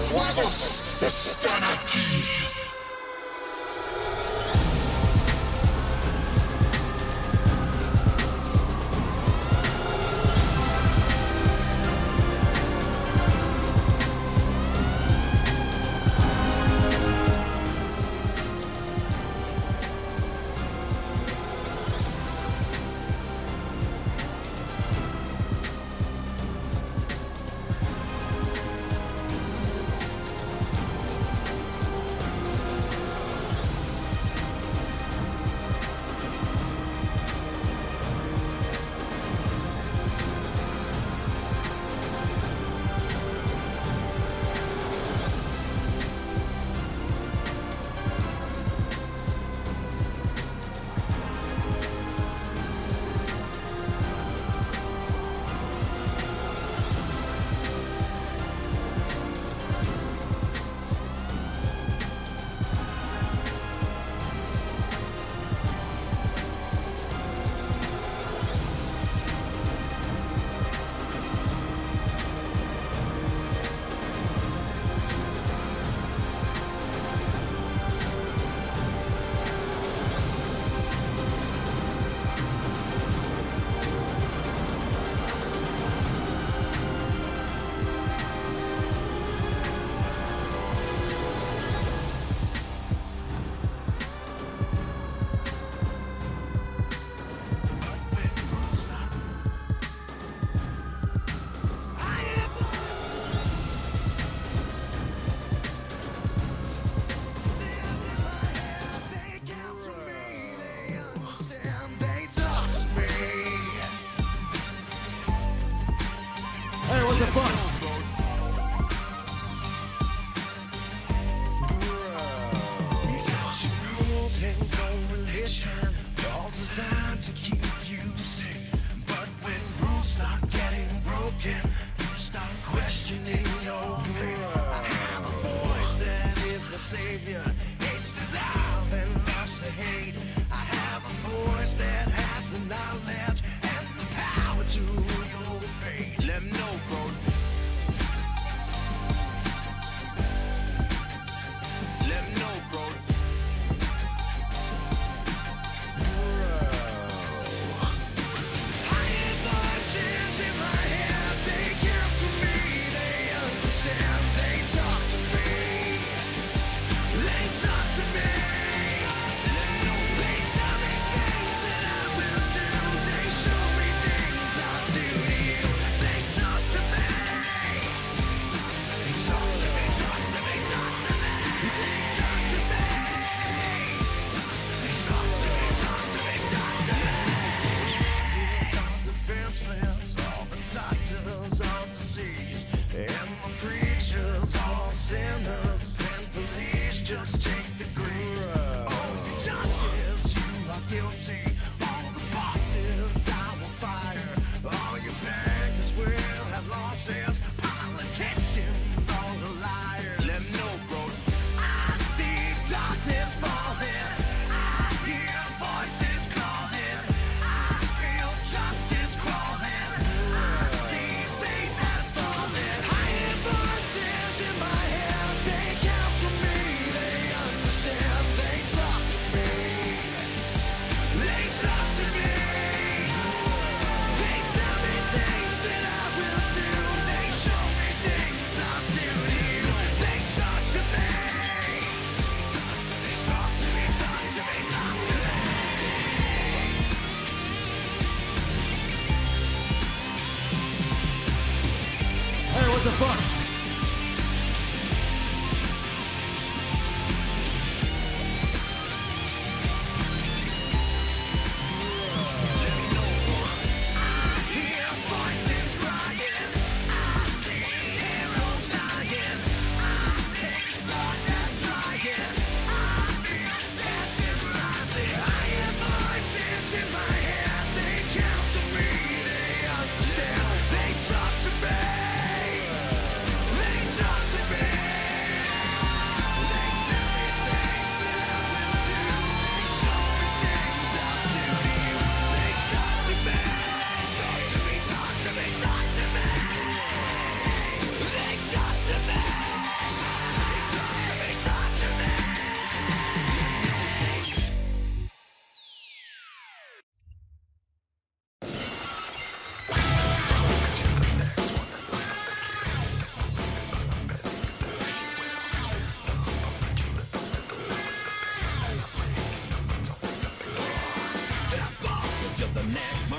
fuegos están aquí.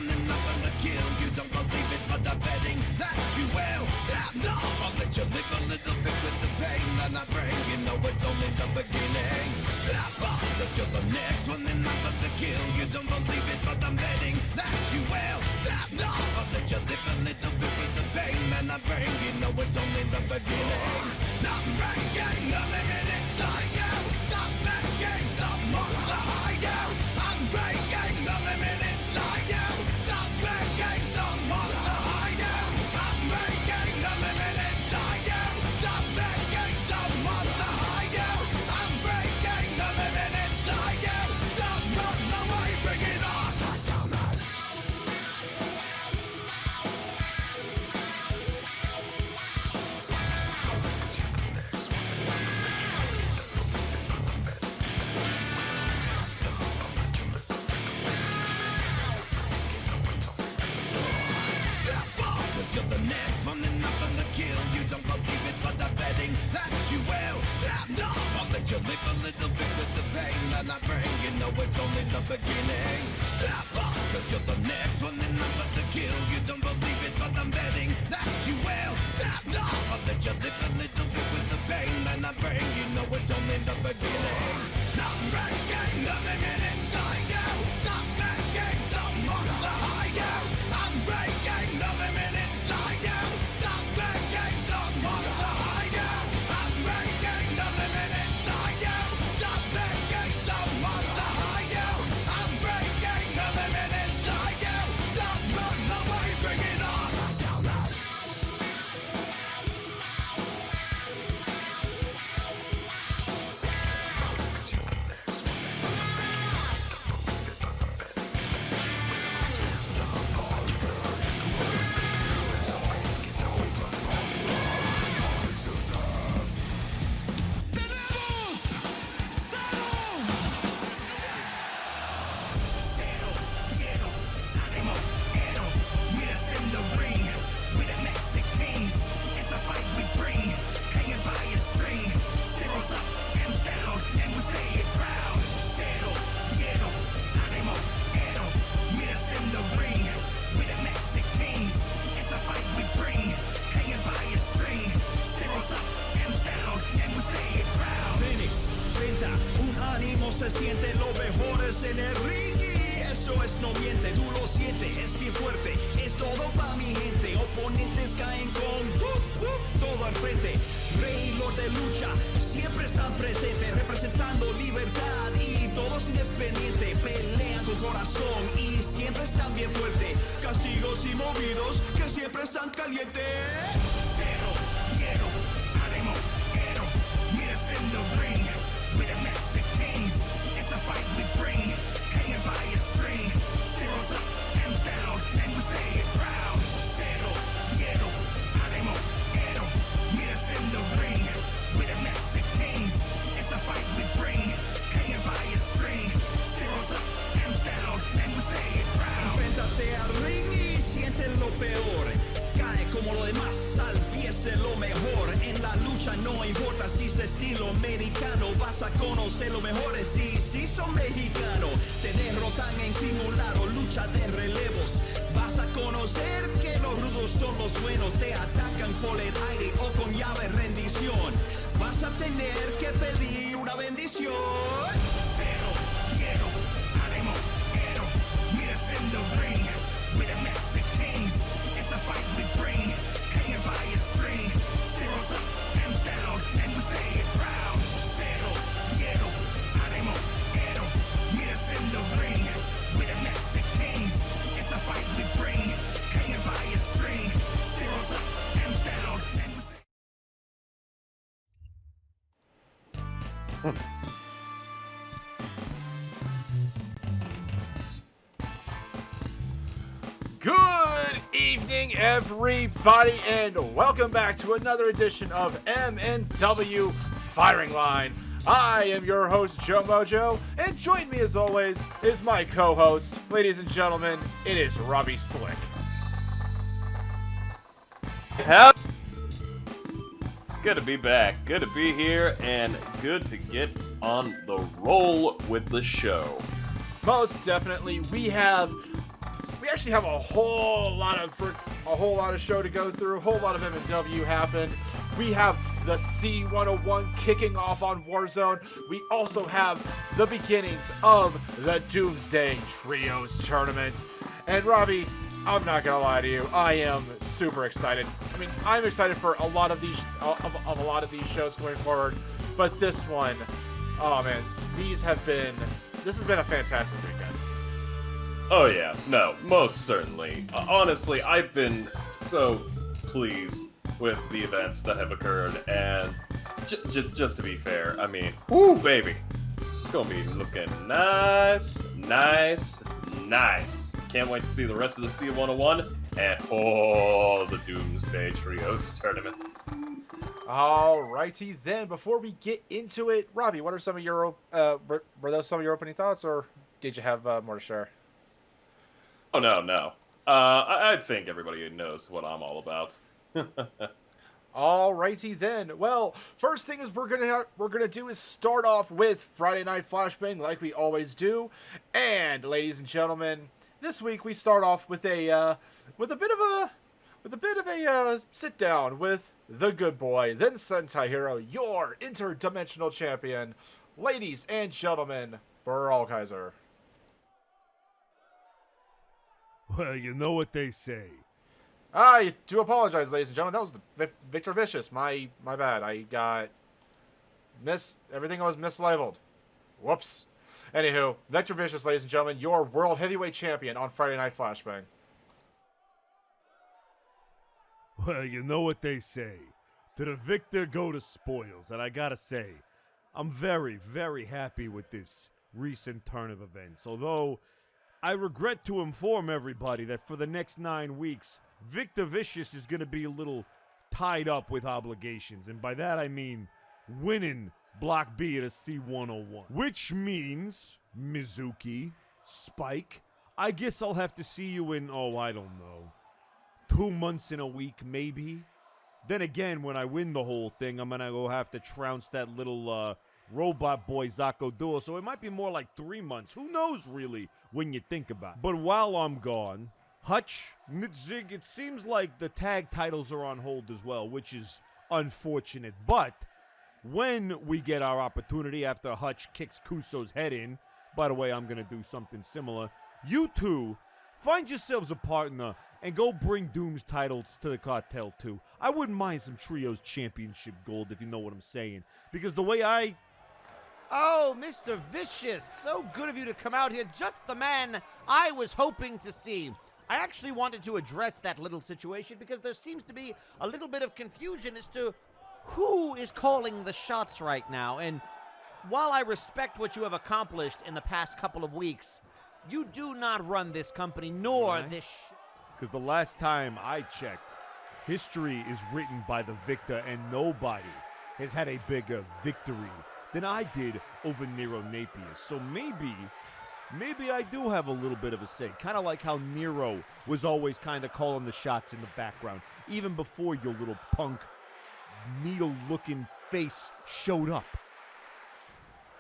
then nothing to kill. You don't believe it, but I'm betting that you will. Stand up, I'll let you live a little bit with the pain that I bring. You know it's only the beginning. Step up, cause you're the next one, then nothing to kill. You don't believe it, but I'm betting that you will. Stand up, I'll let you live a little bit with the pain that I bring. You know it's only the beginning. Not breaking the limit inside you. Stop making someone to hide you. I'm breaking the limit inside you. Stop making someone to hide you. I'm breaking the limit inside you. Stop making someone to hide you. I'm breaking the limit inside you. Stop running away, bring it on. You're the next one and nothing to kill. You don't believe it, but I'm betting that you will. Stand up, I'll let you live a little bit with the pain that I bring. You know it's only the beginning. Step up, cause you're the next one and nothing to kill. You don't believe it, but I'm betting that you will. Stand up, I'll let you live a little bit with the pain that I bring. You know it's only the beginning. Not breaking the limit inside you. Stop making someone to hide you. I'm breaking the limit inside you. Stop making someone to hide you. I'm breaking the limit inside you. Stop making someone to hide you. I'm breaking the limit inside you. Stop running away, bring it on. Se siente lo mejor es en el ring y eso es no miente, tú lo sientes, es bien fuerte, es todo pa' mi gente, oponentes caen con todo al frente, rey lord de lucha, siempre están presentes, representando libertad y todos independientes, pelean con corazón y siempre están bien fuertes, castigos y movidos que siempre están calientes. Cero, hielo, ánimo, héroe, miras in the ring, with a massive kings, it's a fight we bring, hanging by a string, zeros up, hands down, and we say it proud. Cero, hielo, ánimo, héroe, miras in the ring, with a massive kings, it's a fight we bring, hanging by a string, zeros up, hands down, and we say it proud. Enfréntate al ring y siente lo peor, cae como lo demás al pie de lo mejor. En la lucha no importa si es estilo americano, vas a conocer lo mejores y si son mexicanos. Te derrotan en simulado, lucha de relevos. Vas a conocer que los rudos son los buenos, te atacan por el aire o con llave rendición. Vas a tener que pedir una bendición. Cero, hielo, ánimo, héroe, miras in the ring, with a massive kings, it's a fight we bring, hanging by a string, zeros up, hands down, and we say it proud. Cero, hielo, ánimo, héroe, miras in the ring, with a massive kings, it's a fight we bring, hanging by a string, zeros up, hands down, and we say. Good evening, everybody, and welcome back to another edition of MNW Firing Line. I am your host, Joe Mojo, and join me as always is my co-host. Ladies and gentlemen, it is Robbie Slick. Good to be back. Good to be here, and good to get on the roll with the show. Most definitely, we have we actually have a whole lot of show to go through. A whole lot of MNW happened. We have the C101 kicking off on Warzone. We also have the beginnings of the Doomsday Trios tournament. And Robbie, I'm not gonna lie to you, I am super excited. I mean, I'm excited for a lot of these of a lot of these shows going forward, but this one, oh man, this has been a fantastic weekend. Oh yeah, no, most certainly. Honestly, I've been so pleased with the events that have occurred, and just to be fair, I mean, woo, baby, it's gonna be looking nice. Can't wait to see the rest of the C101 and the Doomsday Trios tournament. Alrighty then, before we get into it, Robbie, what are some of your were those some of your opening thoughts, or did you have more to share? Oh no. I think everybody knows what I'm all about. Alrighty then. Well, first thing is we're gonna do is start off with Friday Night Flashbang like we always do, and ladies and gentlemen, this week we start off with a bit of a sit down with the good boy, then Sentai Hero, your interdimensional champion, ladies and gentlemen, Brawl Kaiser. Well, you know what they say. I do apologize, ladies and gentlemen. That was the Victor Vicious. My bad. I got everything was mislabeled. Whoops. Anywho, Victor Vicious, ladies and gentlemen, your World Heavyweight Champion on Friday Night Flashbang. Well, you know what they say. To the victor go the spoils. And I gotta say, I'm very, very happy with this recent turn of events. Although, I regret to inform everybody that for the next 9 weeks, Victor Vicious is going to be a little tied up with obligations. And by that I mean winning Block B at a C101. Which means, Mizuki, Spike, I guess I'll have to see you in, I don't know, 2 months in a week maybe. Then again, when I win the whole thing, I'm going to go have to trounce that little robot boy Zako Duo. So it might be more like 3 months. Who knows really when you think about it. But while I'm gone, Hutch, Nitzig, it seems like the tag titles are on hold as well, which is unfortunate. But when we get our opportunity after Hutch kicks Kuso's head in, by the way, I'm going to do something similar, you two find yourselves a partner and go bring Doom's titles to the cartel too. I wouldn't mind some Trios Championship gold, if you know what I'm saying. Because the way Oh, Mr. Vicious, so good of you to come out here. Just the man I was hoping to see. I actually wanted to address that little situation because there seems to be a little bit of confusion as to who is calling the shots right now. And while I respect what you have accomplished in the past couple of weeks, you do not run this company, nor this because the last time I checked, history is written by the victor, and nobody has had a bigger victory than I did over Nero Napier. So maybe I do have a little bit of a say. Kind of like how Nero was always kind of calling the shots in the background, even before your little punk, needle-looking face showed up.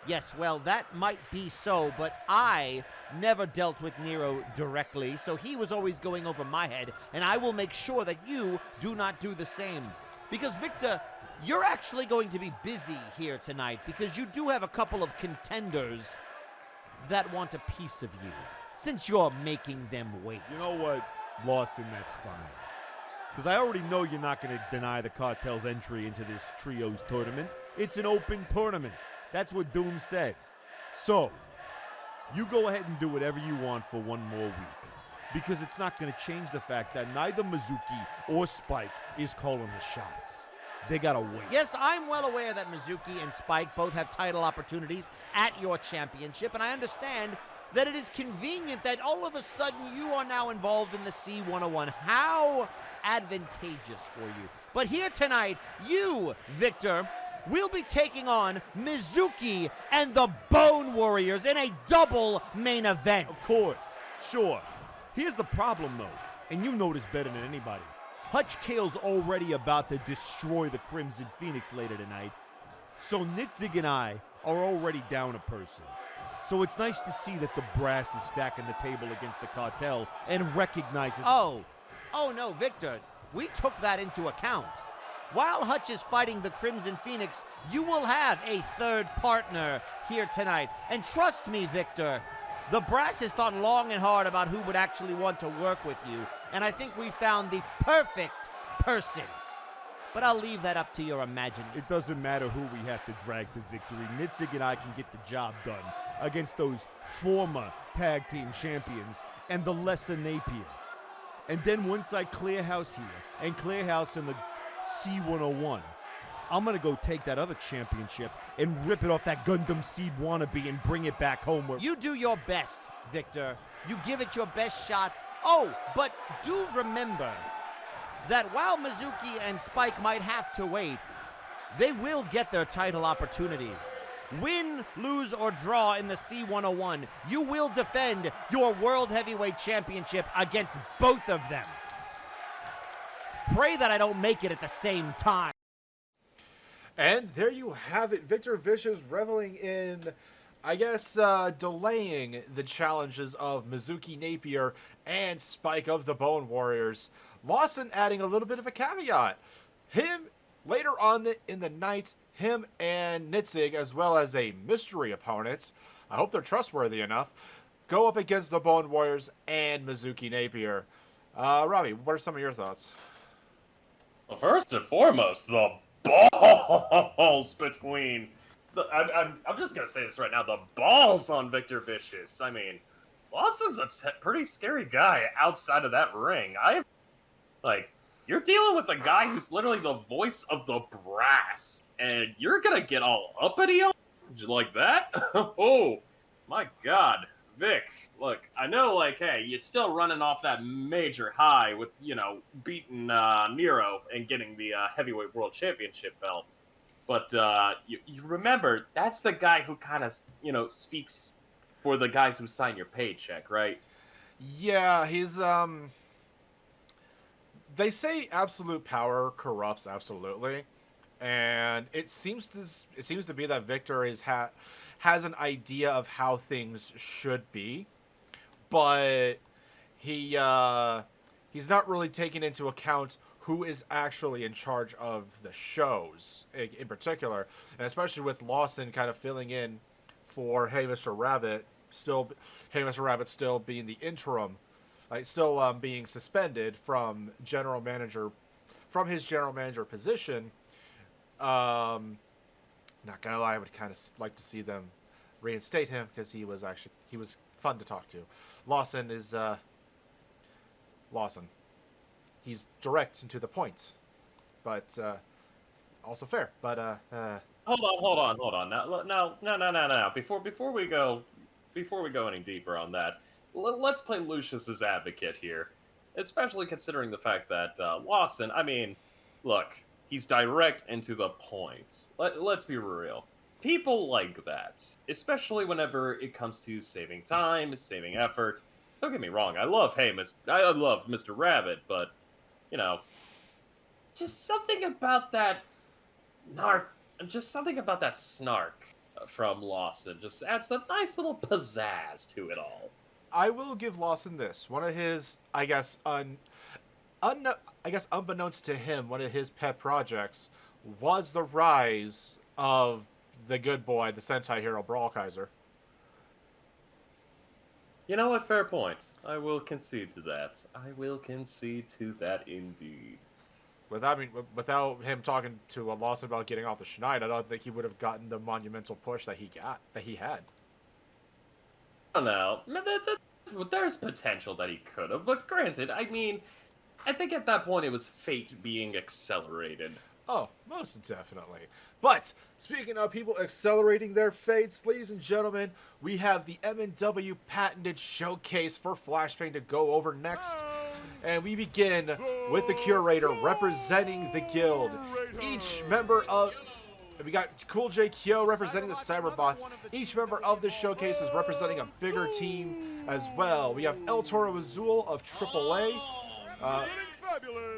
Yes, well, that might be so, but I never dealt with Nero directly, so he was always going over my head, and I will make sure that you do not do the same. Because, Victor, you're actually going to be busy here tonight, because you do have a couple of contenders that want a piece of you, since you're making them wait. You know what, Lawson, that's fine. Because I already know you're not going to deny the cartel's entry into this Trios tournament. It's an open tournament. That's what Doom said. So, you go ahead and do whatever you want for 1 more week. Because it's not going to change the fact that neither Mizuki or Spike is calling the shots. They gotta wait. Yes, I'm well aware that Mizuki and Spike both have title opportunities at your championship, and I understand that it is convenient that all of a sudden you are now involved in the C101. How advantageous for you. But here tonight, you, Victor, will be taking on Mizuki and the Bone Warriors in a double main event. Of course, sure. Here's the problem, though, and you know this better than anybody. Hutch Kale's already about to destroy the Crimson Phoenix later tonight, so Nitzig and I are already down a person. So it's nice to see that the brass is stacking the table against the cartel and recognizes. Oh no, Victor. We took that into account. While Hutch is fighting the Crimson Phoenix, you will have a third partner here tonight. And trust me, Victor, the brass has thought long and hard about who would actually want to work with you. And I think we found the perfect person. But I'll leave that up to your imagination. It doesn't matter who we have to drag to victory. Nitzig and I can get the job done against those former tag team champions and the lesser Napier. And then once I clear house here and clear house in the C101, I'm going to go take that other championship and rip it off that Gundam Seed wannabe and bring it back home. You do your best, Victor. You give it your best shot. Oh, but do remember that while Mizuki and Spike might have to wait, they will get their title opportunities. Win, lose, or draw in the C101, you will defend your World Heavyweight Championship against both of them. Pray that I don't make it at the same time. And there you have it. Victor Vicious reveling in, I guess, delaying the challenges of Mizuki Napier and Spike of the Bone Warriors. Lawson adding a little bit of a caveat. Him, later on in the night, him and Nitzig, as well as a mystery opponent, I hope they're trustworthy enough, go up against the Bone Warriors and Mizuki Napier. Robbie, what are some of your thoughts? Well, first and foremost, the balls between... I'm just going to say this right now. The balls on Victor Vicious. I mean, Lawson's a pretty scary guy outside of that ring. You're dealing with a guy who's literally the voice of the brass, and you're going to get all uppity on him like that? Oh, my God. Vic, look, I know, hey, you're still running off that major high with, beating Nero and getting the Heavyweight World Championship belt. But you remember, that's the guy who kind of, speaks for the guys who sign your paycheck, right? Yeah, he's, they say absolute power corrupts absolutely. And it seems to be that Victor has an idea of how things should be, but he's not really taking into account who is actually in charge of the shows in particular, and especially with Lawson kind of filling in for Hey Mr. Rabbit still being the interim, still being suspended from his general manager position. Not gonna lie, I would kind of like to see them reinstate him because he was fun to talk to. Lawson is Lawson. He's direct and to the point, but also fair. But hold on. No. Before we go any deeper on that, let's play Lucius's advocate here, especially considering the fact that Lawson. I mean, look. He's direct and to the point. Let's be real. People like that, especially whenever it comes to saving time, saving effort. Don't get me wrong. I love Mr. Rabbit, but just something about that snark from Lawson just adds a nice little pizzazz to it all. I will give Lawson this. One of his, I guess, unbeknownst to him, one of his pet projects was the rise of the good boy, the Sentai hero Brawl Kaiser. You know what? Fair point. I will concede to that. Indeed. Without him talking to Lawson about getting off the Schneid, I don't think he would have gotten the monumental push that he had. I don't know. There's potential that he could have, but granted, I mean, I think at that point it was fate being accelerated. Oh, most definitely. But speaking of people accelerating their fates, ladies and gentlemen, we have the MNW patented showcase for Flashbang to go over next. And we begin with the curator representing the guild. Each member of... We got Cool J Kyo representing the Cyberbots. Each member of this showcase is representing a bigger team as well. We have El Toro Azul of AAA.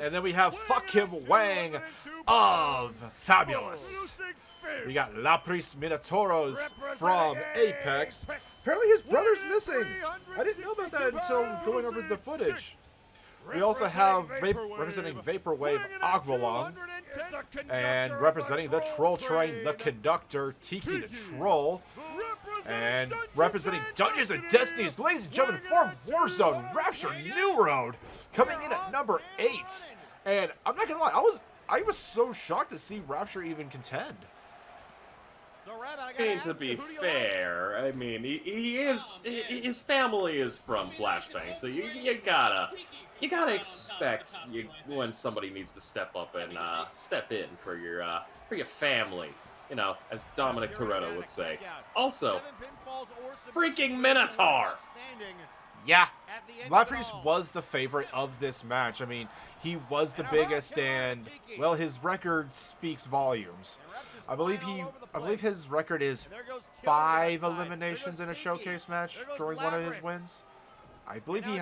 And then we have Fuck Him Wang of Fabulous. We got Lapris Minotauros from Apex. Apparently his brother's missing. I didn't know about that until going over the footage. We also have representing Vaporwave Aqualung, and representing the Troll Train, the Conductor, Tiki the Troll, and representing Dungeons and Destinies, ladies and gentlemen, for Warzone, Rapture New Road, coming in at number 8. And I'm not gonna lie, I was so shocked to see Rapture even contend. I mean, to be fair, I mean, his family is from Flashbang, so you gotta expect when somebody needs to step up and step in for your family, you know, as Dominic Toretto would say. Also, freaking Minotaur! Yeah, Laprise was the favorite of this match. I mean, he was the biggest, and well, his record speaks volumes. I believe his record is 5 eliminations in a showcase match during one of his wins. I believe he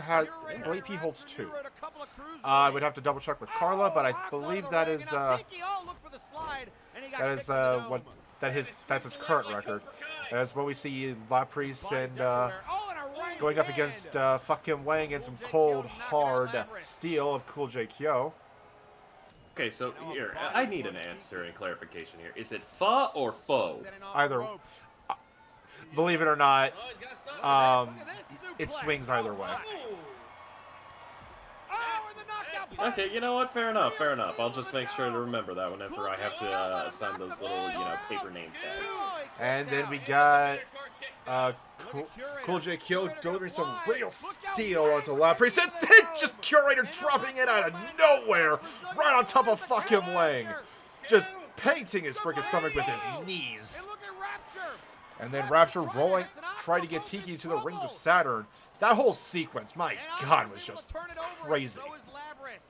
holds 2. I would have to double check with Carla, but I believe that's his current record. That's what we see Laprise and going up against fucking Wang and some cold hard steel of Cool J Kyo. Okay, so here, I need an answer and clarification here. Is it pho or faux? Either, believe it or not, it swings either way. Okay, you know what? Fair enough, fair enough. I'll just make sure to remember that whenever I have to assign those little, paper name tags. And then we got Cool J Kyo delivering some real steel onto Laprise, and then just Curator dropping it out of nowhere, right on top of fucking Wang, just painting his freaking stomach with his knees. And then Rapture rolling, trying to get Tiki to the Rings of Saturn. That whole sequence, my God, was just crazy.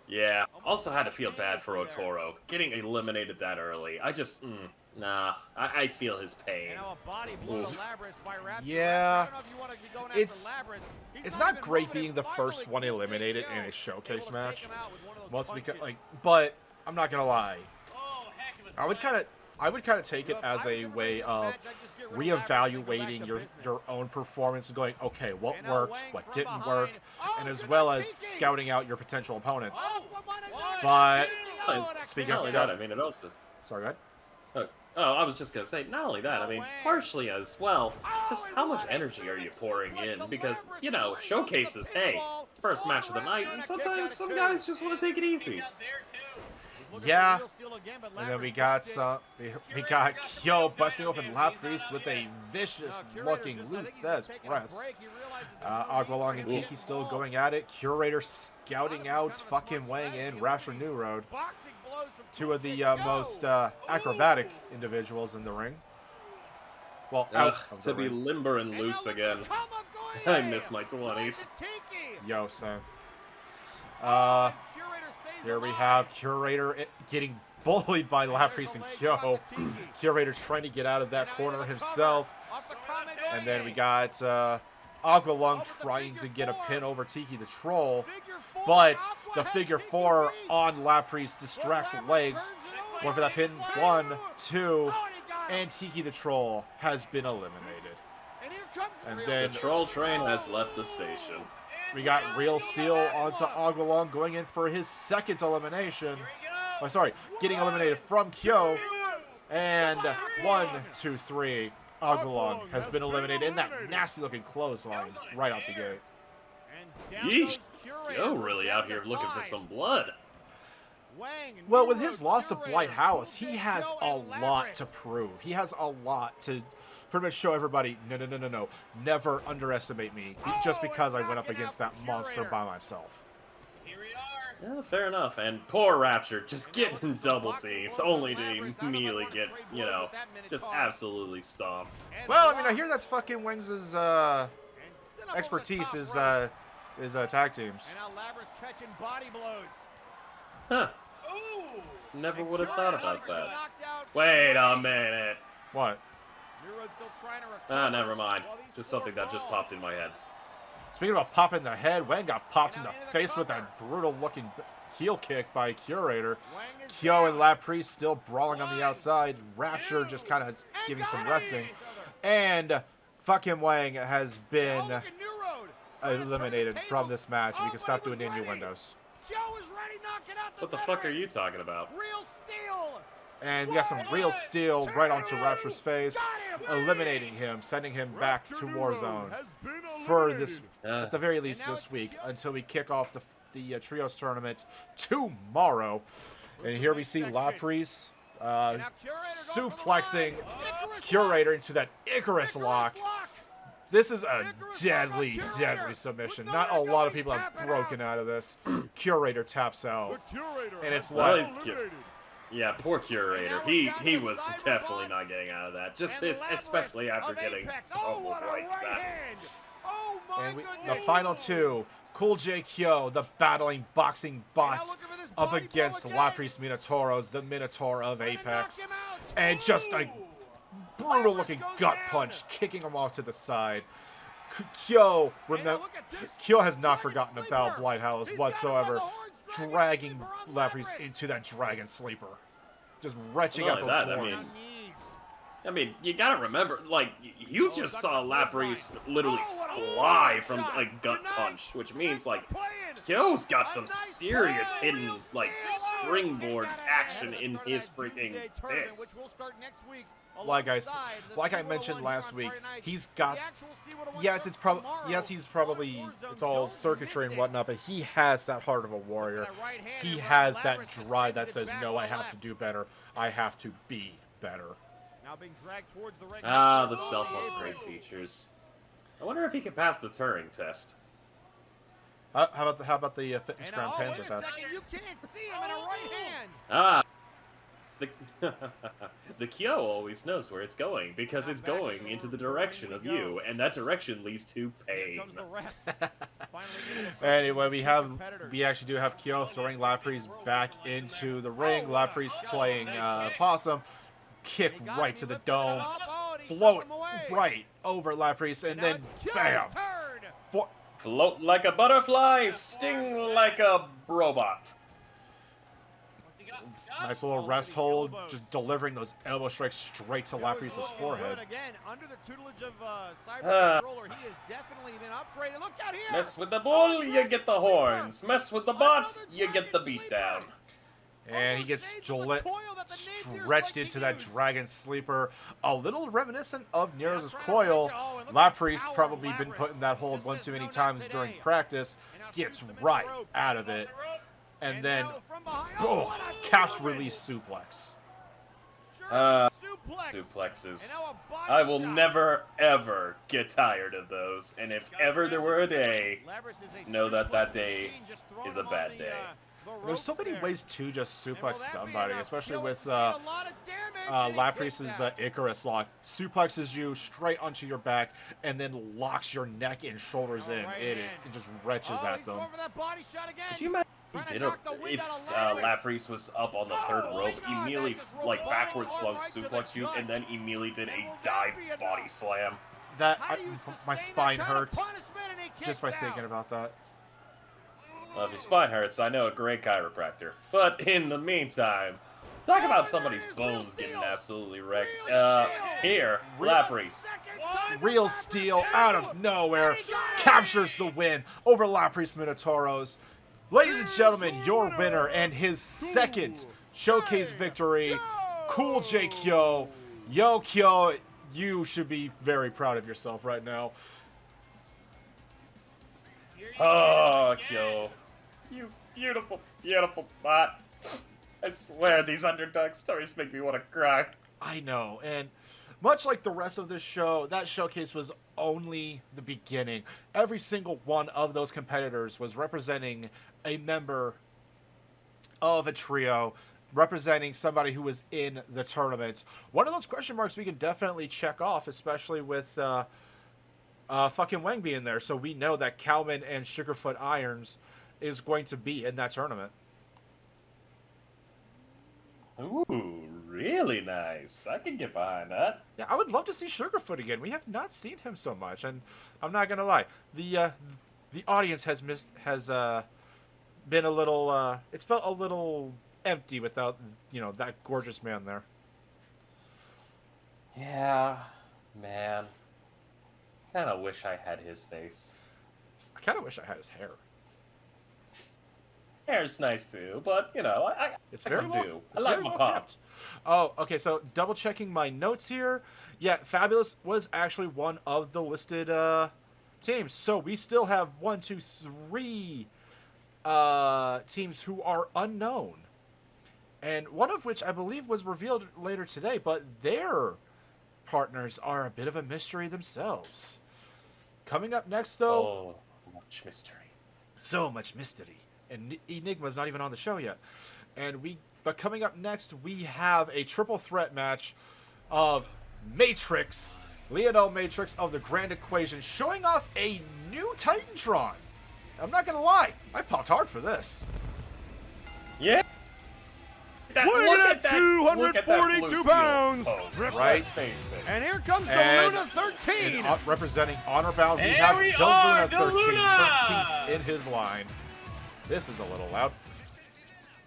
Yeah, also had to feel bad for Otoro, getting eliminated that early. I just, I feel his pain. Yeah, it's not great being the first one eliminated in a showcase match. Mostly because, but I'm not gonna lie, I would kind of take it as a way of reevaluating your own performance and going, okay, what worked, what didn't work, and as well as scouting out your potential opponents. But speaking of that, I mean, it also. Sorry, go ahead. Oh, I was just gonna say, not only that, I mean, partially as well, just how much energy are you pouring in? Because, showcases, hey, first match of the night, and sometimes some guys just want to take it easy. Yeah, and then we got Kyo busting open Laprise with a vicious-looking Luthez press. Aqualung and Tiki still going at it. Curator scouting out fucking Wang and Rapture New Road. 2 of the most acrobatic individuals in the ring. Well, to be limber and loose again. I miss my 20s. Yo, son. Here we have Curator getting bullied by Laprise and Kyo. Curator trying to get out of that corner himself. And then we got Aqualung trying to get a pin over Tiki the Troll. But the figure 4 on Laprise distracts the legs. One for that pin. 1, 2. And Tiki the Troll has been eliminated. And then the Troll Train has left the station. We got Real Steel onto Aqualung going in for his second elimination. Oh, sorry, getting eliminated from Kyo. And 1, 2, 3. Aqualung has been eliminated in that nasty-looking clothesline right out the gate. Yeesh. Kyo really out here looking for some blood. Well, with his loss to Blight House, he has a lot to prove. He has a lot to pretty much show everybody, no, never underestimate me just because I went up against that monster by myself. Yeah, fair enough. And poor Rapture just getting double teamed, only to immediately get, just absolutely stomped. Well, I mean, I hear that's fucking Wings' expertise is tag teams. Huh. Never would have thought about that. Wait a minute. What? Never mind. Just something that just popped in my head. Speaking about popping the head, Wang got popped in the face with that brutal-looking heel kick by Curator. Kyo and Laprise still brawling on the outside. Rapture just kind of giving some resting. And fucking Wang has been eliminated from this match. We can stop doing innuendos. Joe is ready, knocking out the What the fuck are you talking about? Real steel. And we got some real steel right onto Rapture's face, eliminating him, sending him back to Warzone for this, at the very least this week, until we kick off the Trios tournament tomorrow. And here we see Laprise suplexing Curator into that Icarus lock. This is a deadly, deadly submission. Not a lot of people have broken out of this. Curator taps out, and it's like... Yeah, poor Curator. He was definitely not getting out of that. Just especially after getting like that. And the final two, Cool J Kyo, the battling boxing bot, up against Laprise Minotauros, the Minotaur of Apex. And just a brutal looking gut punch, kicking him off to the side. Kyo has not forgotten about Blighthouse whatsoever, dragging Laprise into that Dragon Sleeper. Just retching out those horns. I mean, you gotta remember, like, you just saw Laprise literally fly from, like, gut punch, which means, like, Kyo's got some serious hidden, like, springboard action in his freaking fist. Like I mentioned last week, he's got, he's probably, it's all circuitry and whatnot, but he has that heart of a warrior. He has that drive that says, no, I have to do better. I have to be better. The self-upgrade features. I wonder if he can pass the Turing test. How about the fitness ground Panzer test? You can't see him in a right hand. The Kyo always knows where it's going, because it's going into the direction of you, and that direction leads to pain. Anyway, we actually do have Kyo throwing Laprise back into the ring. Laprise playing possum, kick right to the dome, float right over Laprise, and then bam! Float like a butterfly, sting like a robot. Nice little rest hold, just delivering those elbow strikes straight to Laprise's forehead. Mess with the bull, you get the horns. Mess with the bot, you get the beatdown. And he gets stretched into that Dragon Sleeper. A little reminiscent of Nero's Coil. Laprise probably been put in that hold one too many times during practice. Gets right out of it. And then, boom, caps release suplex. Suplexes. I will never, ever get tired of those. And if ever there were a day, know that that day is a bad day. There's so many ways to just suplex somebody, especially with Laprise's Icarus lock. Suplexes you straight onto your back and then locks your neck and shoulders in. It just wrenches at them. Could you imagine if Laprise was up on the third rope, immediately like backwards flung suplex you, and then immediately did a dive body slam? My spine hurts just by thinking about that. Well, if your spine hurts, I know a great chiropractor. But in the meantime, talk about somebody's bones getting absolutely wrecked. Here, Laprise. Real steel out of nowhere captures the win over Laprise Minotauros. Ladies and gentlemen, your winner and his second showcase victory, Cool J Kyo. Yo, Kyo, you should be very proud of yourself right now. Oh, Kyo. You beautiful, beautiful bot. I swear, these underdog stories make me want to cry. I know, and much like the rest of this show, that showcase was only the beginning. Every single one of those competitors was representing a member of a trio, representing somebody who was in the tournament. One of those question marks we can definitely check off, especially with fucking Wang being there, so we know that Kalman and Sugarfoot Irons is going to be in that tournament. Ooh, really nice. I can get behind that. Yeah, I would love to see Sugarfoot again. We have not seen him so much, and I'm not gonna lie, the audience has been a little it's felt a little empty without that gorgeous man there. Yeah, man. Kinda wish I had his face. I kind of wish I had his hair. Hair's nice too, but you know, It's I very can well, do. it's I like very my well pop. kept. Oh, okay. So double checking my notes here. Yeah, Fabulous was actually one of the listed teams. So we still have 1, 2, 3 teams who are unknown, and one of which I believe was revealed later today. But their partners are a bit of a mystery themselves. Coming up next, though, Oh, much mystery. so much mystery, and Enigma's not even on the show yet. But coming up next, we have a triple threat match of Matrix, Lionel Matrix of the Grand Equation, showing off a new Titantron. I'm not gonna lie, I popped hard for this. Yeah. Weighing at 242 pounds. Right. And here comes And- the Luna 13. And, representing Honor Bound, we There have we Del are, Luna Del 13, Luna! 13th in his line. This is a little loud.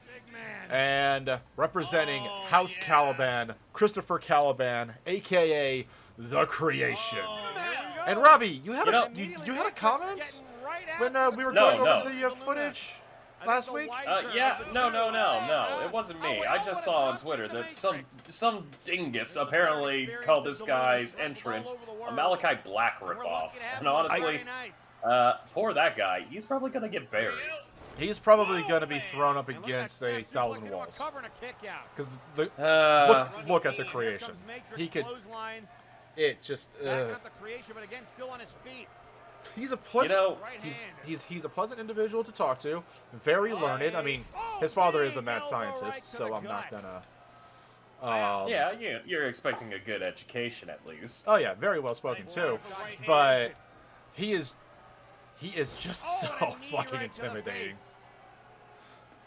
Big man. And representing Oh, House yeah. Caliban, Christopher Caliban, a.k.a. The Creation. There And we go. Robbie, you had You know- you had a comment Getting right when after we were No, going no. over the footage I think last the week? wiser Yeah, of the no, two. it wasn't Oh, me. we I all just wanna saw on drop Twitter into that Matrix. some dingus This is the apparently third called experience this of the guy's Luna entrance all over the a world. Malachi Black And we're ripoff. lucky to have And him on honestly, Friday nights. poor that guy. He's probably gonna get buried. He's probably going to be thrown up And look at against that a snap suplex 1,000 into a walls. cover and a kick out. Because Uh, look at the Here Creation. comes Matrix, He could, clothesline, it just, backing up the Creation, but again, still on his feet. he's a pleasant, You know- Right hand. he's a pleasant individual to talk to, very learned. I mean, his father is a mad scientist, so I'm not gonna. yeah, you're expecting a good education at least. Oh yeah, very well spoken too, but he is just Oh, so and a knee fucking right to the intimidating. face.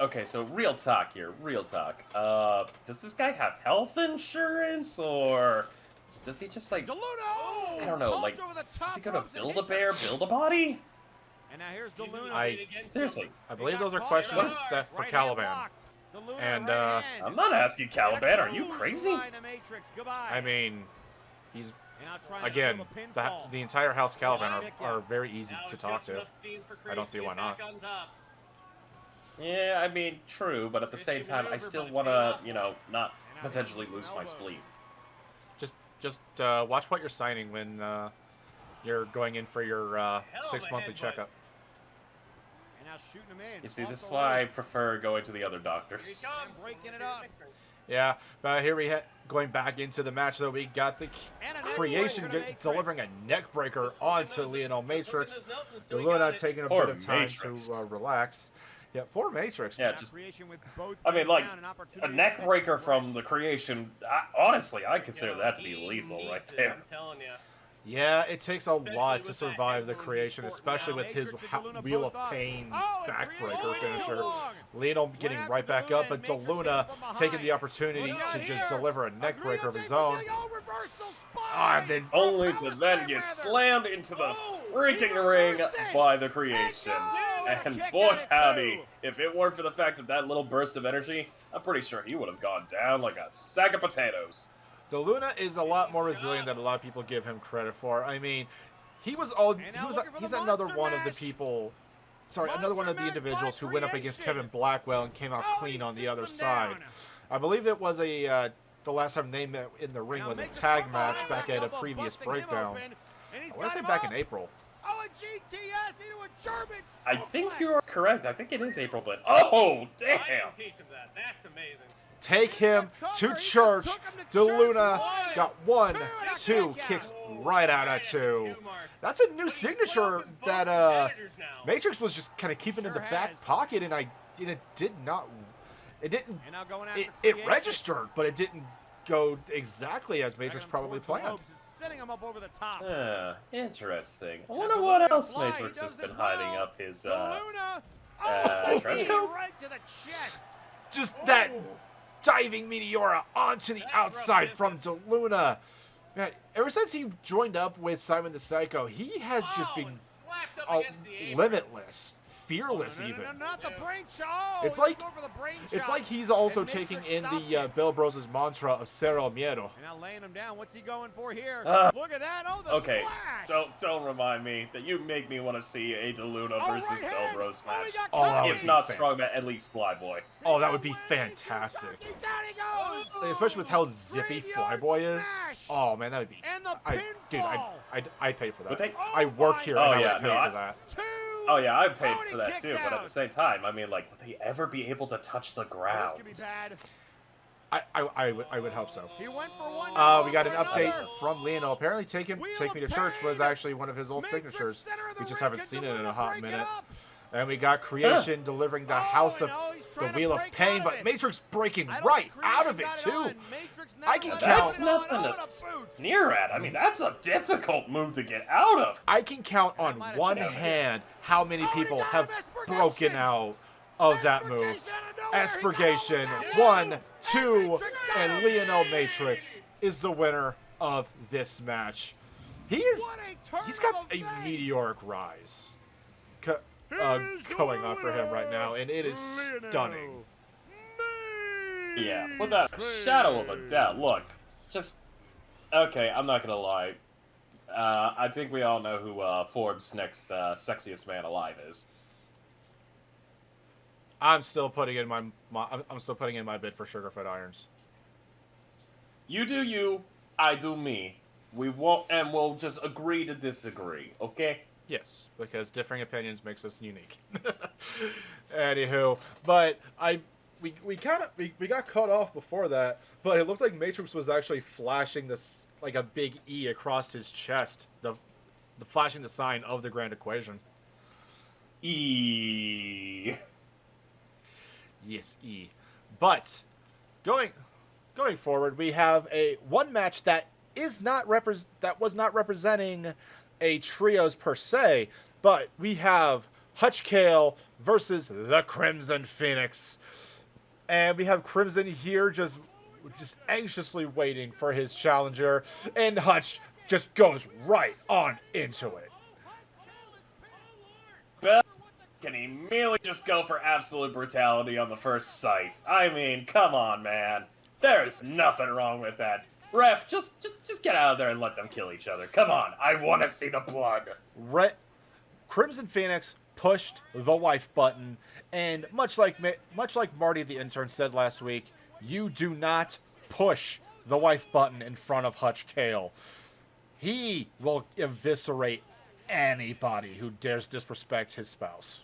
Okay, so real talk here, real talk. Does this guy have health insurance, or does he just like, DeLuna! I don't know, Tossed like, over the is top he gonna ropes and build a hit the- bear, build a body? And now here's DeLuna. Seriously, I believe those are Got questions caught. that for Right hand Caliban. locked. DeLuna, And, right hand. I'm not asking And a Caliban, are you crazy? clothesline to Matrix. Goodbye. I mean, he's And now trying to again, steal the pinfall. the entire House Caliban Kick are out. very easy to talk to. I don't see why not. Yeah, I mean, true, but at the same time, I still wanna, you know, not potentially lose my spleen. Just watch what you're signing when you're going in for your of a 6 monthly headbutt. checkup. And now shooting him in. You see, Off this is the why I leg. prefer going to the other doctors. And breaking it up. Yeah, but here we going back into the match though. We got the And a Creation neck breaker to Matrix. delivering a neck breaker onto Lionel Matrix. Luna taking a Poor bit of time Matrix. to relax. Yeah, poor Matrix. Yeah, Now just, Creation with both I mean, feet like, down, an a opportunity to neck catch breaker the from break. the Creation, honestly, I consider that to be lethal right there. I'm telling you. Yeah, it takes a Especially lot to with survive that the head wound Creation, he's sporting especially now. with his Matrix and DeLuna Wheel both of up. Pain Oh, and backbreaker Creation finisher. too long. Lionel getting Went right after back DeLuna, up, but and Matrix DeLuna came from taking the behind. opportunity Look out to just here. deliver a neck breaker of his own. Reversal Ah, and then Only to then get slammed into the freaking ring by the Creation. And boy howdy, if it weren't for the fact of that little burst of energy, I'm pretty sure he would have gone down like a sack of potatoes. DeLuna is a lot more resilient than a lot of people give him credit for. I mean, he's another one of the people. Sorry, another one of the individuals who went up against Kevin Blackwell and came out clean on the other side. I believe it was the last time they met in the ring was a tag match back at a previous breakdown. I want to say back in April. Oh, a GTS into a German. I think you are correct. I think it is April, but oh, I damn! can teach him that. That's amazing. Take him to church. DeLuna got 1, 2 kicks right out of 2. That's a new signature that Matrix was just kind of keeping in the back pocket, and it didn't. And now going after It Creation. registered, but it didn't go exactly as Matrix probably Towards the planned. ropes. It's setting him up over the top. Interesting. I Now wonder DeLuna what can else fly. He Matrix does has been this hiding well. up his DeLuna. trench coat? Right to the chest. Just that diving Meteora onto the outside from DeLuna. Man, ever since he joined up with Simon the Psycho, he has just been slapped up against the apron. limitless, fearless even. Not the brain shot. It's like- Go for the brain It's shot. like he's also And taking Matrix in stopped the it. Bill Bros' mantra of Cero Miedo. And now laying him down. What's he going for here? Uh, Look at that. Oh, the Okay, splash. don't remind me that you make me want to see a DeLuna Oh, versus right hand. Bell Bros Oh, he match. got Oh, that caught. would If be not fan- Strongman, at least Flyboy. Oh, that would be fantastic. Down he goes. Especially with how zippy Graveyard Flyboy is. smash. Oh man, that would be. And the Dude, pinfall. I'd pay for that. Would they- I work here Oh, and yeah, I would pay no, for I- that. Two. Oh yeah, I paid Tony for that kicked too, but at out. the same time, I mean, like, would they ever be able to touch the This ground? could be bad. I would hope so. He went for one. We got an for update another. from Lionel. Apparently, Take Me to Church was pain. actually one of his old Matrix signatures. center of the We just ring. haven't Can seen it in a DeLuna hot break it minute. up? And we got Creation delivering the Oh, House of no, he's the trying to Wheel of break Pain, out but of it. Matrix breaking I don't right think out of Creation it got too. on. Matrix I never can let count- it That's on. nothing Oh, to and a boot. sneer at. I mean, that's a difficult move to get out of. I can count on might have one saved it. hand how many Oh, he people got have him, expurgation. broken out of that move. Expurgation out of nowhere. He Expurgation, got him. 1, 2, Matrix got and him. Lionel Matrix is the winner of this match. He's got a event. meteoric rise Here's going your on for him right now, and it is Lionel stunning. Yeah, without a shadow of a doubt. Look, just okay. I'm not gonna lie. I think we all know who Forbes' next sexiest man alive is. I'm still putting in I'm still putting in my bid for Sugarfoot Irons. You do you, I do me. We won't, and we'll just agree to disagree. Okay? Yes, because differing opinions makes us unique. Anywho, but we got cut off before that, but it looked like Matrix was actually flashing this like a big E across his chest, the flashing the sign of the Grand Equation. E. Yes, E. But going forward, we have one match that was not representing a trios per se, but we have Hutch Kale versus the Crimson Phoenix. And we have Crimson here just anxiously waiting for his challenger, and Hutch just goes right on into it. Can he merely just go for absolute brutality on the first sight? I mean, come on, man. There's nothing wrong with that. Ref, just get out of there and let them kill each other. Come on, I want to see the blood. Crimson Phoenix pushed the wife button, and much like Marty the intern said last week, you do not push the wife button in front of Hutch Kale. He will eviscerate anybody who dares disrespect his spouse.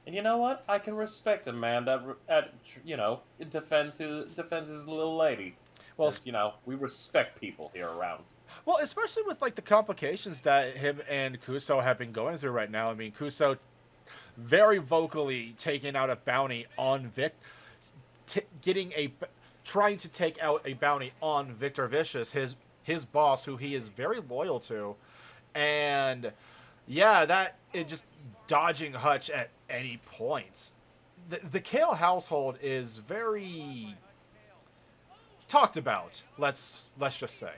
And you know what? I can respect a man that defends his little lady. Well, 'Cause, we respect people here around. Well, especially with like the complications that him and Kuso have been going through right now. I mean, Kuso very vocally taking out a bounty on trying to take out a bounty on Victor Vicious, his boss, who he is very loyal to, and yeah, just dodging Hutch at any point. The Kale household is very talked about. Let's just say.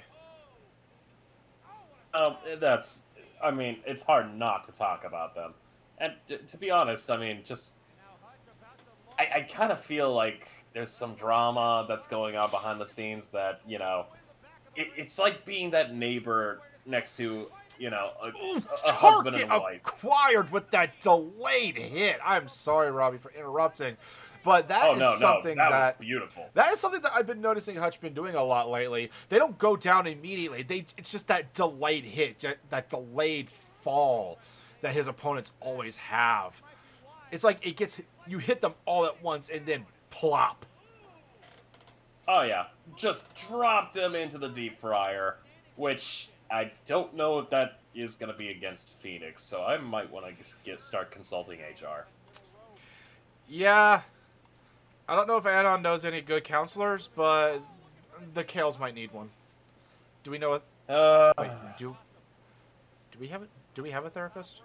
It's hard not to talk about them. And to be honest, I kind of feel like there's some drama that's going on behind the scenes that, it's like being that neighbor next to, a husband and a wife. Acquired with that delayed hit. I'm sorry, Robbie, for interrupting. But that was beautiful. That is something that I've been noticing Hutch been doing a lot lately. They don't go down immediately. It's just that delayed hit, that delayed fall that his opponents always have. It's like you hit them all at once and then plop. Oh yeah, just dropped him into the deep fryer, which I don't know if that is going to be against Phoenix, so I might want to start consulting HR. Yeah. I don't know if Anon knows any good counselors, but the Kales might need one. Do we know it? Wait, do we have a therapist?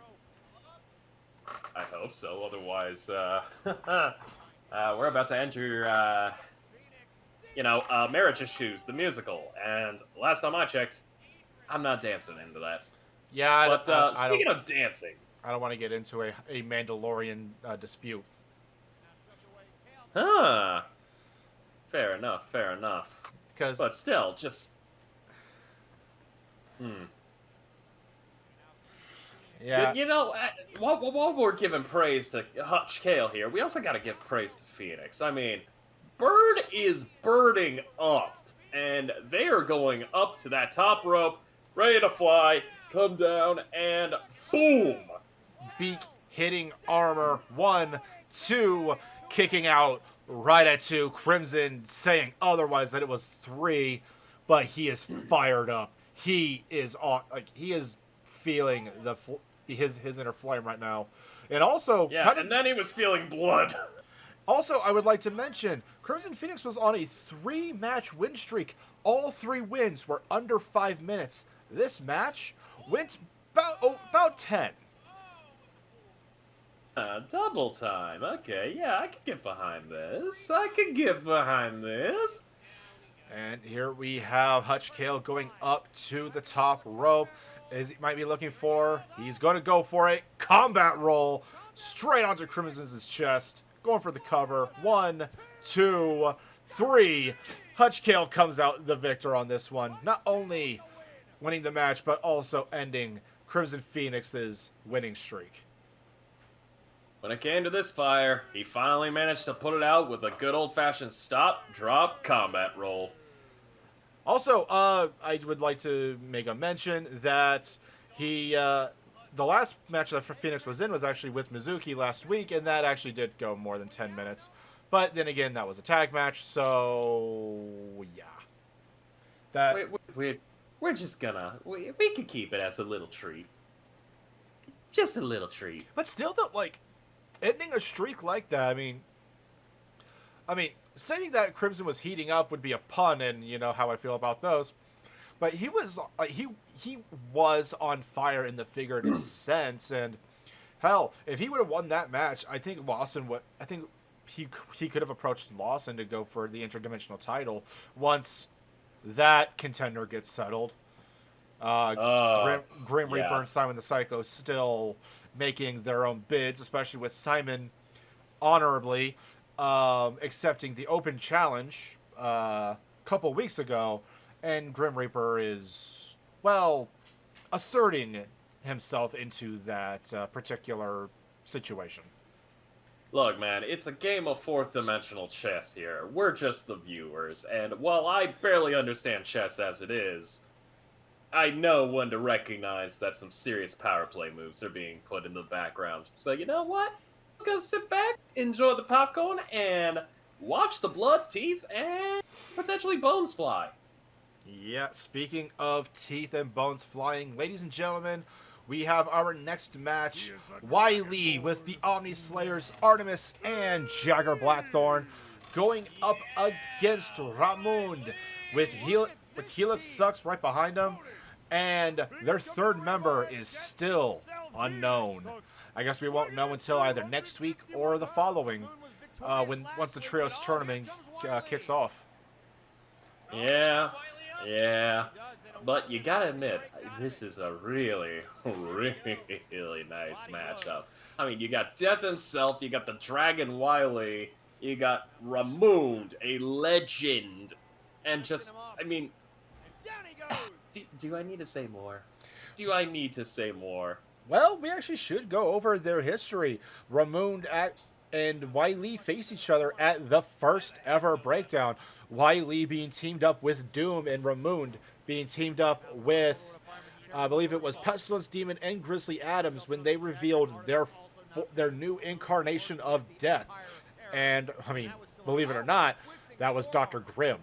I hope so. Otherwise, we're about to enter, Marriage Issues, the musical. And last time I checked, I'm not dancing into that. Yeah, But speaking of dancing, I don't want to get into a Mandalorian dispute. Huh. Fair enough, fair enough. Because But still, just... yeah, You know, while we're giving praise to Hutch Kale here, we also gotta give praise to Phoenix. I mean, Bird is birding up, and they are going up to that top rope, ready to fly, come down, and boom! beak hitting armor 1, 2, kicking out right at 2. Crimson saying otherwise that it was 3, but he is fired up. He is on, like, he is feeling his inner flame right now. And also, Yeah, and then he was feeling blood. Also, I would like to mention, Crimson Phoenix was on a 3-match win streak. All 3 wins were under 5 minutes. This match went about 10. Double time. Okay, yeah, I can get behind this. And here we have Hutch Kale going up to the top rope. As he might be looking for, he's going to go for it. Combat roll straight onto Crimson's chest. Going for the cover. 1, 2, 3. Hutch Kale comes out the victor on this one. Not only winning the match, but also ending Crimson Phoenix's winning streak. When it came to this fire, he finally managed to put it out with a good old-fashioned stop, drop, combat roll. Also, I would like to make a mention that the last match that Phoenix was in was actually with Mizuki last week, and that actually did go more than 10 minutes. But then again, that was a tag match, so yeah. We're just gonna... We can keep it as a little treat. Just a little treat. But still, though, like, ending a streak like that, I mean, saying that Crimson was heating up would be a pun, and you know how I feel about those. But he was he was on fire in the figurative sense, and hell, if he would have won that match, I think he could have approached Lawson to go for the interdimensional title once that contender gets settled. Grim Reaper and Simon the Psycho still making their own bids, especially with Simon honorably accepting the open challenge a couple weeks ago, and Grim Reaper is, well, asserting himself into that particular situation. Look, man, it's a game of fourth-dimensional chess here. We're just the viewers, and while I barely understand chess as it is, I know when to recognize that some serious power play moves are being put in the background. So you know what? Let's go sit back, enjoy the popcorn, and watch the blood, teeth, and potentially bones fly. Yeah, speaking of teeth and bones flying, ladies and gentlemen, we have our next match. Wiley with the Omni Slayers, Artemis and Jagger Blackthorn going up against Ramund with Helix Sucks right behind them. And their third member is still unknown. I guess we won't know until either next week or the following, once the Trios tournament kicks off. Yeah. But you gotta admit, this is a really, really nice matchup. I mean, you got Death himself, you got the Dragon Wily, you got Ramund, a legend, and just, I mean... Do I need to say more? Well, we actually should go over their history. Ramund and Wiley face each other at the first ever breakdown. Wiley being teamed up with Doom and Ramund being teamed up with, I believe it was Pestilence Demon and Grizzly Adams when they revealed their new incarnation of Death. And, I mean, believe it or not, that was Dr. Grimm.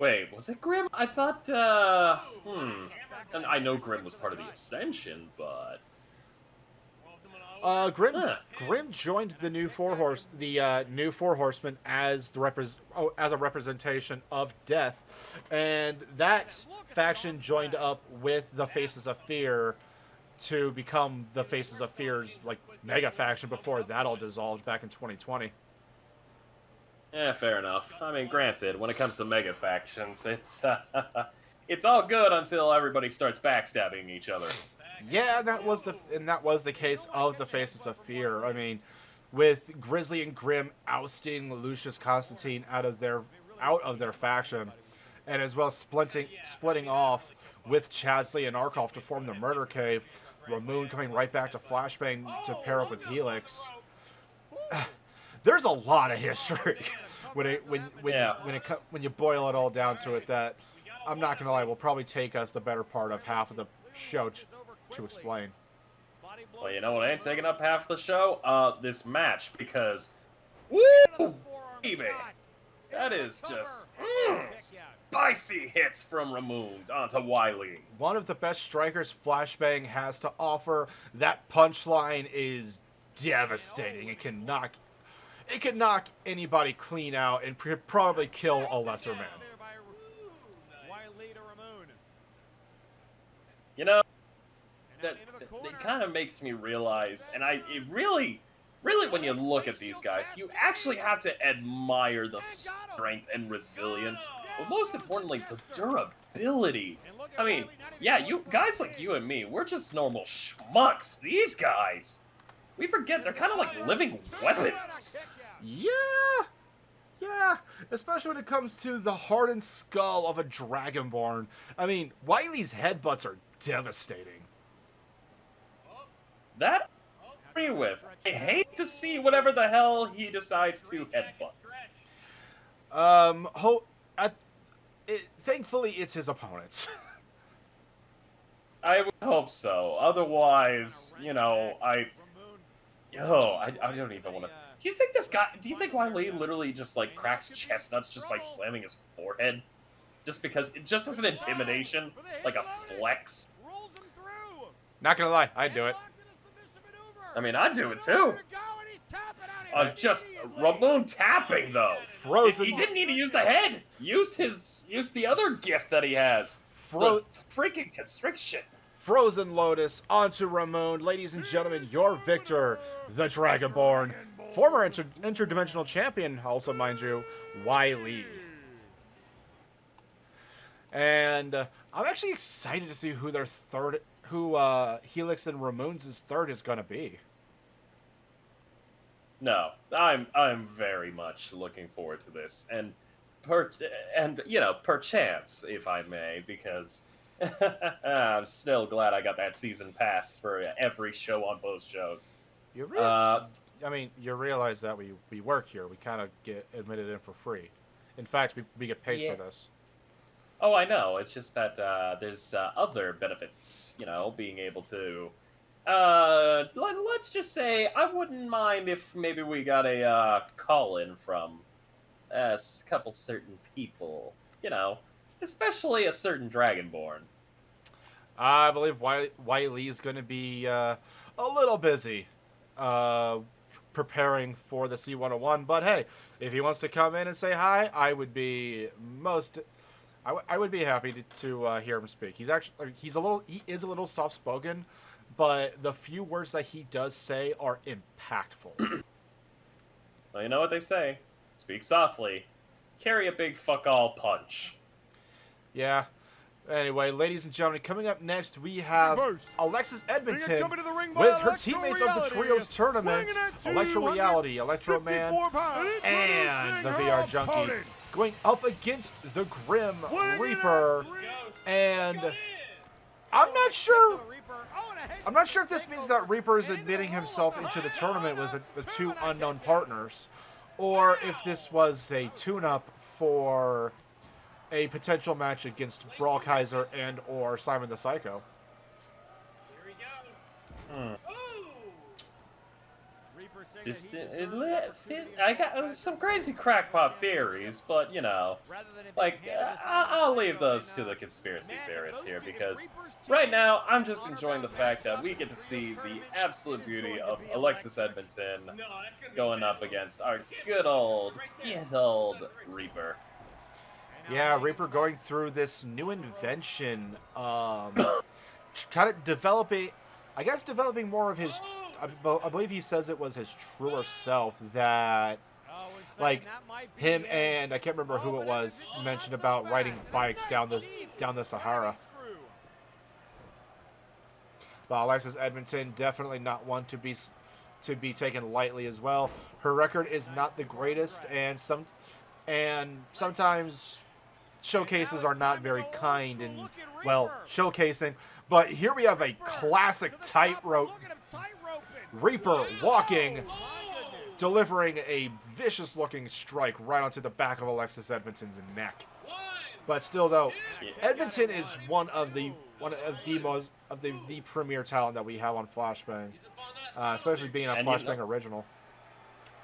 Wait, was it Grimm? I thought, And I know Grimm was part of the Ascension, but... Grimm joined the new Four Horsemen as a representation of Death, and that faction joined up with the Faces of Fear to become the Faces of Fear's mega faction before that all dissolved back in 2020. Yeah, fair enough. I mean, granted, when it comes to mega factions, it's all good until everybody starts backstabbing each other. Yeah, that was the case of the Faces of Fear. I mean, with Grizzly and Grim ousting Lucius Constantine out of their faction, and as well splitting off with Chasley and Arkoff to form the Murder Cave, Ramoon coming right back to Flashbang to pair up with Helix. There's a lot of history when you boil it all down to it. That I'm not gonna lie, will probably take us the better part of half of the show to explain. Well, you know what ain't taking up half the show? This match, because woo, baby, that is just spicy hits from Ramoon onto Wiley. One of the best strikers Flashbang has to offer. That punchline is devastating. It can knock anybody clean out and probably kill a lesser man. You know, that it kind of makes me realize, and it really, when you look at these guys, you actually have to admire the strength and resilience, but most importantly, the durability. I mean, yeah, you guys like you and me, we're just normal schmucks. These guys, we forget they're kind of like living weapons. Yeah, especially when it comes to the hardened skull of a Dragonborn. I mean, Wiley's headbutts are devastating. That I agree with. I hate to see whatever the hell he decides to headbutt. Thankfully, it's his opponents. I would hope so. Otherwise, you know, I don't even want to. Do you think Wiley literally just like cracks chestnuts just by slamming his forehead? Just as an intimidation, like a flex? Not gonna lie, I'd do it. I mean, I'd do it too. Just Ramoon tapping though. Frozen. He didn't need to use the head. Used the other gift that he has. The freaking constriction. Frozen Lotus onto Ramoon. Ladies and gentlemen, your victor, the Dragonborn. Former interdimensional champion, also, mind you, Wiley. And I'm actually excited to see who Helix and Ramoon's third is going to be. No, I'm very much looking forward to this, and perchance, if I may, because I'm still glad I got that season pass for every show on both shows. You really? I mean, you realize that we work here. We kind of get admitted in for free. In fact, we get paid for this. Oh, I know. It's just that there's other benefits, you know, being able to... let's just say, I wouldn't mind if maybe we got a call-in from a couple certain people, you know, especially a certain Dragonborn. I believe Wiley's going to be a little busy preparing for the C101, but hey, if he wants to come in and say hi, I would be happy to hear him speak. He is a little soft-spoken, but the few words that he does say are impactful. Well, you know what they say. Speak softly. Carry a big fuck-all punch. Yeah. Anyway, ladies and gentlemen, coming up next, we have Alexis Edmonton with her teammates of the Trios Tournament, Electro Reality, Electro Man, and the VR Junkie, going up against the Grim Reaper. And I'm not sure if this means that Reaper is admitting himself into the tournament with the two unknown partners, or if this was a tune-up for a potential match against Brawl Kaiser and or Simon the Psycho. Here we go. I got some crazy crackpot theories, but you know, like I'll leave those to the conspiracy theorists here, because right now I'm just enjoying the fact that we get to see the absolute beauty of Alexis Edmonton going up against our good old Reaper. Yeah, Reaper going through this new invention, kind of developing more of his, I believe he says it was his truer self, that, like, him and, I can't remember who it was, mentioned about riding bikes down the Sahara. But Alexis Edmonton, definitely not one to be taken lightly as well. Her record is not the greatest, and sometimes showcases are not very kind in, well, showcasing. But here we have a classic tightrope. Reaper walking, delivering a vicious-looking strike right onto the back of Alexis Edmonton's neck. But still, though, Edmonton is one of the premier talent that we have on Flashbang, especially being a Flashbang original.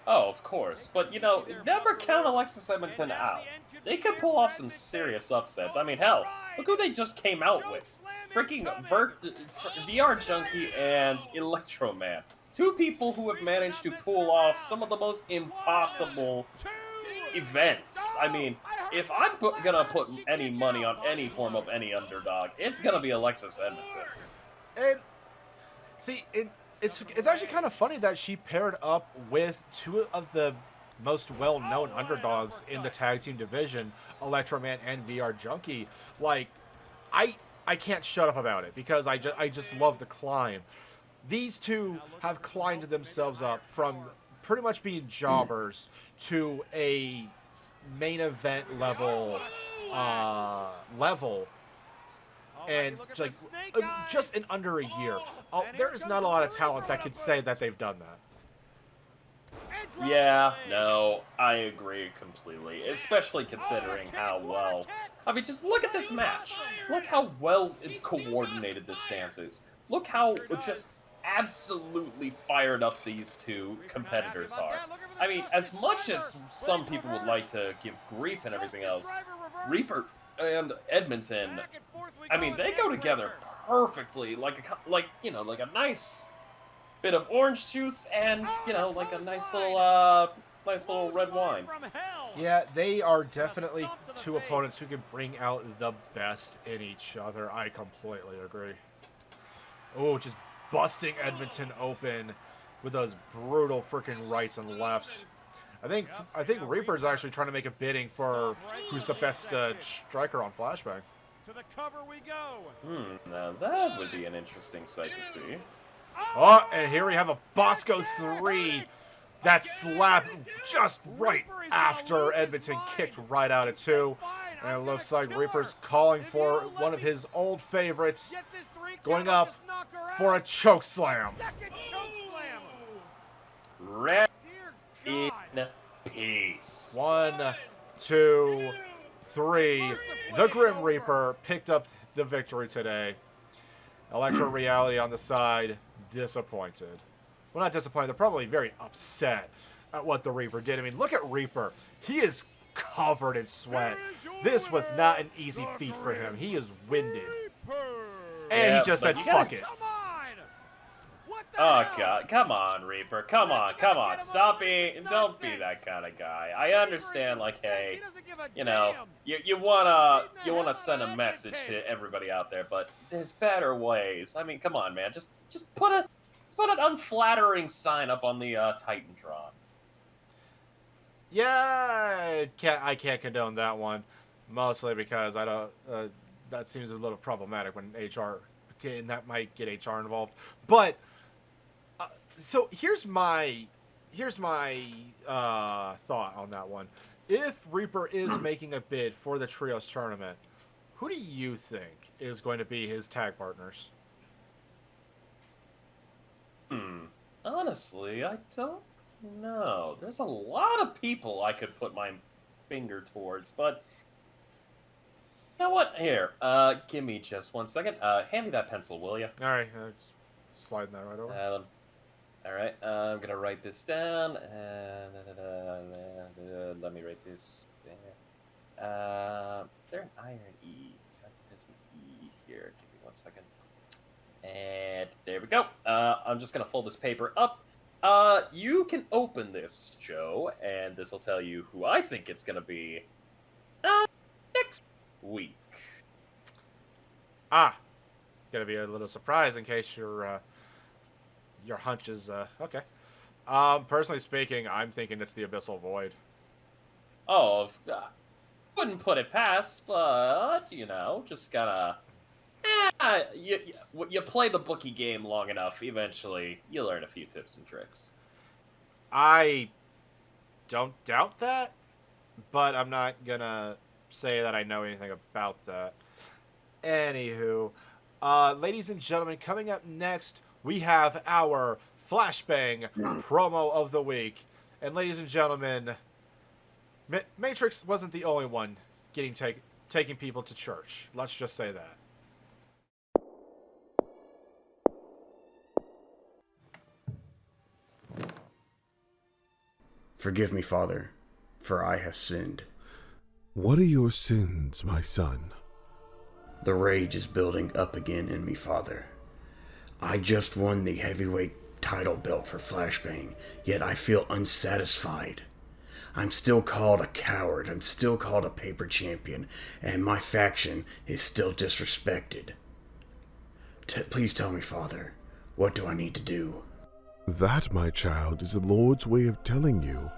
Oh, of course. But, you know, never count Alexis Edmonton out. They could pull off some serious upsets. I mean, hell, look who they just came out with. Freaking VR Junkie and Electro Man. Two people who have managed to pull off some of the most impossible events. I mean, if I'm gonna put any money on any form of any underdog, it's gonna be Alexis Edmonton. And, see, it's actually kind of funny that she paired up with two of the most well-known underdogs in the tag team division, Electro Man and VR Junkie. Like, I can't shut up about it because I just love the climb. These two have climbed themselves up from pretty much being jobbers to a main event level and like just in under a year. There is not a lot of talent that could say that they've done that. Yeah, no, I agree completely, especially considering how well... I mean, just look at this match. Look how well coordinated this dance is. Look how just absolutely fired up these two competitors are. I mean, as much as some people would like to give grief and everything else, Reaper and Edmonton, I mean, they go together perfectly, like a nice bit of orange juice and, you know, like a nice little red wine. Yeah, they are definitely two opponents who can bring out the best in each other. I completely agree. Oh, just busting Edmonton open with those brutal freaking rights and lefts. I think Reaper's actually trying to make a bidding for who's the best striker on Flashbang. To the cover we go. Now that would be an interesting sight to see. Oh, and here we have a Bosco 3. That slap just right after Edmonton kicked right out at 2. And it looks like Reaper's calling for one of his old favorites, going up for a choke slam. Rest in peace. 1, 2, 3. The Grim Reaper picked up the victory today. Electro Reality on the side, disappointed. Well, not disappointed. They're probably very upset at what the Reaper did. I mean, look at Reaper. He is covered in sweat. This was not an easy feat for him. He is winded. And he just said, fuck it. Oh, God. Come on, Reaper. Come on. Stop being... Don't be that kind of guy. I understand, like, hey, you know, you wanna send a message to everybody out there, but there's better ways. I mean, come on, man. Just put an unflattering sign up on the Titantron. Yeah, I can't condone that one, mostly because I don't. That seems a little problematic when HR, and that might get HR involved. But so here's my thought on that one. If Reaper is making a bid for the Trios tournament, who do you think is going to be his tag partners? Honestly, I don't know. There's a lot of people I could put my finger towards, but you know what? Here, give me just 1 second. Hand me that pencil, will you? All right, just sliding that right over. All right, I'm gonna write this down. Let me write this. Is there an I or an E? There's an E here. Give me 1 second. And there we go. I'm just going to fold this paper up. You can open this, Joe, and this will tell you who I think it's going to be next week. Going to be a little surprise in case your hunch is, okay. Personally speaking, I'm thinking it's the Abyssal Void. Oh, wouldn't put it past, but, you know, just gotta... You play the bookie game long enough, eventually you learn a few tips and tricks. I don't doubt that, but I'm not gonna say that I know anything about that. Anywho, ladies and gentlemen, coming up next, we have our Flashbang promo of the week. And ladies and gentlemen, Matrix wasn't the only one getting taking people to church. Let's just say that. Forgive me, Father, for I have sinned. What are your sins, my son? The rage is building up again in me, Father. I just won the heavyweight title belt for Flashbang, yet I feel unsatisfied. I'm still called a coward, I'm still called a paper champion, and my faction is still disrespected. Please tell me, Father, what do I need to do? That, my child, is the Lord's way of telling you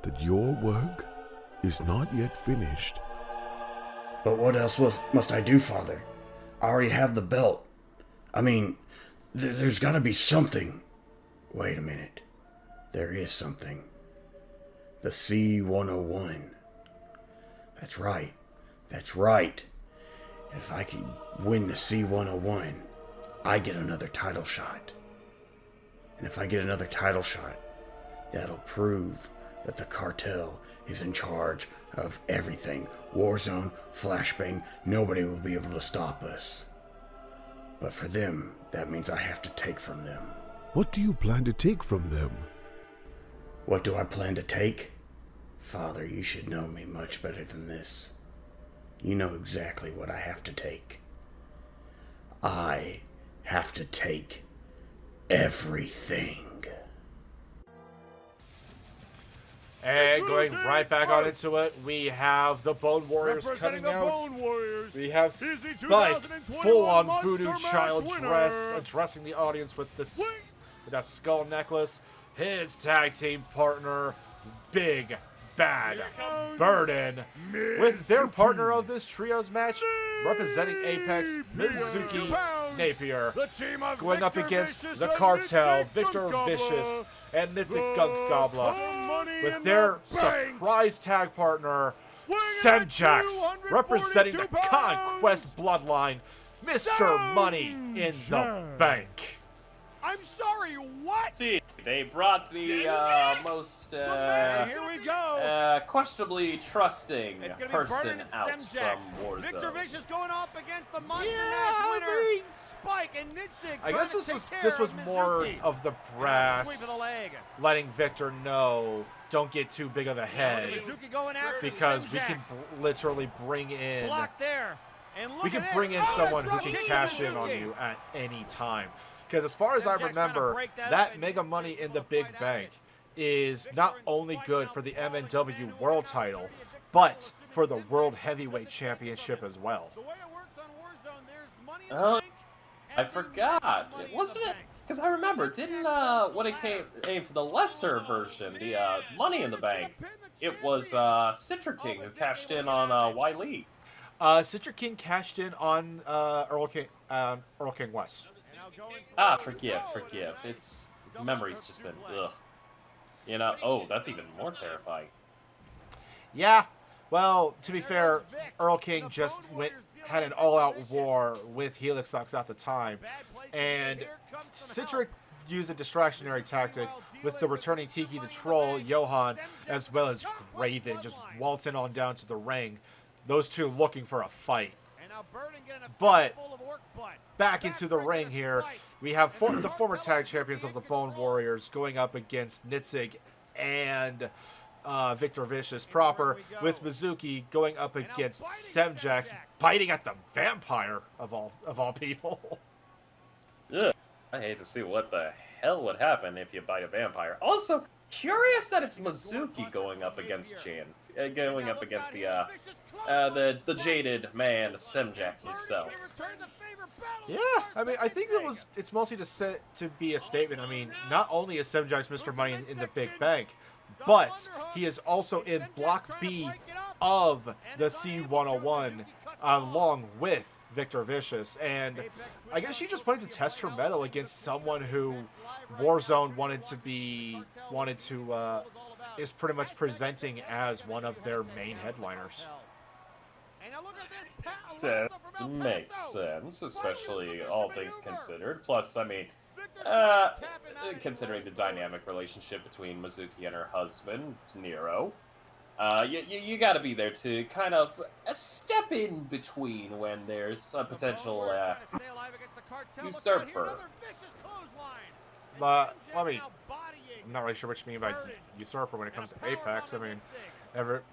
that your work is not yet finished. But what else must I do, Father? I already have the belt. I mean, there's got to be something. Wait a minute. There is something. The C-101. That's right. That's right. If I could win the C-101, I get another title shot. And if I get another title shot, that'll prove that the cartel is in charge of everything. Warzone, Flashbang, nobody will be able to stop us. But for them, that means I have to take from them. What do you plan to take from them? What do I plan to take? Father, you should know me much better than this. You know exactly what I have to take. I have to take everything. And going right back on into it, we have the Bone Warriors coming out. We have Spike, full-on voodoo child dress, addressing the audience with that skull necklace. His tag team partner, Big Bad Burden, with their partner of this trios match, representing Apex, Mizuki Napier, going up against the Cartel, Victor Vicious, and Nitzik Gunk Gobbler, with their surprise tag partner, Semjax, representing the Conquest Bloodline, Mr. Money in the Bank. I'm sorry, what? See, they brought the most here we go. questionably trusting It's gonna be person Burden and out Semjax. from Victor Warzone. Vicious going up against the Monster Mash winner, Spike and Nitzik. I guess this was more of the brass Sweep of the leg. letting Victor know, don't get too big of a head, Mizuki going after because we Semjax. can literally bring in Block there. And look we at can this. bring in Oh, someone drop who can kick cash to in on Mizuki. you at any time. Because as far as I Semjax trying to remember, break that up that and Mega Nitzik Money in the both Big right at Bank it. is not only good for the MNW World title, but for the World Heavyweight Championship as well. The way it works on Warzone, there's money in Oh, the bank. I and there's forgot. money in Wasn't the it? bank. Because I remember, didn't when it came to the lesser version, the Money in the Bank, it was Citra King who cashed in on Wiley. Citra King cashed in on Earl King West. Ah, forgive. It's memory's just been ugh. You know. Oh, that's even more terrifying. Yeah, well, to be fair, Earl King just had an all-out war with Helixox at the time, and Citric used a distractionary tactic with the returning Tiki the Troll, Johan, as well as Graven, just waltzing on down to the ring. Those two looking for a fight. But back into the ring here, we have the former tag champions of the Bone Warriors going up against Nitzik and Victor Vicious proper, with Mizuki going up against Semjax, biting at the vampire of all people. Ugh. I hate to see what the hell would happen if you bite a vampire. Also, curious that it's Mizuki going up against going up against the jaded man Semjax himself. Yeah, I mean, I think it's mostly to be a statement. I mean, not only is Semjax Mr. Money in the Big Bank, but he is also in Block B of the C-101, along with Victor Vicious, and I guess she just wanted to test her mettle against someone who Warzone is pretty much presenting as one of their main headliners. That makes sense, especially all things considered. Plus, I mean, considering the dynamic relationship between Mizuki and her husband, Nero, you gotta be there to kind of step in between when there's a potential usurper. I mean, I'm not really sure what you mean by usurper when it comes to Apex. I mean,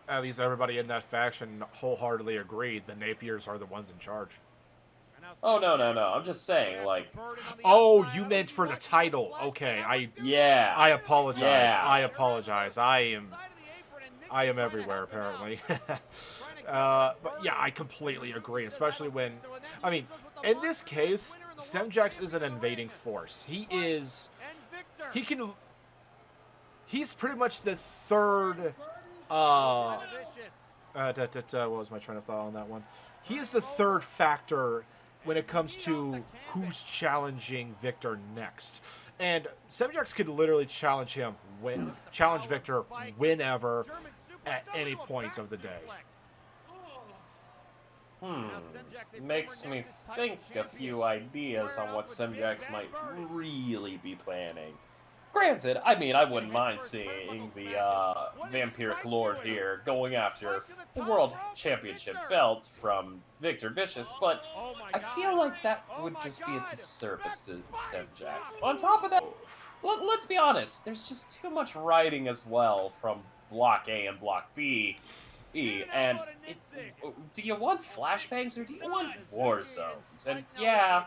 at least everybody in that faction wholeheartedly agreed the Napiers are the ones in charge. Oh, no. I'm just saying, like... Oh, you meant for the title. Okay, I apologize. Yeah. I apologize. I am everywhere, apparently. But yeah, I completely agree, especially when... I mean, in this case, Semjax is an invading force. He's pretty much the third... what was my train of thought on that one? He is the third factor when it comes to who's challenging Victor next. And Semjax could literally challenge Victor whenever, at any point of the day. Makes me think a few ideas on what Semjax might really be planning. Granted, I mean, I wouldn't mind seeing the Vampiric Lord here going after the World Championship belt from Victor Vicious, but I feel like that would just be a disservice to Semjax. On top of that, let's be honest, there's just too much writing as well from Block A and Block B. And do you want flashbangs or do you want war zones? And yeah,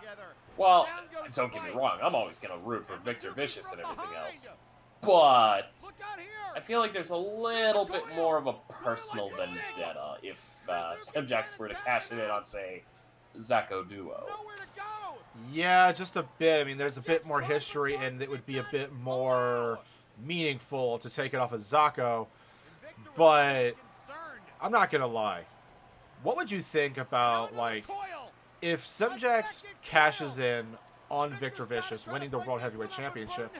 well, don't get me wrong, I'm always gonna root for Victor Vicious and everything else. But I feel like there's a little bit more of a personal vendetta if Semjax were to cash it in on, say, Zako Duo. Yeah, just a bit. I mean, there's a bit more history, and it would be a bit more meaningful to take it off of Zako. But I'm not gonna lie. What would you think about, like, if Semjax cashes in on Victor Vicious, winning the World Heavyweight Championship?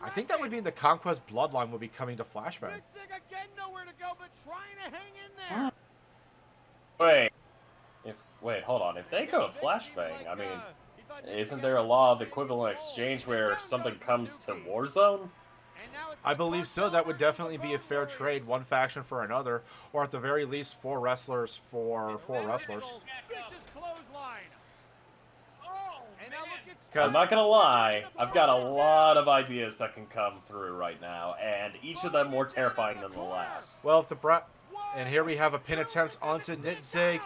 I think that would mean the Conquest Bloodline would be coming to Flashbang. Wait, hold on. If they go to Flashbang, I mean, isn't there a law of equivalent exchange where something comes to Warzone? I believe so. That would definitely be a fair trade, one faction for another, or at the very least, 4 wrestlers for 4 wrestlers. I'm not gonna lie, I've got a lot of ideas that can come through right now, and each of them more terrifying than the last. Well, and here we have a pin attempt onto Nitzig.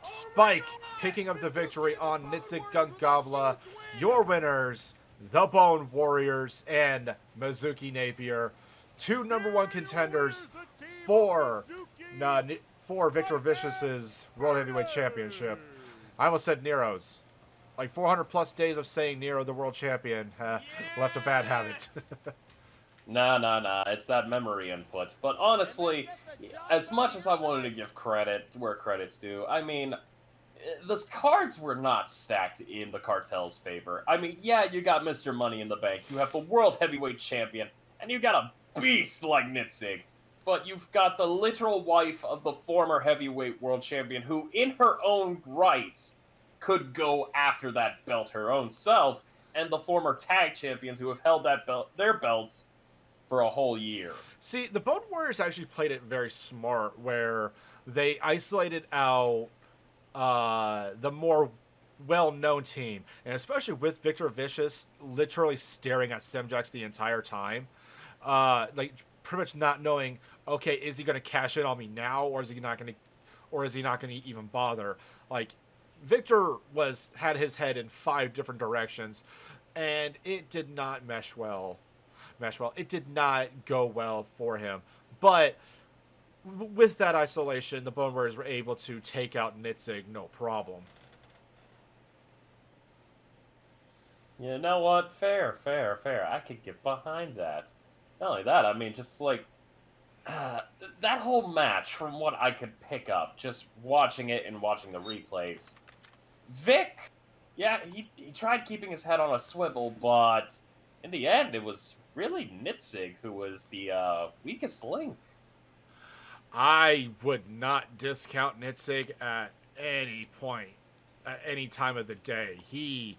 Spike picking up the victory on Nitzig Gunkgobla. Your winners, the Bone Warriors and Mizuki Napier. 2 #1 contenders for Victor Vicious's World Heavyweight Championship. I almost said Nero's. Like 400 plus days of saying Nero the world champion left a bad habit. Nah. It's that memory input. But honestly, as much as I wanted to give credit where credit's due, I mean, the cards were not stacked in the cartel's favor. I mean, yeah, you got Mr. Money in the Bank, you have the World Heavyweight Champion, and you got a beast like Nitzig. But you've got the literal wife of the former Heavyweight World Champion who, in her own rights, could go after that belt her own self, and the former tag champions who have held their belts for a whole year. See, the Bone Warriors actually played it very smart, where they isolated out the more well-known team, and especially with Victor Vicious literally staring at Semjax the entire time, like pretty much not knowing, okay, is he going to cash in on me now, or is he not going to even bother? Like, Victor had his head in 5 different directions, and it did not mesh well. It did not go well for him. But with that isolation, the Bone Warriors were able to take out Nitzig no problem. You know what? Fair. I could get behind that. Not only that, I mean, just like that whole match, from what I could pick up, just watching it and watching the replays, Vic, yeah, he tried keeping his head on a swivel, but in the end, it was really Nitzig who was the weakest link. I would not discount Nitzig at any point, at any time of the day. He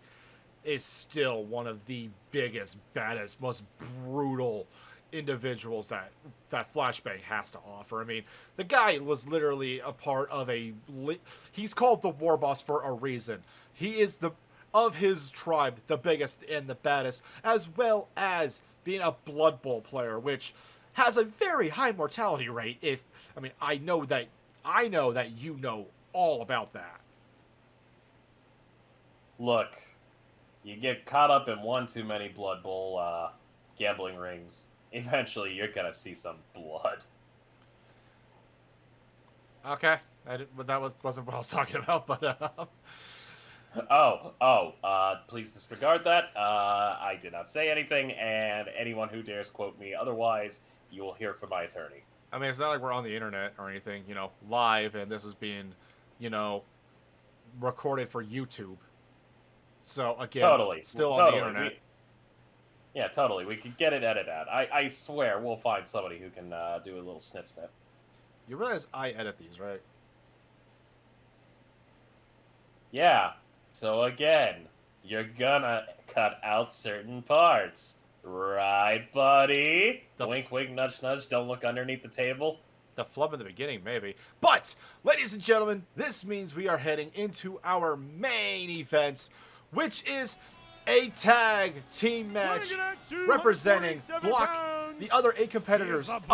is still one of the biggest, baddest, most brutal individuals that Flashbang has to offer. I mean, the guy was literally a part of he's called the war boss for a reason. He is of his tribe, the biggest and the baddest, as well as being a Blood Bowl player, which has a very high mortality rate. I know that you know all about that. Look, you get caught up in one too many Blood Bowl gambling rings, eventually you're gonna see some blood. Okay, that wasn't what I was talking about, but please disregard that. I did not say anything, and anyone who dares quote me otherwise, you will hear from my attorney. I mean, it's not like we're on the internet or anything, live, and this is being, recorded for YouTube. So, again, totally. still on the internet. Yeah, totally. We could get it edited out. I swear we'll find somebody who can do a little snip. You realize I edit these, right? Yeah. So again, you're gonna cut out certain parts. Right, buddy? Wink, wink, nudge, nudge. Don't look underneath the table. The flub in the beginning, maybe. But, ladies and gentlemen, this means we are heading into our main event, which is a tag team match representing the other 8 competitors of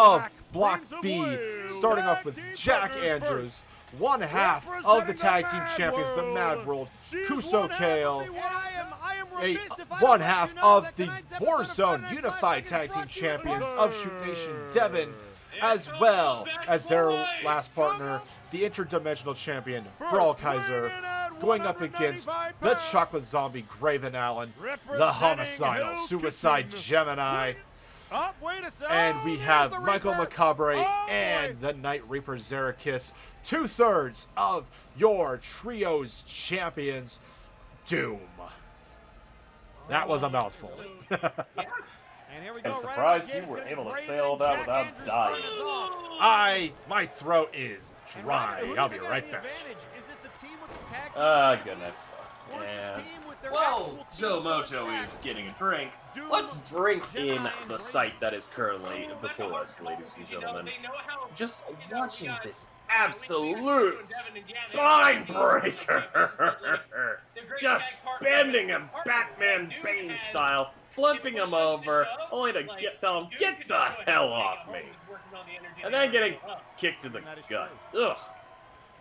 Block B, starting off with Jack Andrews, one half of the tag team champions, the Mad World, Kuso Kale, one half of the Warzone Unified Tag Team Champions of Shoot Nation, Devin, as well as their last partner, the Interdimensional Champion, Brawl Kaiser, going up against the Chocolate Zombie, Graven Allen, the Homicidal Suicide Gemini, and we have Michael Macabre and the Night Reaper Zerakis, 2/3 of your trio's champions, Doom. That was a mouthful. I'm surprised you were able to say all that without dying. My throat is dry. I'll be right back. Goodness. Yeah. Well, Joe Mojo is getting a drink. Let's drink in the sight that is currently before us, ladies and gentlemen. Just watching this absolute spine breaker. Just bending him Batman Bane style, flipping him over, only to tell him, get the hell off me. And then getting kicked in the gut. Ugh.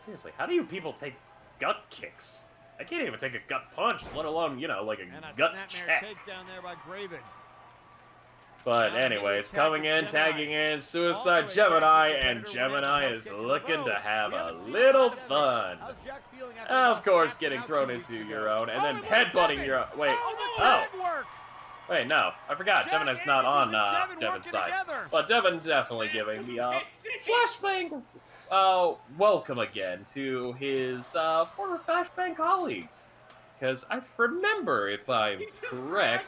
Seriously, how do you people take gut kicks? I can't even take a gut punch, let alone, like a gut check. But anyways, coming in, tagging in, Suicide Gemini, and Gemini is looking to have a little fun. Of course, getting thrown into your own, and then headbutting your own. Wait, no, I forgot, Gemini's not on Devin's side. But Devin definitely giving the Flashbang welcome again to his former Flashbang colleagues. Because I remember, if I'm correct,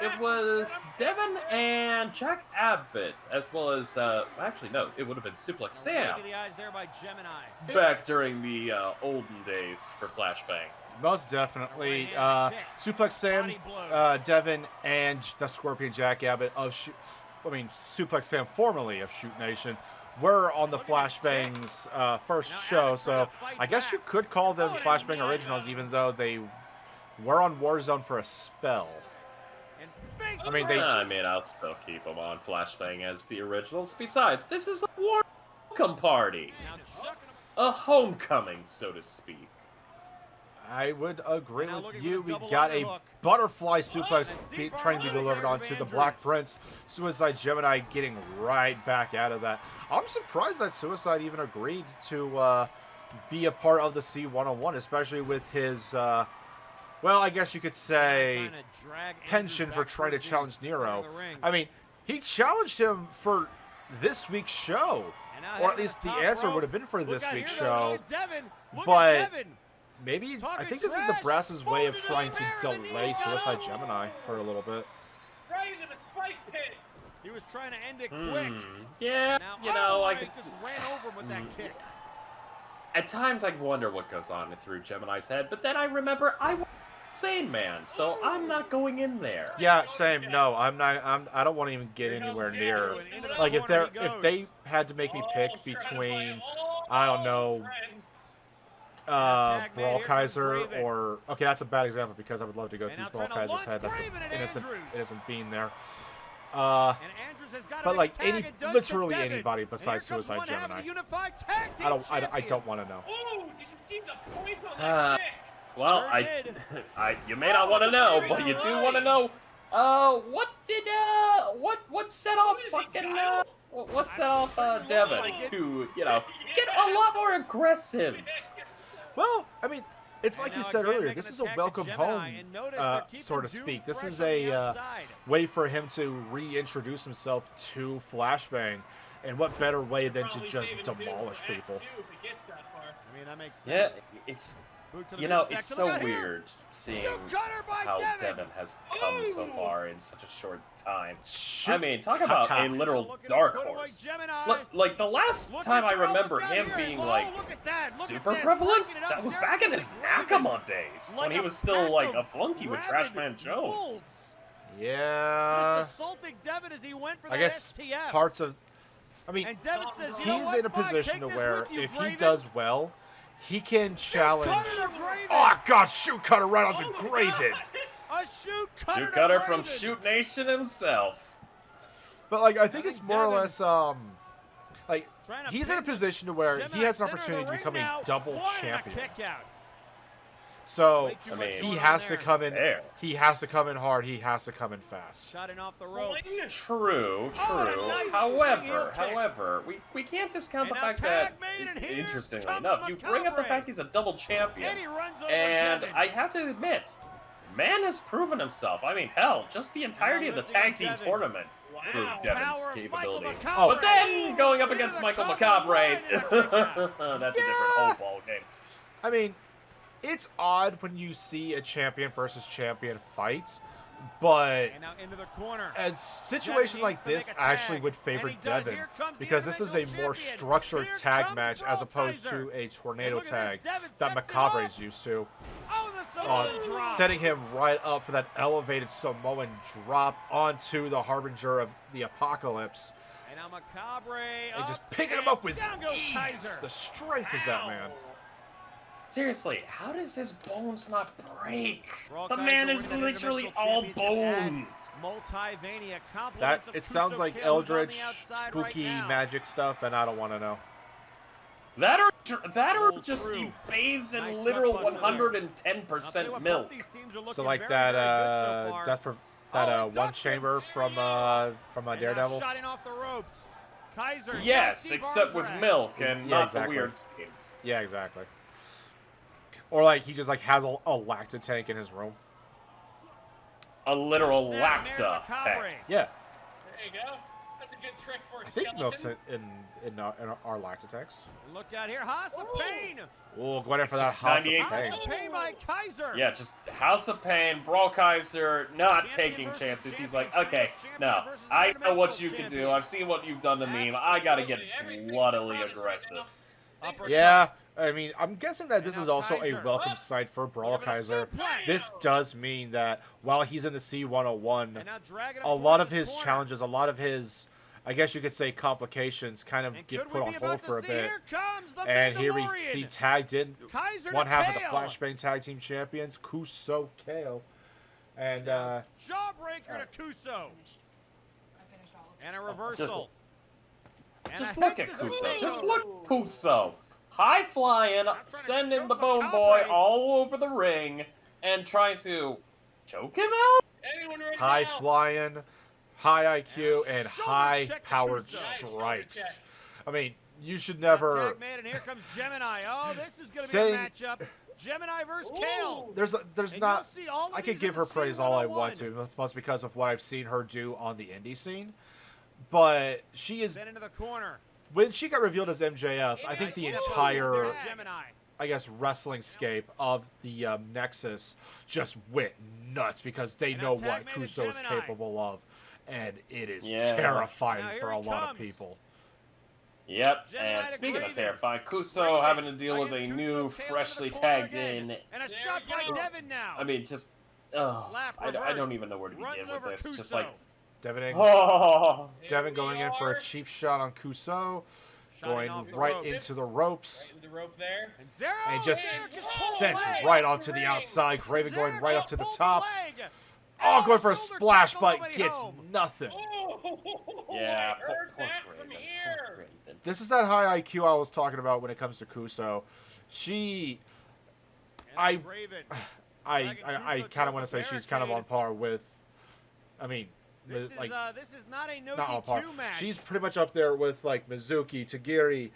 it was Devin and Jack Abbott, as well as, actually, no, it would have been Suplex Sam. Back during the olden days for Flashbang. Most definitely. Suplex Sam, Devin, and the Scorpion Jack Abbott of Suplex Sam, formerly of Shoot Nation, were on the Flashbang's first show, so I guess you could call them Flashbang Originals, even though they were on Warzone for a spell. I'll still keep them on Flashbang as the originals. Besides, this is a welcome party. A homecoming, so to speak. I would agree with you. We got a butterfly suplex trying to be delivered onto the Black Prince. Suicide Gemini getting right back out of that. I'm surprised that Suicide even agreed to be a part of the C101, especially with his, I guess you could say, penchant for trying to challenge Nero. I mean, he challenged him for this week's show, or at least the answer would have been for this week's show, but maybe I think this is trash. the Brass's way of Hold it trying up to there, and delay then he Suicide goes. Gemini for a little bit. Right into the spike pit. He was trying to end it quick. Yeah, Now, you know, I like just ran over him with that kick. at times I wonder what goes on through Gemini's head, but then I remember I was a sane man, so I'm not going in there. Yeah, same. No, I'm not. I don't want to even get anywhere near. Like if they had to make me pick between, I don't know, Brawl Kaiser or okay, that's a bad example because I would love to go through Brawl Kaiser's head. That's an innocent being there. But like literally anybody besides Suicide Gemini. I don't want to know. Ooh, did you see the point on that kick? Well, you may not want to know, but you do want to know. What set off Devin to get a lot more aggressive? Well, I mean, it's like you said earlier. This is a welcome home, so to speak. This is a way for him to reintroduce himself to Flashbang, and what better way than to just demolish people? I mean, that makes sense. Yeah, it's it's so weird seeing how Devin has come so far in such a short time. I mean, talk about a literal dark horse. Like the last time I remember him being like super prevalent, that was back in his Nakamon days when he was still like a flunky with Trashman Jones. Yeah. Just assaulting Devin as he went for I guess STF. parts of. I mean, And Devin says, he's in a position to where if he does well, he can challenge. Oh God! Shoot cutter right onto Graven. A shoot cutter. Shoot cutter from Shoot Nation himself. But like, I think it's more or less like he's in a position to where he has an opportunity to become a double champion. So I mean, he has to come in. there. He has to come in hard. He has to come in fast. Shotting off the rope. True. nice However, we can't discount the And now fact that, tag made, and here interestingly comes enough, you bring up the Macabre. fact he's a double champion, And he runs over and Devin. I have to admit, man has proven himself. I mean, hell, just the entirety of the tag team Devin. tournament proved Wow. Devin's Power of capability. Michael Macabre. But then going up against Into the Michael cover Macabre, line and a kick out. that's a different whole ball game. I mean, it's odd when you see a champion versus champion fight, but And now into the corner. a situation like needs to this make a actually tag. would favor And he does. Devin Here comes the because this is a individual more champion. structured Here tag comes match Brawl as opposed Kaiser. to a tornado look at this. tag Devin that sets it Macabre up. is used to. Oh, the Samoan drop. Setting him right up for that elevated Samoan drop onto the Harbinger of the Apocalypse. And now Macabre. And just up, picking him and up with down goes ease. Kaiser. The strength of that man. Seriously, how does his bones not break? Brawl The Kaiser man is winning that literally individual all championship at bones. Multivania. That Compliments of it sounds Kuso like Kill, who's on eldritch, the outside right spooky now. magic stuff, and I don't want to know. That or Rolls just through. he bathes in Nice literal gut buster there. I'll tell you 110% what, milk. both these teams are looking So like very, that very good so far. one ducked him. chamber from And now Daredevil. shotting off the ropes. Kaiser. Yes, nasty except bar with drag. milk and Yeah, not exactly. the weird scheme. Yeah, exactly. Or like he just like has a lacta tank in his room. A literal Snap, Mayor lacta Macabre. tank. Yeah, There you go. That's a good trick for a I think milk's skeleton. in our lacta tanks. Look out here. House of Pain. Oh, going in for It's that just House of 98. Pain. House of Pain by Kaiser. Yeah, just House of Pain, Brawl Kaiser, not Champion taking versus chances. He's champion, like, okay, champion no, versus I know what interdimensional you can do. champion. I've seen what you've done to me. I gotta get Absolutely. Everything's bloodily surrounded right aggressive. now. Uppercut. Yeah, I mean, I'm guessing that this And is now also Kaiser. a welcome sight for Brawl Give it a Kaiser. suplex. This does mean that while he's in the C101, And now dragging him a lot of towards his corner. challenges, a lot of his, I guess you could say, complications kind of And get could put we on be hold about for a to see? bit. Here comes the And here we Mandalorian. see tagged in Kaiser one to half of the Kale. Flashbang Tag Team Champions, Kuso Kale. And Jawbreaker to Kuso. And a reversal. And Just a look at Hexus of Kuso. Satan. Just look Kuso. High flying, to sending choke the Bone Macabre. Boy all over the ring, and trying to choke him out? Anyone ready high now? flying, high IQ, and Shoulder high check to powered Kuso. Nice shoulder strikes. check. I mean, you should Now never. tag made, and here comes Gemini. Oh, this is going to be Saying- a matchup. Gemini versus Kale. There's And not. you'll see all of I could these give in her the praise all I C101. want to, most because of what I've seen her do on the indie scene. But she is Then into the corner. when she got revealed as MJF. I think the Nice entire step Gemini. I guess, wrestling scape of the Nexus just went nuts because they know what Kuso is capable of, and it is terrifying for a lot of people. Yep, and speaking of terrifying, Kuso having to deal with a new, freshly tagged in. And a shot by Devin now. I mean, just, I don't even know where to begin with this. Just like, Devin going in for a are. cheap shot on Kuso, going right into the ropes. Right into the rope there. And just sent right onto the outside. Graven going right up to the top. Oh, going for a splash, but gets nothing. yeah, I heard poor that Graven, from poor here. Graven. This is that high IQ I was talking about when it comes to Kuso. I kind of want to say she's kind of on par with, I mean, This is not a no not on par. DQ match. She's pretty much up there with like Mizuki, Tagiri,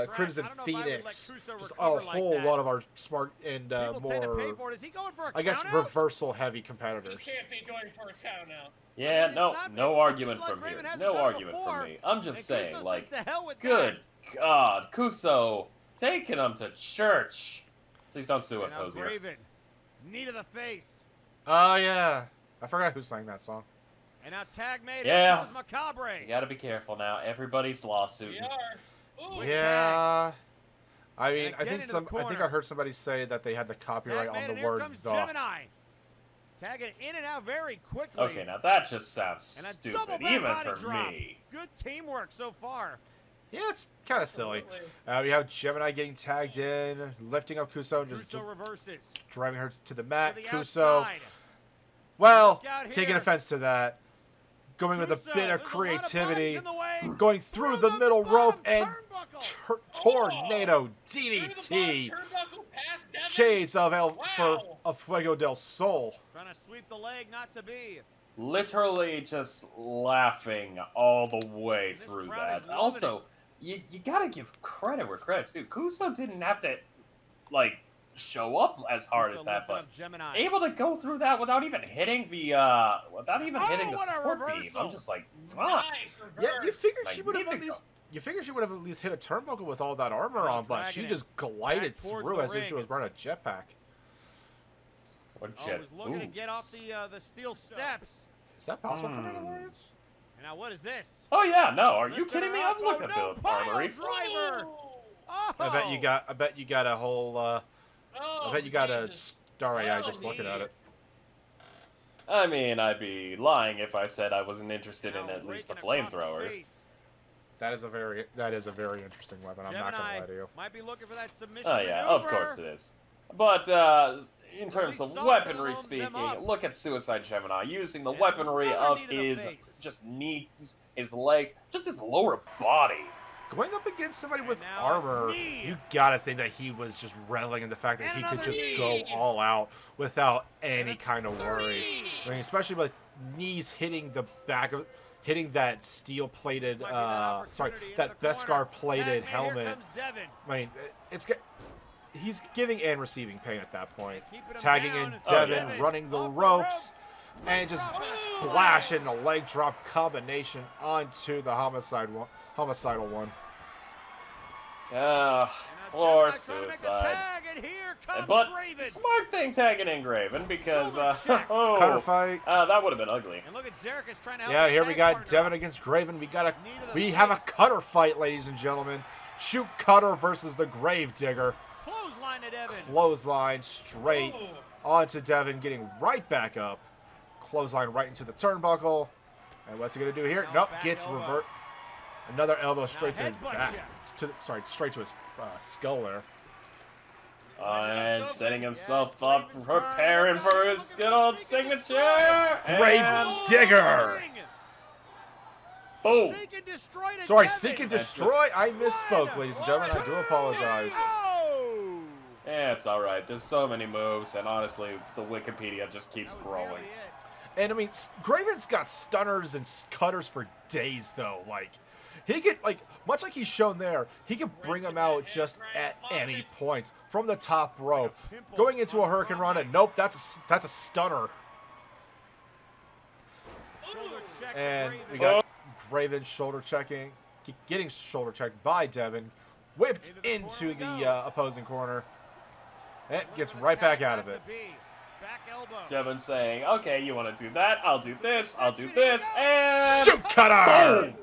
Crimson Phoenix, just a whole lot of our smart and more, I guess, reversal heavy You competitors. can't be going for a count out. Yeah, it's no, not- no it's argument not like from here. Graven hasn't No done it argument before. from me. I'm just And saying, Kuso like, says to hell with good that. God, Kuso, taking him to church. Please don't sue us, And now Hosier. Graven, knee to the face. Oh yeah, I forgot who sang that song. And now tag made Yeah. it goes Macabre. You gotta be careful now. Everybody's lawsuit. We are. Ooh, Yeah, I mean, And I again think into the I think I corner. heard somebody say that they had the copyright Tag made on it, the here word comes "the." Gemini. Tagging in and out very quickly. Okay, now that just sounds And a stupid, double back even body for drop. me. Good teamwork so far. Yeah, it's kind of silly. Absolutely. We have Gemini getting tagged in, lifting up Kuso, and just Kuso reverses. driving her to the To mat. the Kuso, outside. well, Look out taking here. offense to that, going with a Kuso, bit of there's a lot creativity, bodies in the way. going through the middle rope bottom and turnbuckle. tornado Through the DDT. bottom turnbuckle past Devin. Shades of Wow. of Fuego del Sol. Trying to sweep the leg, not to be. Literally just laughing all the way This through crowd is that. loving Also, you gotta give credit where credit's due. Kuso didn't have to, like, show up as hard Kuso as that, lifting but up Gemini. able to go through that without even hitting the hitting the what a support beam. reversal. I'm just like, ah. Nice reverse. Yeah, you figured she would have at Magnifico. least. You figured she would have at least hit a turnbuckle with all that armor on, but she dragging it just glided back towards through the as if she ring. was wearing a jetpack. What Oh, jet was looking to get off boots. the steel steps. Is that possible for Mandalorians? And now what is this? Oh yeah, no, are you Lifting kidding her me? up. I've looked Oh, at no, the pile armory. driver. Oh. I bet you got a whole. Oh, I bet you got a Jesus. starry eye Well, just looking at it. I mean, I'd be lying if I said I wasn't interested in Now at least the raking across flamethrower. face. That is a very interesting weapon. I'm not gonna Gemini lie to you. might be looking for that submission Oh yeah, maneuver. of course it is. But in terms of least some weaponry of them speaking, up. look at Suicide Gemini using the And weaponry another of knee to the his face. just knees, his legs, just his lower body. Going up against somebody with now armor, knee. you gotta think that he was just reveling in the fact that And he could another just knee. go all out without any a kind of worry. knee. I mean, especially with knees hitting the back of, hitting that steel-plated, Might be that opportunity into that the Beskar corner. plated Tag made, helmet. Here comes Devin. I mean, he's giving and receiving pain at that point. Keeping him Tagging down. in Oh, Devin, yeah. running the Off the ropes, and just Drop. splashing a leg drop combination onto the homicidal one. Ah, And now poor Gemini trying to make a Suicide. tag, and here comes But Graven. smart thing tagging in Graven because Shoulder check. Cutter fight. that would have been ugly. And look at Zerkis trying to help Yeah, his here we tag got partner. Devin against Graven. We Knee to the have a face. cutter fight, ladies and gentlemen. Shoot Cutter versus the Grave Digger. Clothesline to Devin. Clothesline straight onto Devin, getting right back up. Clothesline right into the turnbuckle. And what's he gonna do here? Now Nope, back gets elbow. revert. Another elbow straight to his headbutt back. check. Straight to his skull there. And setting himself up, Graven's preparing turn. for his good old signature. Grave And Digger. boom. Seek and destroy to Sorry, Devin. seek and destroy. I misspoke, One, ladies and gentlemen. I do apologize. Oh! Yeah, it's all right. There's so many moves, and honestly, the Wikipedia just keeps That was barely growing. it. And I mean, Graven's got stunners and cutters for days, though. Like, he could, like, much like he's shown there, he could bring him out just at any points from the top rope, going into a Hurricane Rana. Nope, that's a stunner. Shoulder check to And Graven. we got Graven shoulder checking, getting shoulder checked by Devin, whipped into the opposing corner. It gets right back out of it. Devin saying, okay, you want to do that? I'll do this, and... Shoot cutter!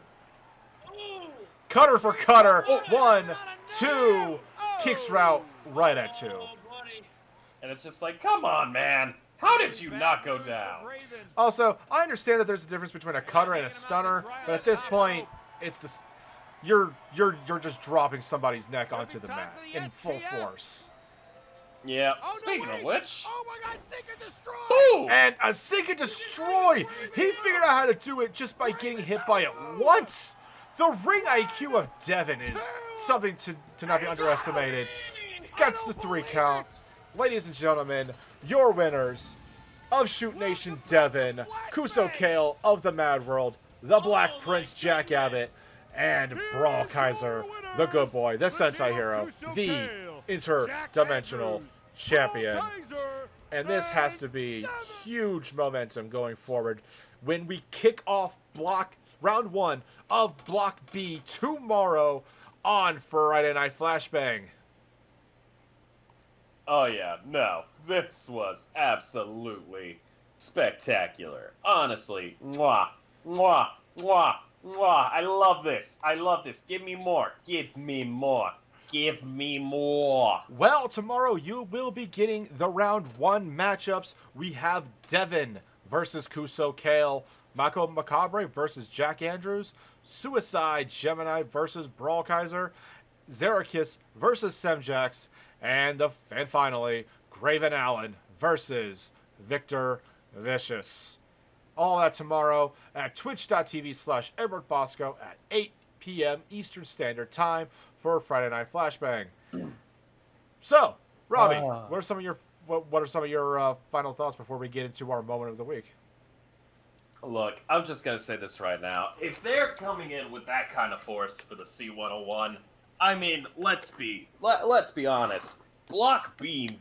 Cutter for cutter. 1, 2. Kicks route right at 2. And it's just like, come on, man. How did you not go down? Also, I understand that there's a difference between a cutter and a stunner, but at this point, it's the you're just dropping somebody's neck onto the mat in full force. Yeah. Speaking of which, Oh my God, Seek and Destroy! boom! And a Seek and Destroy. He figured out how to do it just by getting hit by it once. The ring IQ of Devin is something to not be underestimated. Gets the 3 count. Ladies and gentlemen, your winners of Shoot Nation Devin, Kuso Kale of the Mad World, the Black Prince Jack Abbott, and Brawl Kaiser, the good boy, the Sentai hero, the interdimensional champion. And this has to be huge momentum going forward when we kick off round 1 of Block B tomorrow on Friday Night Flashbang. Oh yeah, no, this was absolutely spectacular. Honestly, mwah, mwah, mwah, mwah. I love this. Give me more. Give me more. Give me more. Well, tomorrow you will be getting the round 1 matchups. We have Devin versus Kuso Kale, Mako Macabre versus Jack Andrews, Suicide Gemini versus Brawl Kaiser, Zerakis versus Semjax, and finally, Graven Allen versus Victor Vicious. All that tomorrow at twitch.tv/EdwardBosco at 8 p.m. Eastern Standard Time for Friday Night Flashbang. So, Robbie, what are some of your final thoughts before we get into our moment of the week? Look, I'm just gonna say this right now. If they're coming in with that kind of force for the C-101, I mean, let's be honest. Block B,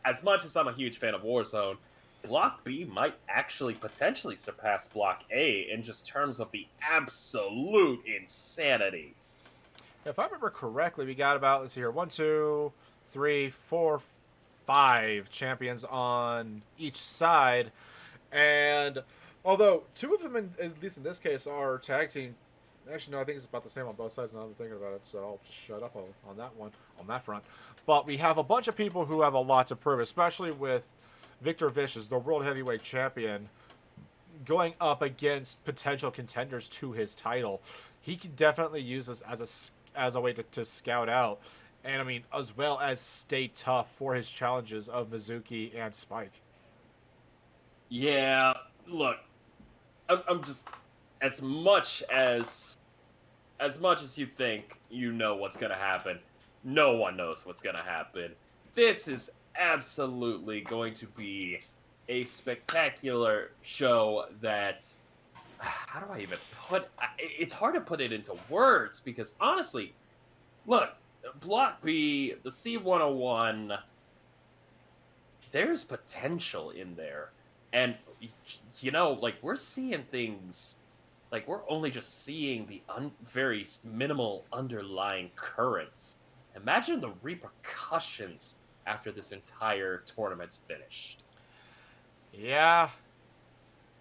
as much as I'm a huge fan of Warzone, Block B might actually potentially surpass Block A in just terms of the absolute insanity. If I remember correctly, we got about, let's see here, 1, 2, 3, 4, 5 champions on each side. And although 2 of them, at least in this case, are tag team. Actually, no, I think it's about the same on both sides now that I'm thinking about it, so I'll just shut up on that one, on that front. But we have a bunch of people who have a lot to prove, especially with Victor Vicious, the World Heavyweight Champion, going up against potential contenders to his title. He can definitely use this as a way to scout out, and I mean, as well as stay tough for his challenges of Mizuki and Spike. Yeah, look, I'm just... As much as you think you know what's going to happen, no one knows what's going to happen. This is absolutely going to be a spectacular show that... How do I even put... It's hard to put it into words because, honestly, look, Block B, the C-101, there's potential in there. And, you know, like, we're seeing things... Like, we're only just seeing the very minimal underlying currents. Imagine the repercussions after this entire tournament's finished. Yeah.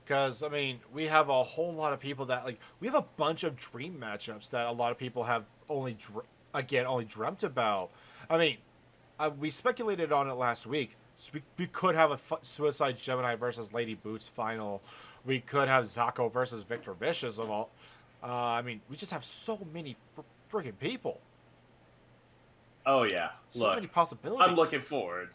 Because, I mean, we have a whole lot of people that, like, we have a bunch of dream matchups that a lot of people have only dreamt about. I mean, we speculated on it last week. So we could have a Suicide Gemini versus Lady Boots final. We could have Zako versus Victor Vicious of all. I mean, we just have so many freaking people. Oh yeah, so many possibilities. I'm looking forward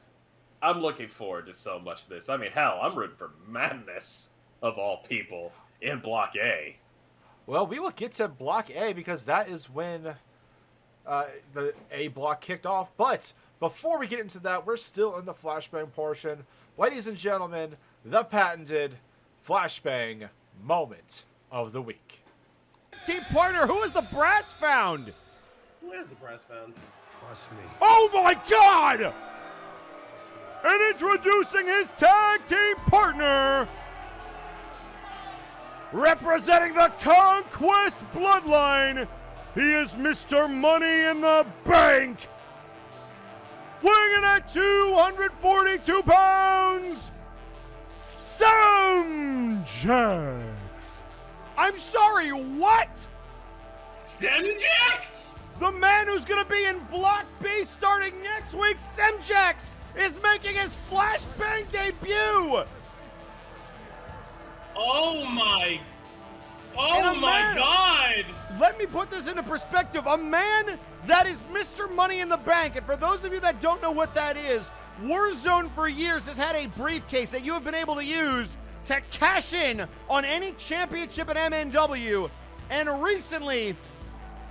to so much of this. I mean, hell, I'm rooting for Madness of all people in Block A. Well, we will get to Block A because that is when the A block kicked off. But before we get into that, we're still in the flashbang portion. Ladies and gentlemen, the patented Flashbang moment of the week. Team partner, who is the brass found? Who is the brass found? Trust me. Oh my God! And introducing his tag team partner, representing the Conquest Bloodline, He is Mr. Money in the Bank. Weighing in at 242 pounds, Samjax. I'm sorry, what? Semjax? The man who's gonna be in Block B starting next week, Semjax, is making his Flashbang debut. Oh my man- god! Let me put this into perspective. A man that is Mr. Money in the Bank, and for those of you that don't know what that is, Warzone for years has had a briefcase that you have been able to use to cash in on any championship at MNW, and recently,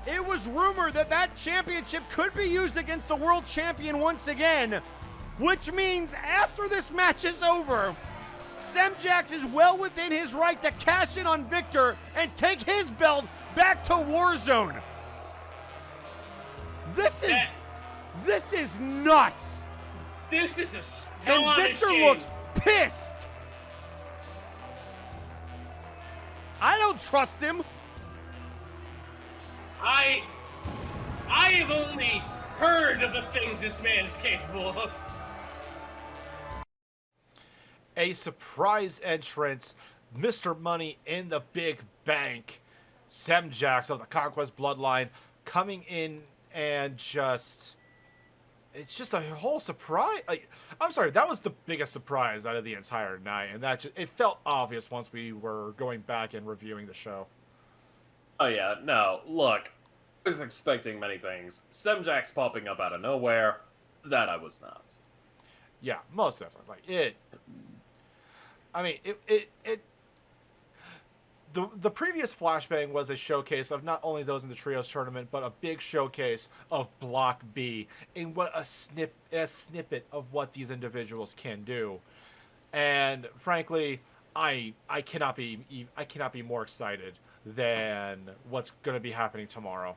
it was rumored that that championship could be used against the world champion once again, which means after this match is over, Semjax is well within his right to cash in on Victor and take his belt back to Warzone. This is nuts. This is And astonishing. Victor looks pissed. I don't trust him. I have only heard of the things this man is capable of. A surprise entrance, Mr. Money in the Big Bank, Semjax of the Conquest Bloodline coming in and it's just a whole surprise. I'm sorry, that was the biggest surprise out of the entire night, and it felt obvious once we were going back and reviewing the show. Oh yeah, no, look, I was expecting many things. Semjax popping up out of nowhere, that I was not. Yeah, most definitely. The previous Flashbang was a showcase of not only those in the Trios tournament, but a big showcase of Block B and what a snippet of what these individuals can do. And frankly, I cannot be more excited than what's going to be happening tomorrow.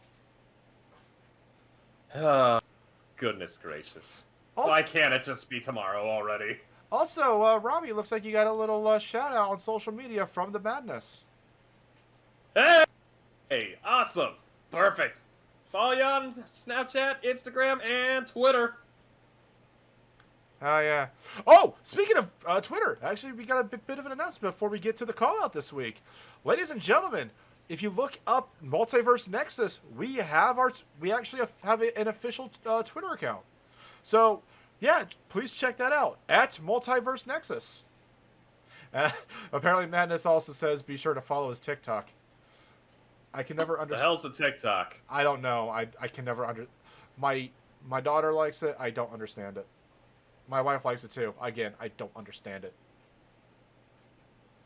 Goodness gracious. Also, Why can't it just be tomorrow already? Also, Robbie, looks like you got a little shout out on social media from the Madness. Hey, awesome. Perfect. Follow you on Snapchat, Instagram, and Twitter. Oh, yeah. Oh, speaking of Twitter, actually, we got a bit of an announcement before we get to the call out this week. Ladies and gentlemen, if you look up Multiverse Nexus, we actually have an official Twitter account. So, yeah, please check that out at Multiverse Nexus. Apparently, Madness also says be sure to follow his TikTok. I can never understand. The hell's the TikTok? I don't know. I can never My daughter likes it. I don't understand it. My wife likes it too. Again, I don't understand it.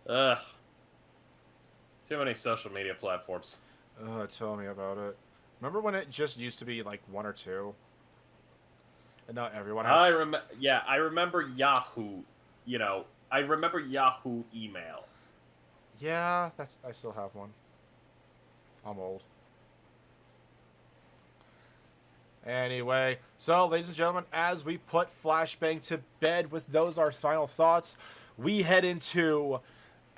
Ugh. Too many social media platforms. Tell me about it. Remember when it just used to be like one or two? And now everyone has... I remember Yahoo. You know, I remember Yahoo email. Yeah, I still have one. I'm old. Anyway, so ladies and gentlemen, as we put Flashbang to bed with those our final thoughts, we head into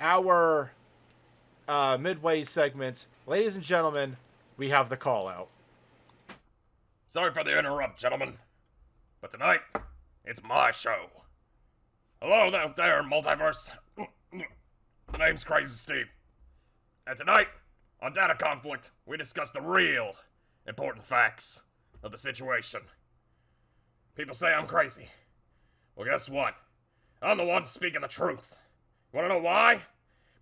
our midway segment. Ladies and gentlemen, we have the call out. Sorry for the interrupt, gentlemen. But tonight, it's my show. Hello there, Multiverse. The name's Crazy Steve. And tonight, on Data Conflict, we discuss the real important facts of the situation. People say I'm crazy. Well, guess what? I'm the one speaking the truth. You wanna know why?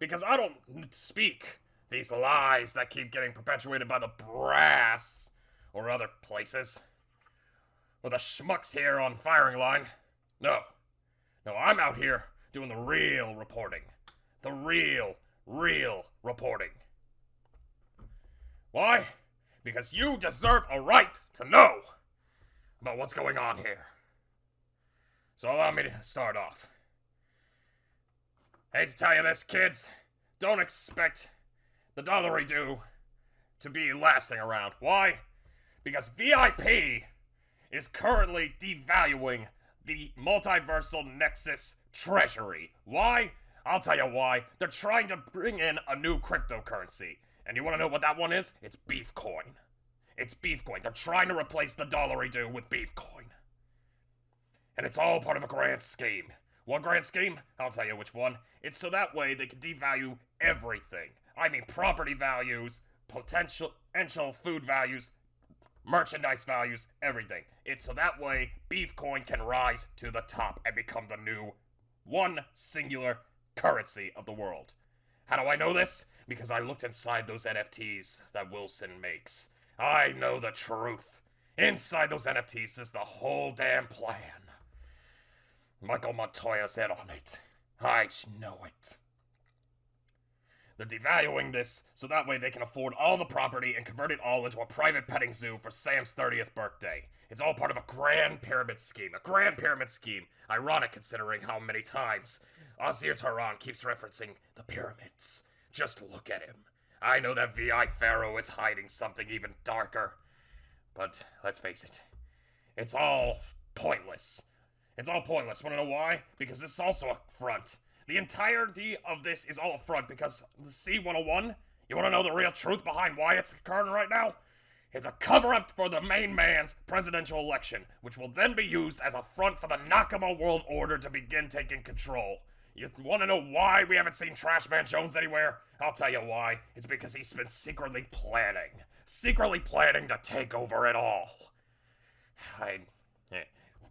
Because I don't speak these lies that keep getting perpetuated by the brass or other places. Or the schmucks here on Firing Line. No, I'm out here doing the real reporting. The real reporting. Why? Because you deserve a right to know about what's going on here. So allow me to start off. Hate to tell you this, kids. Don't expect the dollary-do to be lasting around. Why? Because VIP is currently devaluing the Multiversal Nexus treasury. Why? I'll tell you why. They're trying to bring in a new cryptocurrency. And you want to know what that one is? It's Beefcoin. It's beef coin. They're trying to replace the dollary-do with beef coin. And it's all part of a grand scheme. What grand scheme? I'll tell you which one. It's so that way they can devalue everything. I mean property values, potential food values, merchandise values, everything. It's so that way beef coin can rise to the top and become the new one singular currency of the world. How do I know this? Because I looked inside those NFTs that Wilson makes. I know the truth. Inside those NFTs is the whole damn plan. Michael Montoya's in on it. I know it. They're devaluing this so that way they can afford all the property and convert it all into a private petting zoo for Sam's 30th birthday. It's all part of a grand pyramid scheme. A grand pyramid scheme. Ironic considering how many times Azir Taran keeps referencing the pyramids. Just look at him. I know that VI Pharaoh is hiding something even darker. But let's face it. It's all pointless. It's all pointless. Wanna know why? Because this is also a front. The entirety of this is all a front because the C-101, you wanna know the real truth behind why it's occurring right now? It's a cover-up for the main man's presidential election, which will then be used as a front for the Nakama World Order to begin taking control. You wanna know why we haven't seen Trashman Jones anywhere? I'll tell you why. It's because he's been secretly planning to take over it all.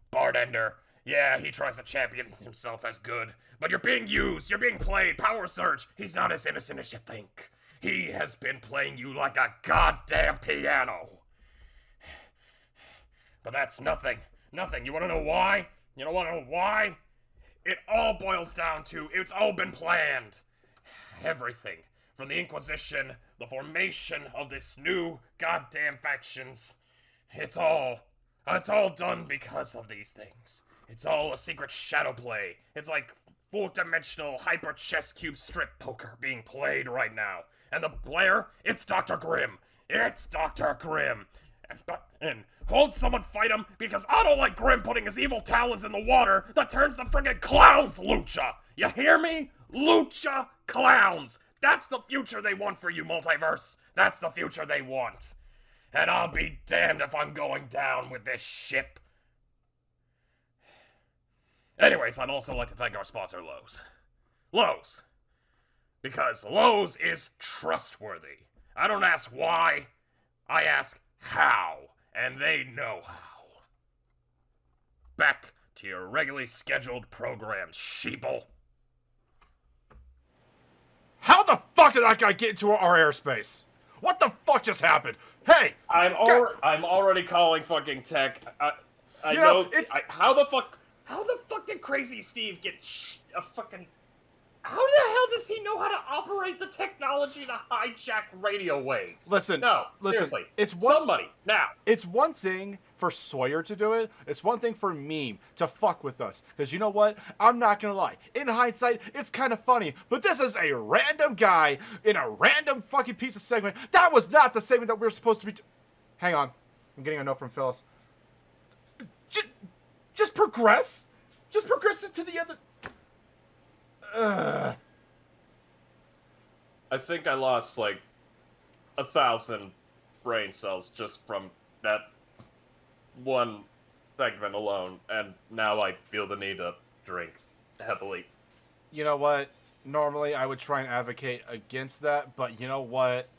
Bartender, yeah, he tries to champion himself as good, but you're being used, you're being played, power surge. He's not as innocent as you think. He has been playing you like a goddamn piano. But that's nothing. You wanna know why? You don't wanna know why? It all boils down to, it's all been planned. Everything. From the Inquisition, the formation of this new goddamn factions. It's all done because of these things. It's all a secret shadow play. It's like four-dimensional hyper chess cube strip poker being played right now. And the player, it's Dr. Grimm. It's Dr. Grimm. And hold someone fight him because I don't like Grimm putting his evil talons in the water that turns the friggin' clowns, Lucha. You hear me? Lucha clowns. That's the future they want for you, Multiverse. That's the future they want. And I'll be damned if I'm going down with this ship. Anyways, I'd also like to thank our sponsor, Lowe's. Lowe's. Because Lowe's is trustworthy. I don't ask why, I ask how. And they know how. Back to your regularly scheduled programs, sheeple. How the fuck did that guy get into our airspace? What the fuck just happened? Hey! I'm already calling fucking tech. I know. How the fuck did Crazy Steve get a fucking... How the hell does he know how to operate the technology to hijack radio waves? Listen, seriously. somebody now. It's one thing for Sawyer to do it. It's one thing for Meme to fuck with us. Because you know what? I'm not gonna lie. In hindsight, it's kind of funny. But this is a random guy in a random fucking piece of segment. That was not the segment that we were supposed to be... Hang on. I'm getting a note from Phyllis. Just progress. Just progress it to the other... I think I lost like 1,000 brain cells just from that one segment alone, and now I feel the need to drink heavily. You know what? Normally I would try and advocate against that, but you know what?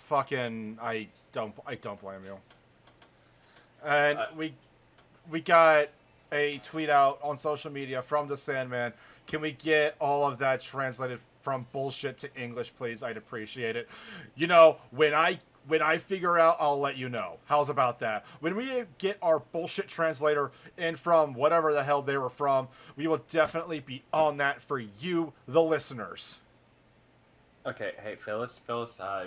Fucking, I don't blame you. And we got a tweet out on social media from the Sandman. Can we get all of that translated from bullshit to English, please? I'd appreciate it. You know, when I figure out, I'll let you know. How's about that? When we get our bullshit translator in from whatever the hell they were from, we will definitely be on that for you, the listeners. Okay, hey, Phyllis,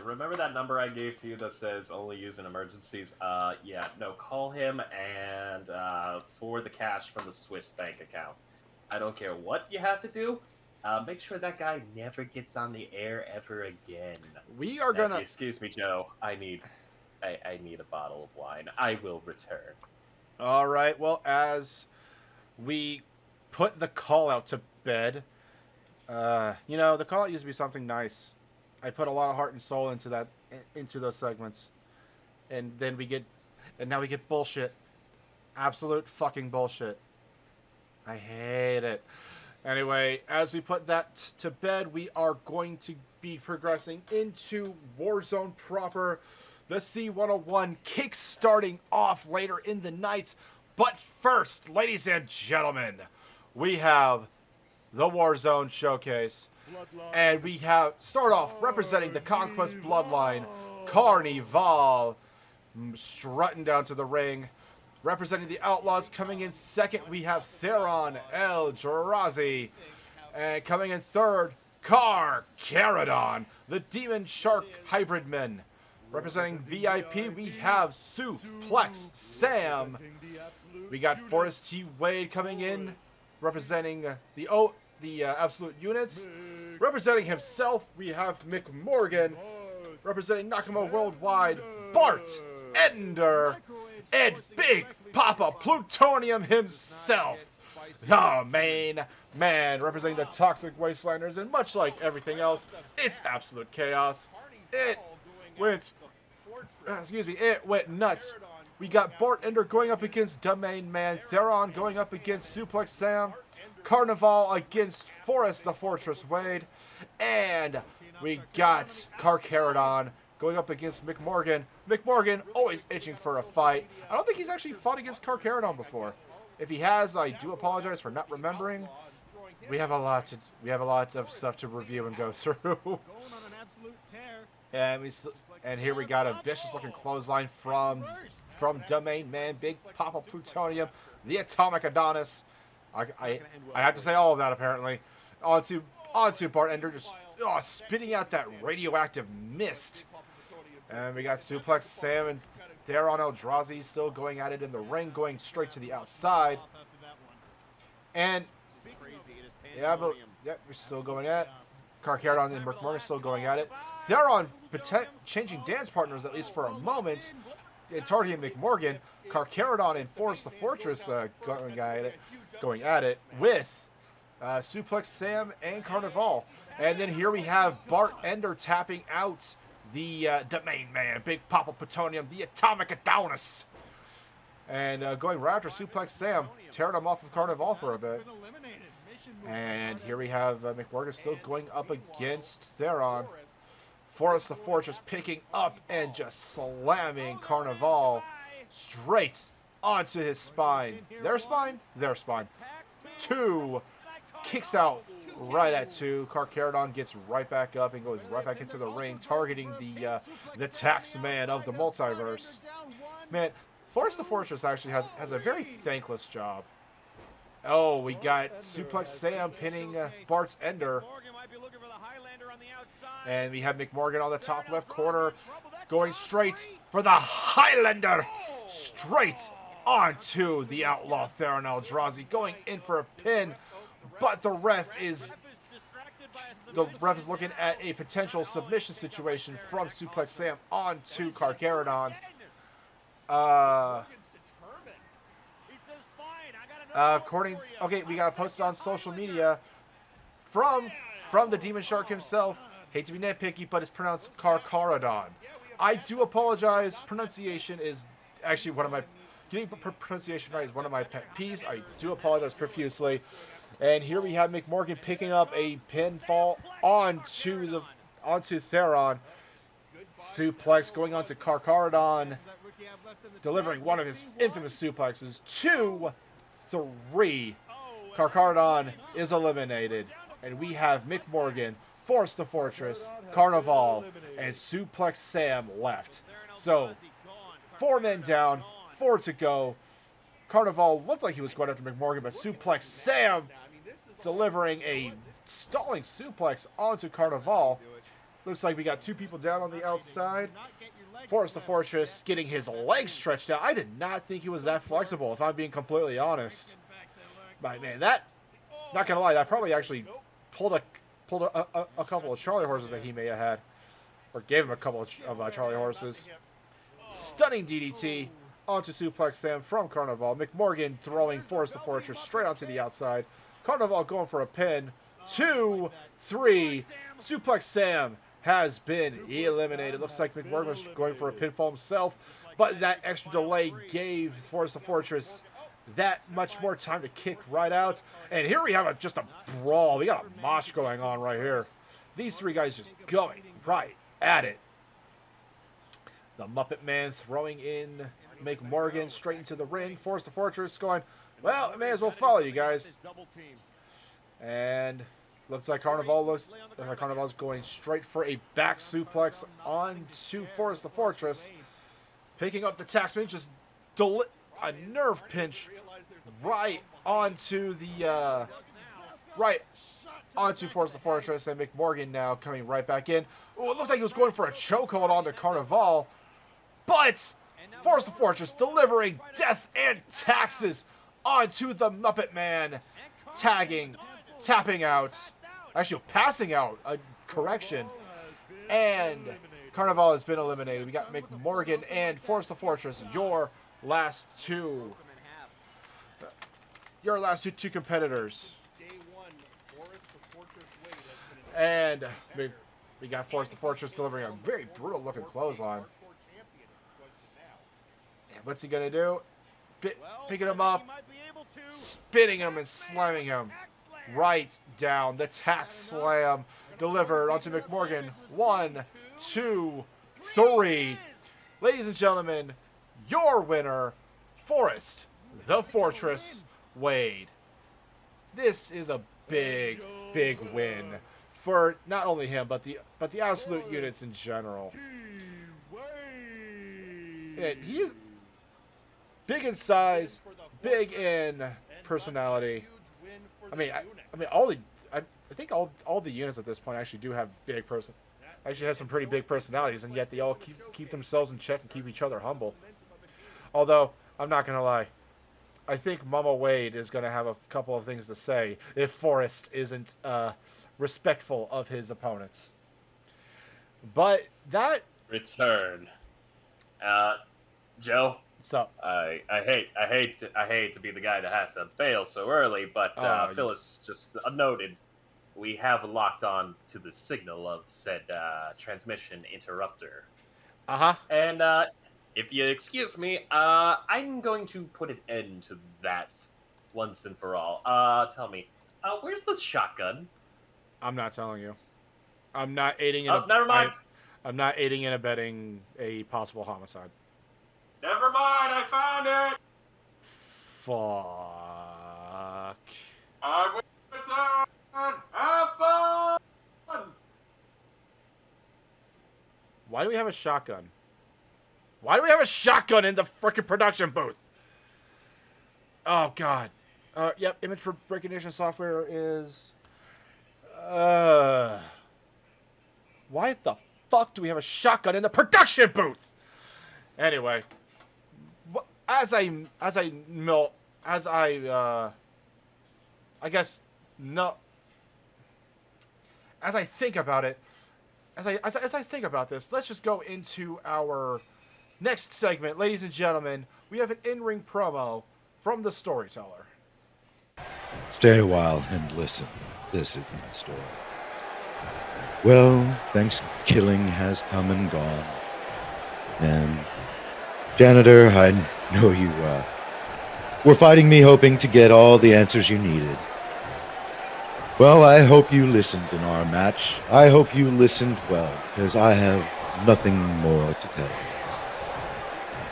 remember that number I gave to you that says only use in emergencies? Yeah, no, call him and forward the cash from the Swiss bank account. I don't care what you have to do. Make sure that guy never gets on the air ever again. We are gonna... Excuse me, Joe. I need a bottle of wine. I will return. All right. Well, as we put the call out to bed, you know, the call out used to be something nice. I put a lot of heart and soul into those segments. And then now we get bullshit. Absolute fucking bullshit. I hate it. Anyway, as we put that to bed, we are going to be progressing into Warzone proper. The C101 kick-starting off later in the night. But first, ladies and gentlemen, we have the Warzone Showcase. And we have, start off representing the Conquest Bloodline, Carnival, strutting down to the ring. Representing the Outlaws, coming in second, we have Theron Eldrazi. And coming in third, Caradon, the Demon Shark Hybrid Men. Representing VIP, we have Suplex Sam. We got Forrest T. Wade coming in, representing the Absolute Units. Representing himself, we have Mick Morgan. Representing Nakama Worldwide, Bart Ender. And Big Papa Plutonium himself, the main man, representing the Toxic Wastelanders, and much like everything else, it's absolute chaos. It went nuts. We got Bart Ender going up against the main man, Theron going up against Suplex Sam, Carnival against Forrest the Fortress Wade, and we got Caradon going up against Mick Morgan. Mick Morgan always itching for a fight. I don't think he's actually fought against Caradon before. If he has, I do apologize for not remembering. We have a lot of stuff to review and go through. And here we got a vicious looking clothesline from the main man, Big Papa Plutonium, the Atomic Adonis. I have to say all of that apparently. Onto Bart Ender, just spitting out that radioactive mist. And we got Suplex Sam and Theron Eldrazi still going at it in the ring, going straight to the outside. And we're still going at it. Caradon and Mick Morgan still going at it. Theron changing dance partners at least for a moment, and targeting Mick Morgan. Caradon and Forrest the Fortress going at it with Suplex Sam and Carnival. And then here we have Bart Ender tapping out the main man, Big Papa Plutonium, the Atomic Adonis. And going right after Suplex Sam, tearing him off of Carnival for a bit. And here we have Mick Morgan still going up against Theron. Forrest the Fortress picking up and just slamming Carnival straight onto his spine. Their spine? Their spine. 2 kicks out right at 2. Caradon gets right back up and goes right back into the ring, targeting the tax man of the multiverse. Man, Forrest the Fortress actually has a very thankless job. Oh, we got Suplex Sam pinning Bart's Ender. And we have Mick Morgan on the top left corner, going straight for the Highlander. Straight onto the Outlaw Theron Eldrazi, going in for a pin. But the ref is looking at a potential submission situation from Suplex Sam onto Caradon. We got posted on social media from the Demon Shark himself. Hate to be nitpicky, but it's pronounced Caradon. I do apologize. Pronunciation is actually getting pronunciation right is one of my pet peeves. I do apologize profusely. And here we have Mick Morgan picking up a pinfall onto Theron. Suplex going on to Caradon, delivering one of his infamous suplexes. 2, 3. Caradon is eliminated. And we have Mick Morgan, Forrest the Fortress, Carnival, and Suplex Sam left. So, 4 men down, 4 to go. Carnival looked like he was going after Mick Morgan, but Suplex Sam delivering a stalling suplex onto Carnival. Looks like we got 2 people down on the outside. Forrest the Fortress getting his legs stretched out. I did not think he was that flexible, if I'm being completely honest. But man, not gonna lie, that probably actually pulled a couple of Charlie horses that he may have had, or gave him a couple of Charlie horses. Stunning DDT onto Suplex Sam from Carnival. Mick Morgan throwing Forrest the Fortress straight onto the outside. Carnival going for a pin. 2, 3. Suplex Sam has been eliminated. Looks like McMorgan was going for a pinfall himself, but that extra delay gave Force the Fortress that much more time to kick right out. And here we have just a brawl. We got a mosh going on right here. These three guys just going right at it. The Muppet Man throwing in McMorgan straight into the ring. Force the Fortress going, well, I may as well follow you guys. And looks like Carnival's going straight for a back suplex onto Force the Fortress. Picking up the taxman, just a nerve pinch right onto the onto Force the Fortress, and McMorgan now coming right back in. Oh, it looked like he was going for a chokehold onto Carnival, but Force the Fortress delivering death and taxes onto the Muppet Man, tapping out, actually passing out, a correction, and Carnival has been eliminated. We got McMorgan and Force the Fortress, your last two competitors. And we got Force the Fortress delivering a very brutal looking clothesline. And what's he gonna do? Picking him up, spinning him and slamming him right down. The tax slam delivered onto McMorgan. 1, 2, 3. Ladies and gentlemen, your winner, Forrest the Fortress Wade. This is a big win for not only him but the absolute units in general. And he is big in size, big in personality. I think all the units at this point actually do have have some pretty big personalities, and yet they all keep themselves in check and keep each other humble. Although, I'm not going to lie, I think Mama Wade is going to have a couple of things to say if Forrest isn't respectful of his opponents. But that... Return. Joe? What's up? I hate to be the guy that has to bail so early, but Phyllis just noted we have locked on to the signal of said transmission interrupter. Uh-huh. And if you excuse me, I'm going to put an end to that once and for all. Tell me, where's the shotgun? I'm not telling you. I'm not aiding in never mind. I'm not aiding and abetting a possible homicide. Never mind, I found it! Fuck. I will return! Have fun! Why do we have a shotgun? Why do we have a shotgun in the frickin' production booth? Oh, God. Yep, image recognition software is... Why the fuck do we have a shotgun in the production booth? Anyway... As I think about it, as I think about this, let's just go into our next segment. Ladies and gentlemen, we have an in-ring promo from the storyteller. Stay a while and listen. This is my story. Well, Thanksgiving has come and gone. And, janitor, I know you were fighting me hoping to get all the answers you needed. Well, I hope you listened in our match. I hope you listened well, because I have nothing more to tell you.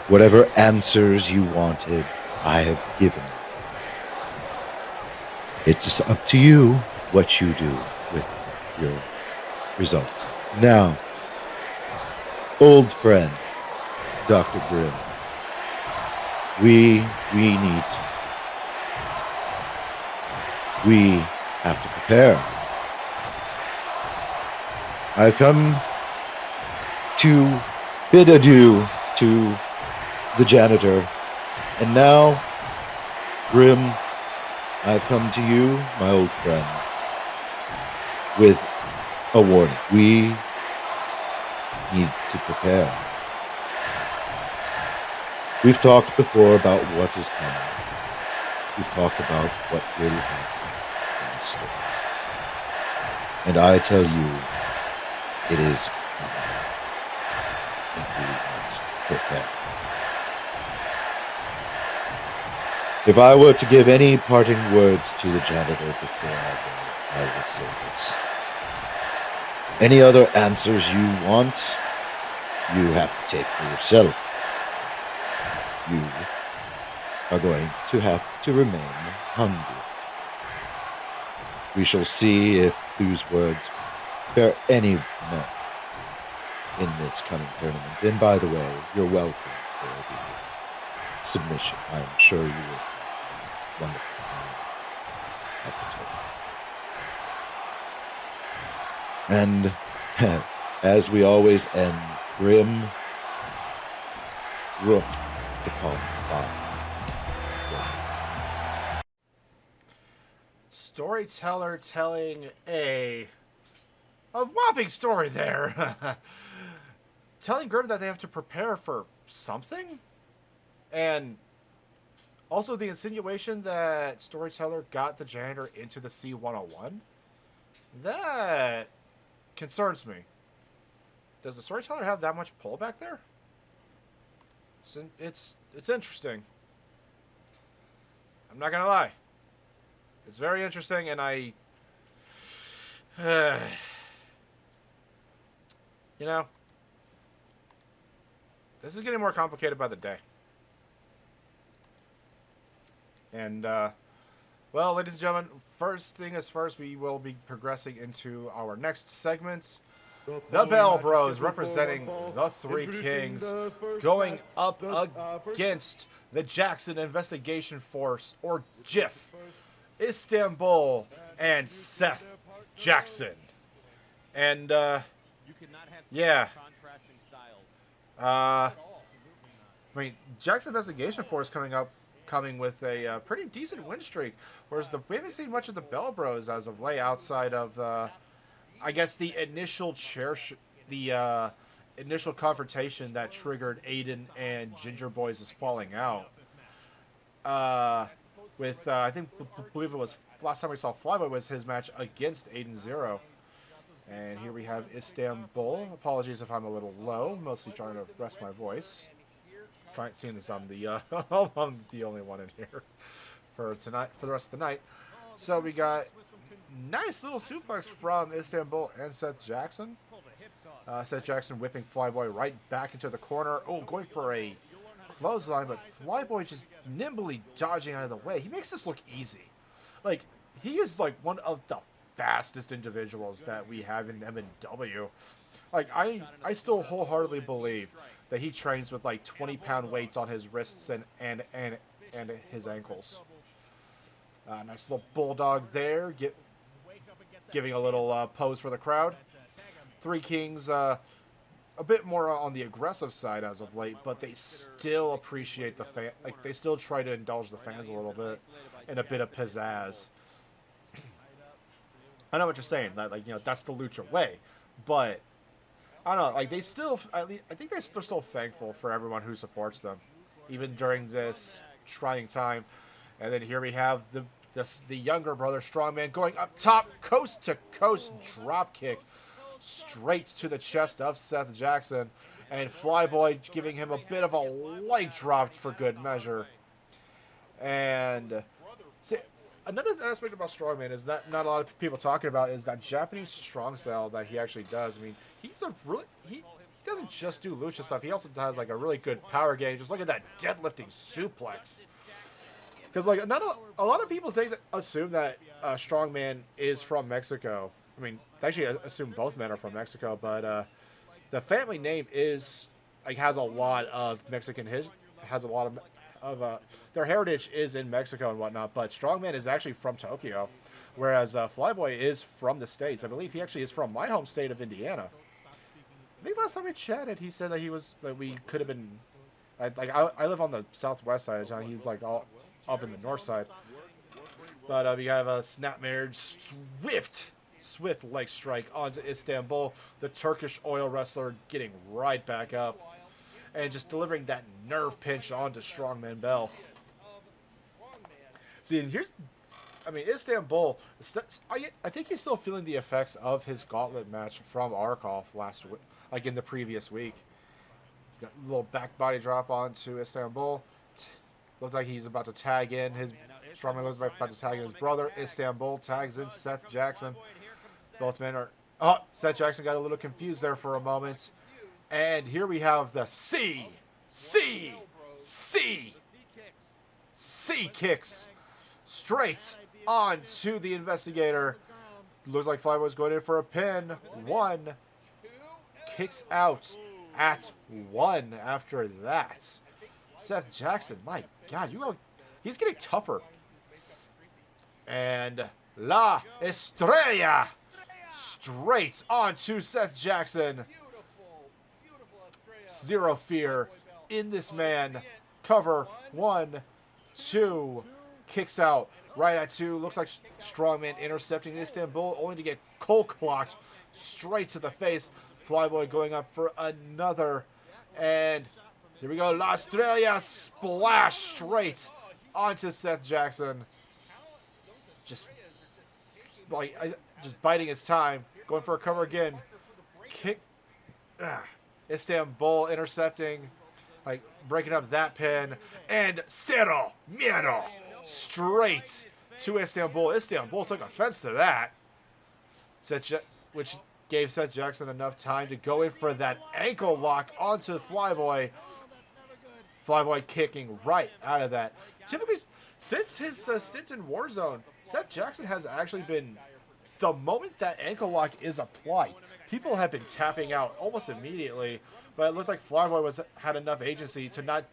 Whatever answers you wanted, I have given. It's up to you what you do with your results. Now, old friend, Dr. Grimm, we have to prepare. I've come to bid adieu to the janitor, and now, Grimm, I've come to you, my old friend, with a warning. We need to prepare. We've talked before about what is coming. We've talked about what will happen in the story. And I tell you, It is. We must prepare. If I were to give any parting words to the janitor before I go, I would say this. Any other answers you want, you have to take for yourself. You are going to have to remain hungry. We shall see if those words bear any merit in this coming tournament. And by the way, you're welcome for the submission. I am sure you will wonderful at the tournament. And as we always end, Grim Rook to call by. Storyteller telling a whopping story there. Telling Grim that they have to prepare for something? And also the insinuation that Storyteller got the janitor into the C-101? That concerns me. Does the Storyteller have that much pull back there? It's interesting. I'm not gonna lie. It's very interesting, and I... you know, this is getting more complicated by the day. And, well, ladies and gentlemen, first thing is first, we will be progressing into our next segment. The Bell Bros, representing the Three Kings, going up against the Jackson Investigation Force, or JIF, Istanbul, and Seth Jackson. And, yeah. I mean, Jackson Investigation Force coming with a pretty decent win streak, whereas we haven't seen much of the Bell Bros as of late, outside of I guess the initial initial confrontation that triggered Aiden and Ginger Boys' falling out. With I believe it was last time we saw Flyboy was his match against Aiden Zero. And here we have Istanbul. Apologies if I'm a little low, mostly trying to rest my voice. Seeing this, I'm the I'm the only one in here for tonight, for the rest of the night. So we got nice little suplex from Istanbul and Seth Jackson. Seth Jackson whipping Flyboy right back into the corner. Oh, going for a clothesline, but Flyboy just nimbly dodging out of the way. He makes this look easy. Like, he is like one of the fastest individuals that we have in MNW. Like, I still wholeheartedly believe that he trains with like 20-pound weights on his wrists and his ankles. Nice little bulldog there, giving a little pose for the crowd. Three Kings, a bit more on the aggressive side as of late, but they still appreciate the fan. Like, they still try to indulge the fans a little bit in a bit of pizzazz. I know what you're saying, that, like, you know, that's the lucha way, but I don't know, like, they still, I think they're still thankful for everyone who supports them, even during this trying time. And then here we have the younger brother, Strongman, going up top, coast to coast drop kick straight to the chest of Seth Jackson, and Flyboy giving him a bit of a leg drop for good measure. And see, another aspect about Strongman is that not a lot of people talking about is that Japanese strong style that he actually does. I mean, he doesn't just do lucha stuff. He also has like a really good power game. Just look at that deadlifting suplex. Because like a lot of people assume that Strongman is from Mexico. I mean, they actually assume both men are from Mexico, but the family name is has a lot of Mexican has a lot of their heritage is in Mexico and whatnot. But Strongman is actually from Tokyo, whereas Flyboy is from the States. I believe he actually is from my home state of Indiana. I think last time we chatted, he said that we could have been. I live on the southwest side of town. He's like all up in the north side. But we have a snapmare swift leg strike onto Istanbul. The Turkish oil wrestler getting right back up and just delivering that nerve pinch onto Strongman Bell. See, and I mean, Istanbul, I think he's still feeling the effects of his gauntlet match from Arkhov like in the previous week. Got a little back body drop onto Istanbul. Looks like he's about to tag in his strongman. Looks like about to tag in his brother. Istanbul tags in Seth Jackson. Both men are. Oh, Seth Jackson got a little confused there for a moment. And here we have the C kicks straight onto the investigator. Looks like Flyboy's going in for a pin. 1 kicks out at 1 after that. Seth Jackson, my God, he's getting tougher. And La Estrella straight onto Seth Jackson. Zero fear in this man. Cover 1, 2, kicks out right at 2. Looks like Strongman intercepting Istanbul, only to get cold clocked straight to the face. Flyboy going up for another, and here we go. La Estrella splash straight onto Seth Jackson. Just biding his time, going for a cover again. Kick. Istanbul intercepting, like breaking up that pin, and Cero Miedo straight to Istanbul. Istanbul took offense to that, which gave Seth Jackson enough time to go in for that ankle lock onto Flyboy. Flyboy kicking right out of that. Typically, since his stint in Warzone, Seth Jackson has actually been, the moment that ankle lock is applied, people have been tapping out almost immediately, but it looked like Flyboy had enough agency to not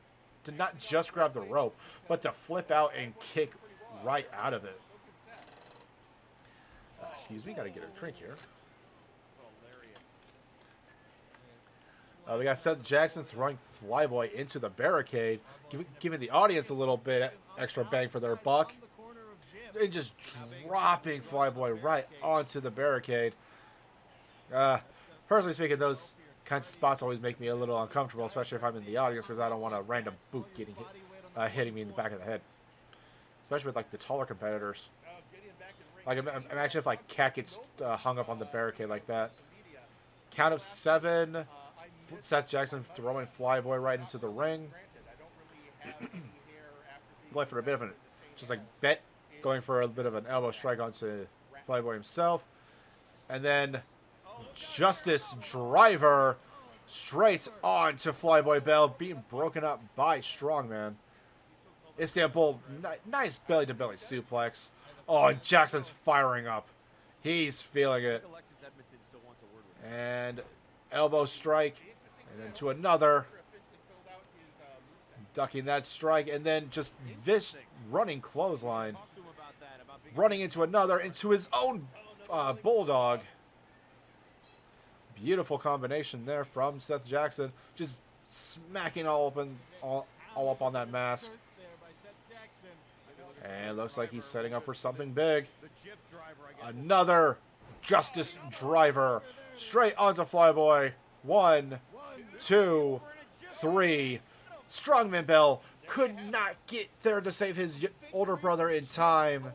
just grab the rope, but to flip out and kick right out of it. Excuse me, gotta get a drink here. We got Seth Jackson throwing Flyboy into the barricade, giving the audience a little bit extra bang for their buck, and just dropping Flyboy right onto the barricade. Personally speaking, those kinds of spots always make me a little uncomfortable, especially if I'm in the audience, because I don't want a random boot hitting me in the back of the head. Especially with like the taller competitors. Like imagine if like Cat gets hung up on the barricade like that. Count of 7. Seth Jackson throwing Flyboy right into the ring. Going for a bit of going for a bit of an elbow strike onto Flyboy himself. And then Justice Driver straight on to Flyboy Bell, being broken up by Strongman. Istanbul, nice belly-to-belly suplex. Oh, and Jackson's firing up. He's feeling it. And elbow strike. And then to another. Ducking that strike. And then just this running clothesline. Running into another, into his own bulldog. Beautiful combination there from Seth Jackson. Just smacking all up on that mask. And looks like he's setting up for something big. Another Justice Driver. Straight onto Flyboy. 1, 2, 3. Strongman Bell could not get there to save his older brother in time.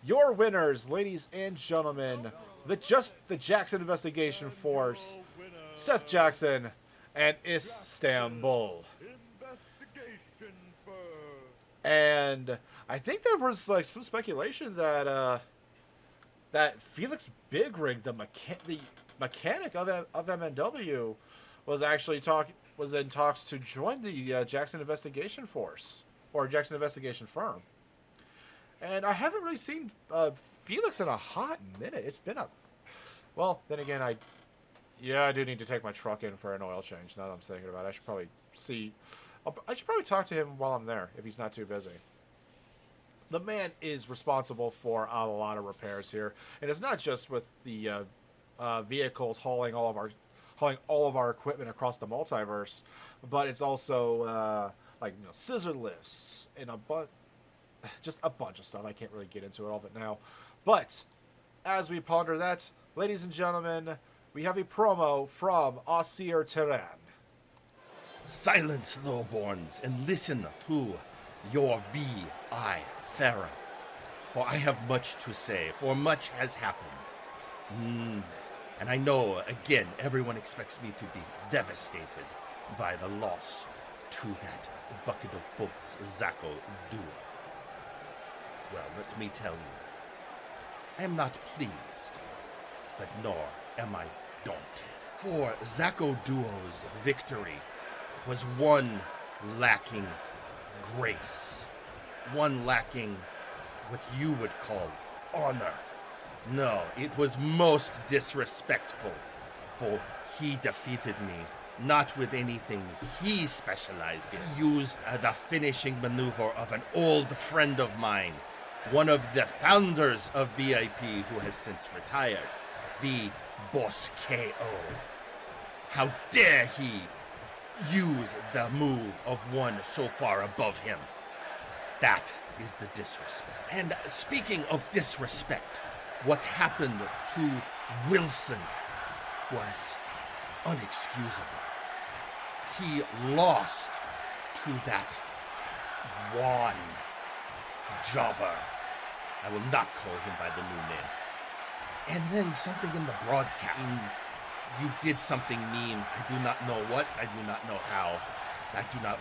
Your winners, ladies and gentlemen, the Jackson Investigation Force, Seth Jackson, and Istanbul. And I think there was like some speculation that that Felix Big Rig, the mechanic of MNW, was in talks to join the Jackson Investigation Force or Jackson Investigation Firm. And I haven't really seen Felix in a hot minute. It's been well, then again, I do need to take my truck in for an oil change. Now that I'm thinking about it, I should probably talk to him while I'm there if he's not too busy. The man is responsible for a lot of repairs here, and it's not just with the vehicles hauling all of our equipment across the multiverse, but it's also scissor lifts and just a bunch of stuff. I can't really get into all of it now. But as we ponder that, ladies and gentlemen, we have a promo from Asir Terran. Silence, lowborns, and listen to your VI Pharaoh. for I have much to say, for much has happened. And I know, again, everyone expects me to be devastated by the loss to that bucket of bolts Zacho duo. Well, let me tell you, I am not pleased, but nor am I daunted. For Zacho Duo's victory was one lacking grace, one lacking what you would call honor. No, it was most disrespectful, for he defeated me, not with anything he specialized in. He used the finishing maneuver of an old friend of mine, one of the founders of VIP who has since retired, the Boss KO. How dare he use the move of one so far above him? That is the disrespect. And speaking of disrespect, what happened to Wilson was unexcusable. He lost to that Juan jobber. I will not call him by the new name. And then something in the broadcast. You did something mean. I do not know what. I do not know how.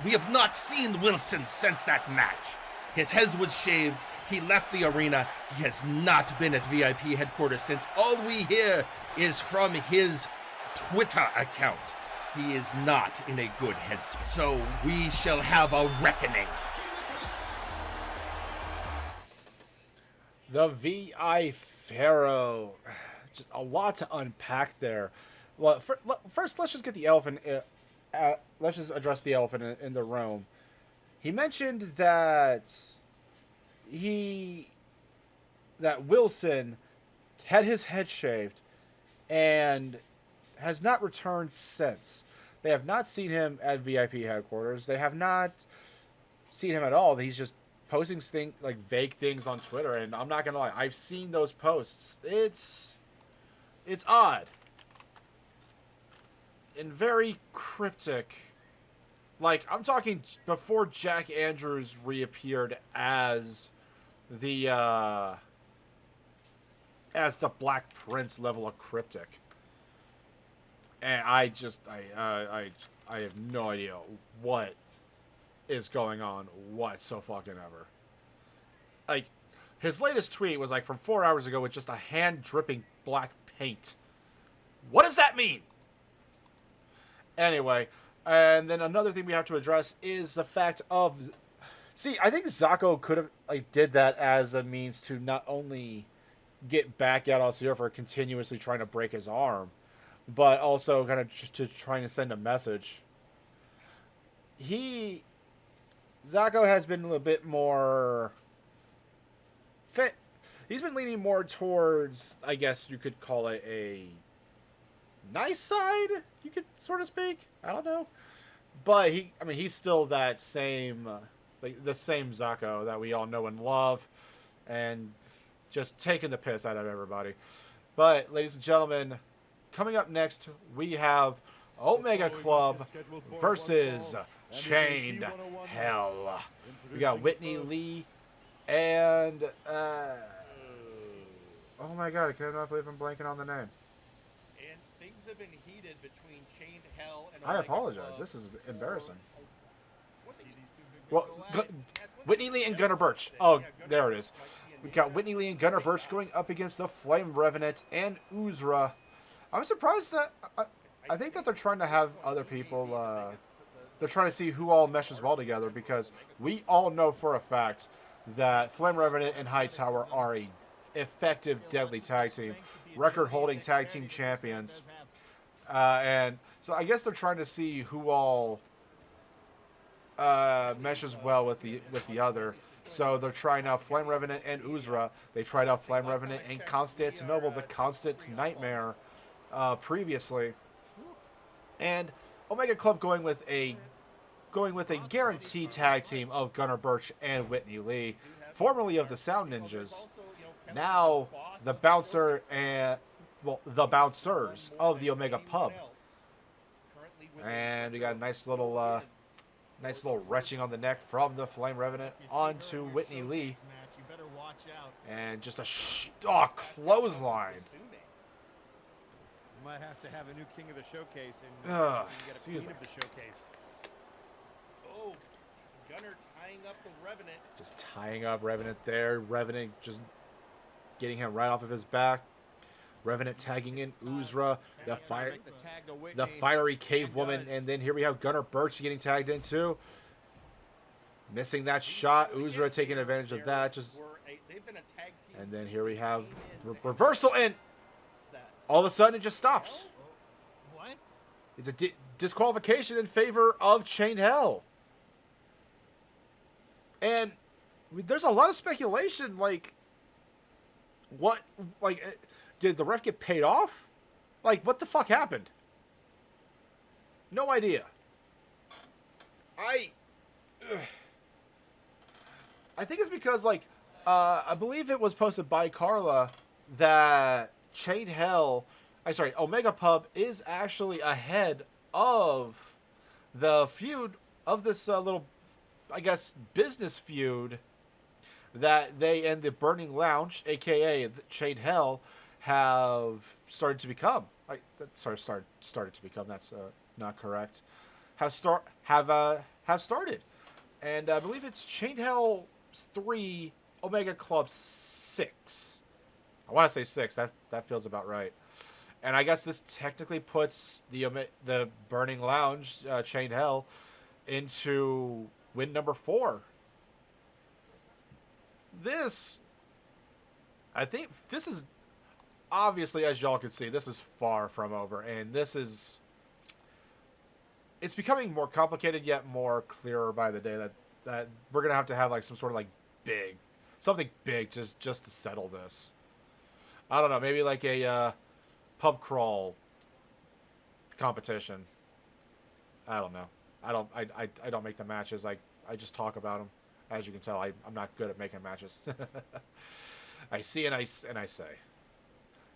We have not seen Wilson since that match. His head was shaved. He left the arena. He has not been at VIP headquarters since. All we hear is from his Twitter account. He is not in a good headspace. So we shall have a reckoning. The VI Pharaoh. Just a lot to unpack there. Well, first, let's just get the elephant. Let's just address the elephant in the room. He mentioned that Wilson had his head shaved and has not returned since. They have not seen him at VIP headquarters. They have not seen him at all. He's just posting vague things on Twitter, and I'm not gonna lie, I've seen those posts. It's odd and very cryptic. Like, I'm talking before Jack Andrews reappeared as the Black Prince level of cryptic. And I have no idea what is going on so fucking ever. Like, his latest tweet was like from 4 hours ago with just a hand dripping black paint. What does that mean? Anyway, and then another thing we have to address is the fact of... See, I think Zacho could have did that as a means to not only get back at Alceo for continuously trying to break his arm, but also kind of just to trying to send a message. Zacho has been a little bit more fit. He's been leaning more towards, I guess you could call it a nice side, you could sort of speak. I don't know. But he's still that same, the same Zacho that we all know and love, and just taking the piss out of everybody. But, ladies and gentlemen, coming up next, we have Omega Club versus Chained Hell. We got Whitney Lee and, oh my god, I cannot believe I'm blanking on the name. And things have been heated between Chained Hell and I apologize. This is embarrassing. Well, Whitney Lee and Gunnar Birch. Oh, there it is. We got Whitney Lee and Gunnar Birch going up against the Flame Revenant and Uzra. I'm surprised that I think that they're trying to have other people. They're trying to see who all meshes well together, because we all know for a fact that Flame Revenant and Hightower are a effective, deadly tag team, record-holding tag team champions, and so I guess they're trying to see who all meshes well with the other. So they're trying out Flame Revenant and Uzra. They tried out Flame Revenant and Constantinople, the Constant Nightmare, previously, and Omega Club going with a guaranteed tag team of Gunnar Birch and Whitney Lee, formerly of the Sound Ninjas, now the Bouncer and the Bouncers of the Omega Pub. And we got a nice little retching on the neck from the Flame Revenant onto Whitney Lee. And just a clothesline. You might have to have a new king of the showcase and get a queen of the showcase. Oh, Gunner tying up the Revenant. Just tying up Revenant there. Revenant just getting him right off of his back. Revenant tagging in Uzra, the fiery cave woman, and then here we have Gunner Birch getting tagged in too. Missing that shot. Uzra taking advantage of that. And then here we have reversal, and all of a sudden it just stops. What? It's a disqualification in favor of Chain Hell. And there's a lot of speculation, like, did the ref get paid off? Like, what the fuck happened? No idea. I think it's because, like, I believe it was posted by Carla that Omega Pub is actually ahead of the feud of this little, I guess, business feud that they and the Burning Lounge, aka Chain Hell, have started to become. Started to become. That's not correct. Have started, and I believe it's Chain Hell 3, Omega Club 6. I want to say 6. That feels about right. And I guess this technically puts the Burning Lounge, Chain Hell, into win number 4. I think this is, obviously, as y'all can see, this is far from over, and it's becoming more complicated yet more clearer by the day that we're gonna have to have like some sort of like something big just to settle this. I don't know, maybe like a pub crawl competition. I don't know. I don't make the matches. I just talk about them. As you can tell, I'm not good at making matches. I see and I say.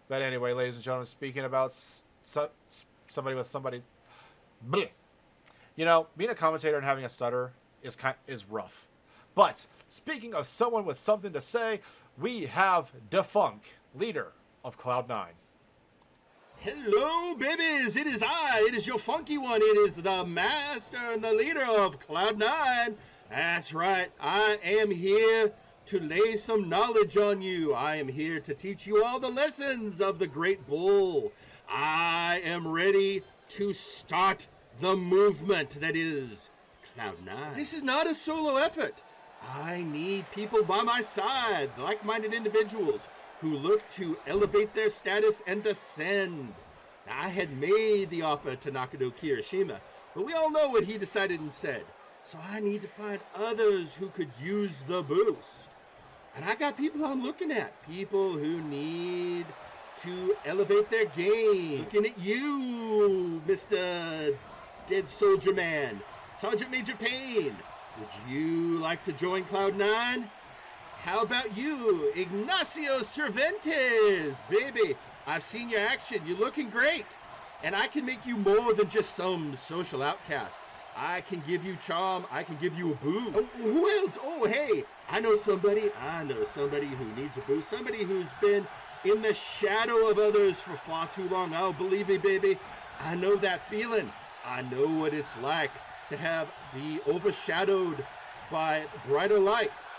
But anyway, ladies and gentlemen, speaking about somebody with somebody, bleh. You know, being a commentator and having a stutter is rough. But speaking of someone with something to say, we have Defunk, leader of Cloud9. Hello, babies! It is I. It is your funky one. It is the master and the leader of Cloud9. That's right. I am here to lay some knowledge on you. I am here to teach you all the lessons of the Great Bull. I am ready to start the movement that is Cloud9. This is not a solo effort. I need people by my side, like-minded individuals who look to elevate their status and ascend. Now, I had made the offer to Nakado Kirishima, but we all know what he decided and said. So I need to find others who could use the boost. And I got people I'm looking at. People who need to elevate their game. Looking at you, Mr. Dead Soldier Man. Sergeant Major Payne. Would you like to join Cloud9? How about you, Ignacio Cervantes? Baby, I've seen your action. You're looking great. And I can make you more than just some social outcast. I can give you charm. I can give you a boost. Oh, who else? Oh, hey, I know somebody who needs a boost. Somebody who's been in the shadow of others for far too long. Oh, believe me, baby, I know that feeling. I know what it's like to be overshadowed by brighter lights.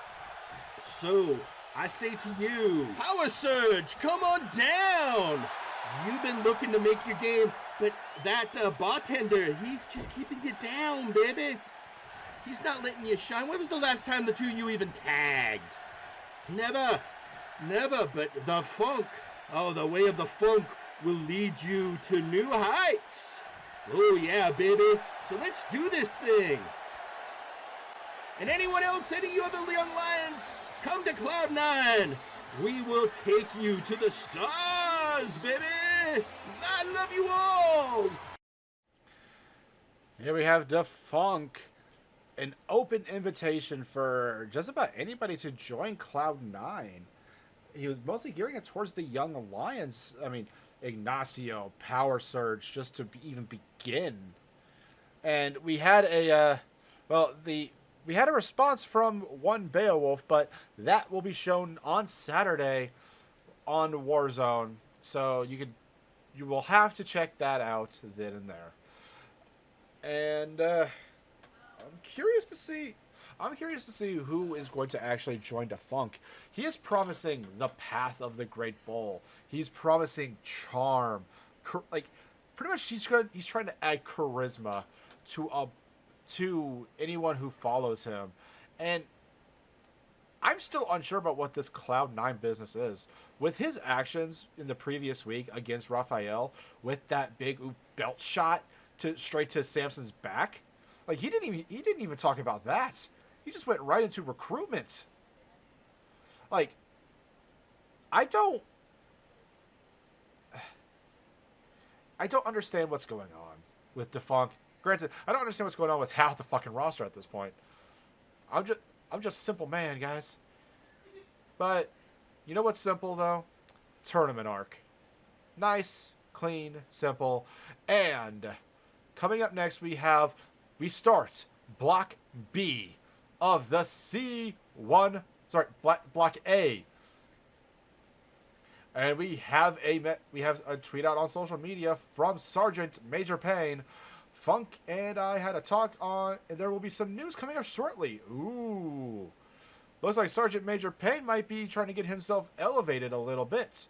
So I say to you, Power Surge, come on down. You've been looking to make your game, but that bartender, he's just keeping you down, baby. He's not letting you shine. When was the last time the two of you even tagged? Never, but the funk, the way of the funk will lead you to new heights. Oh yeah, baby. So let's do this thing. And anyone else, any of you other young lions, come to Cloud9. We will take you to the stars, baby. I love you all. Here we have Defunk, an open invitation for just about anybody to join Cloud9. He was mostly gearing it towards the young alliance. I mean, Ignacio, Power Surge, just to even begin. And we had the we had a response from one Beowulf, but that will be shown on Saturday on Warzone. So you will have to check that out then and there. And I'm curious to see who is going to actually join Defunk. He is promising the path of the Great Bull. He's promising charm. Like, pretty much he's trying to add charisma to anyone who follows him. And I'm still unsure about what this Cloud9 business is. With his actions in the previous week against Raphael, with that big belt shot straight to Samson's back, like he didn't even talk about that. He just went right into recruitment. Like, I don't understand what's going on with Defunk. Granted, I don't understand what's going on with half the fucking roster at this point. I'm just a simple man, guys. But you know what's simple though? Tournament arc. Nice, clean, simple. And coming up next we start Block B of the Block A. And we have a tweet out on social media from Sergeant Major Payne. Funk and I had a talk on, and there will be some news coming up shortly. Ooh. Looks like Sergeant Major Payne might be trying to get himself elevated a little bit.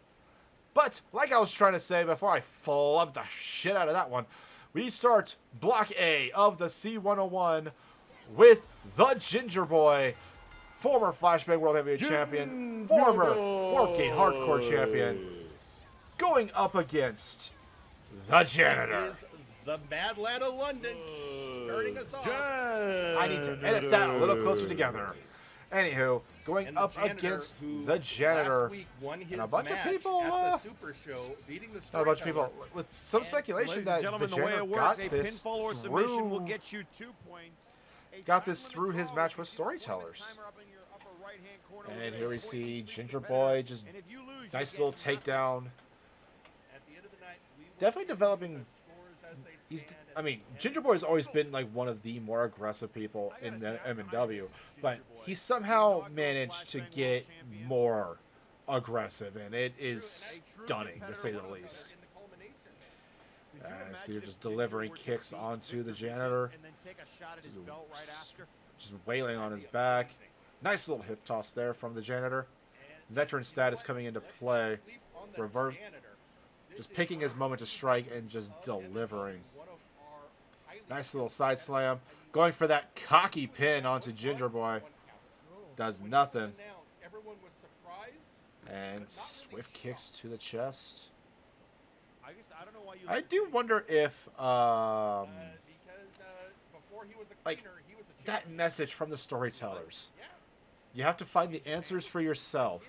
But, like I was trying to say before I flubbed the shit out of that one, we start Block A of the C101 with the Ginger Boy, former Flashbang World Heavyweight Champion, former Wargate Hardcore Champion, going up against the Janitor. The Mad Lad of London, starting us off. I need to edit that a little closer together. Anywho, going up against the Janitor, and a bunch of people, at the Super Show, beating the not a bunch of people, with some speculation that the Janitor got this through his match with Storytellers. And here we see Ginger Boy, just nice little takedown. Definitely developing. Ginger Boy has always been like one of the more aggressive people in the MNW, but he somehow managed to get more aggressive, and it is stunning to say the least. So you're just delivering kicks onto the Janitor, just wailing on his back. Nice little hip toss there from the Janitor. Veteran status coming into play. Reverse. Just picking his moment to strike and just delivering. Nice little side slam. Going for that cocky pin onto Ginger Boy. Does nothing. And swift kicks to the chest. I do wonder if, that message from the Storytellers. You have to find the answers for yourself.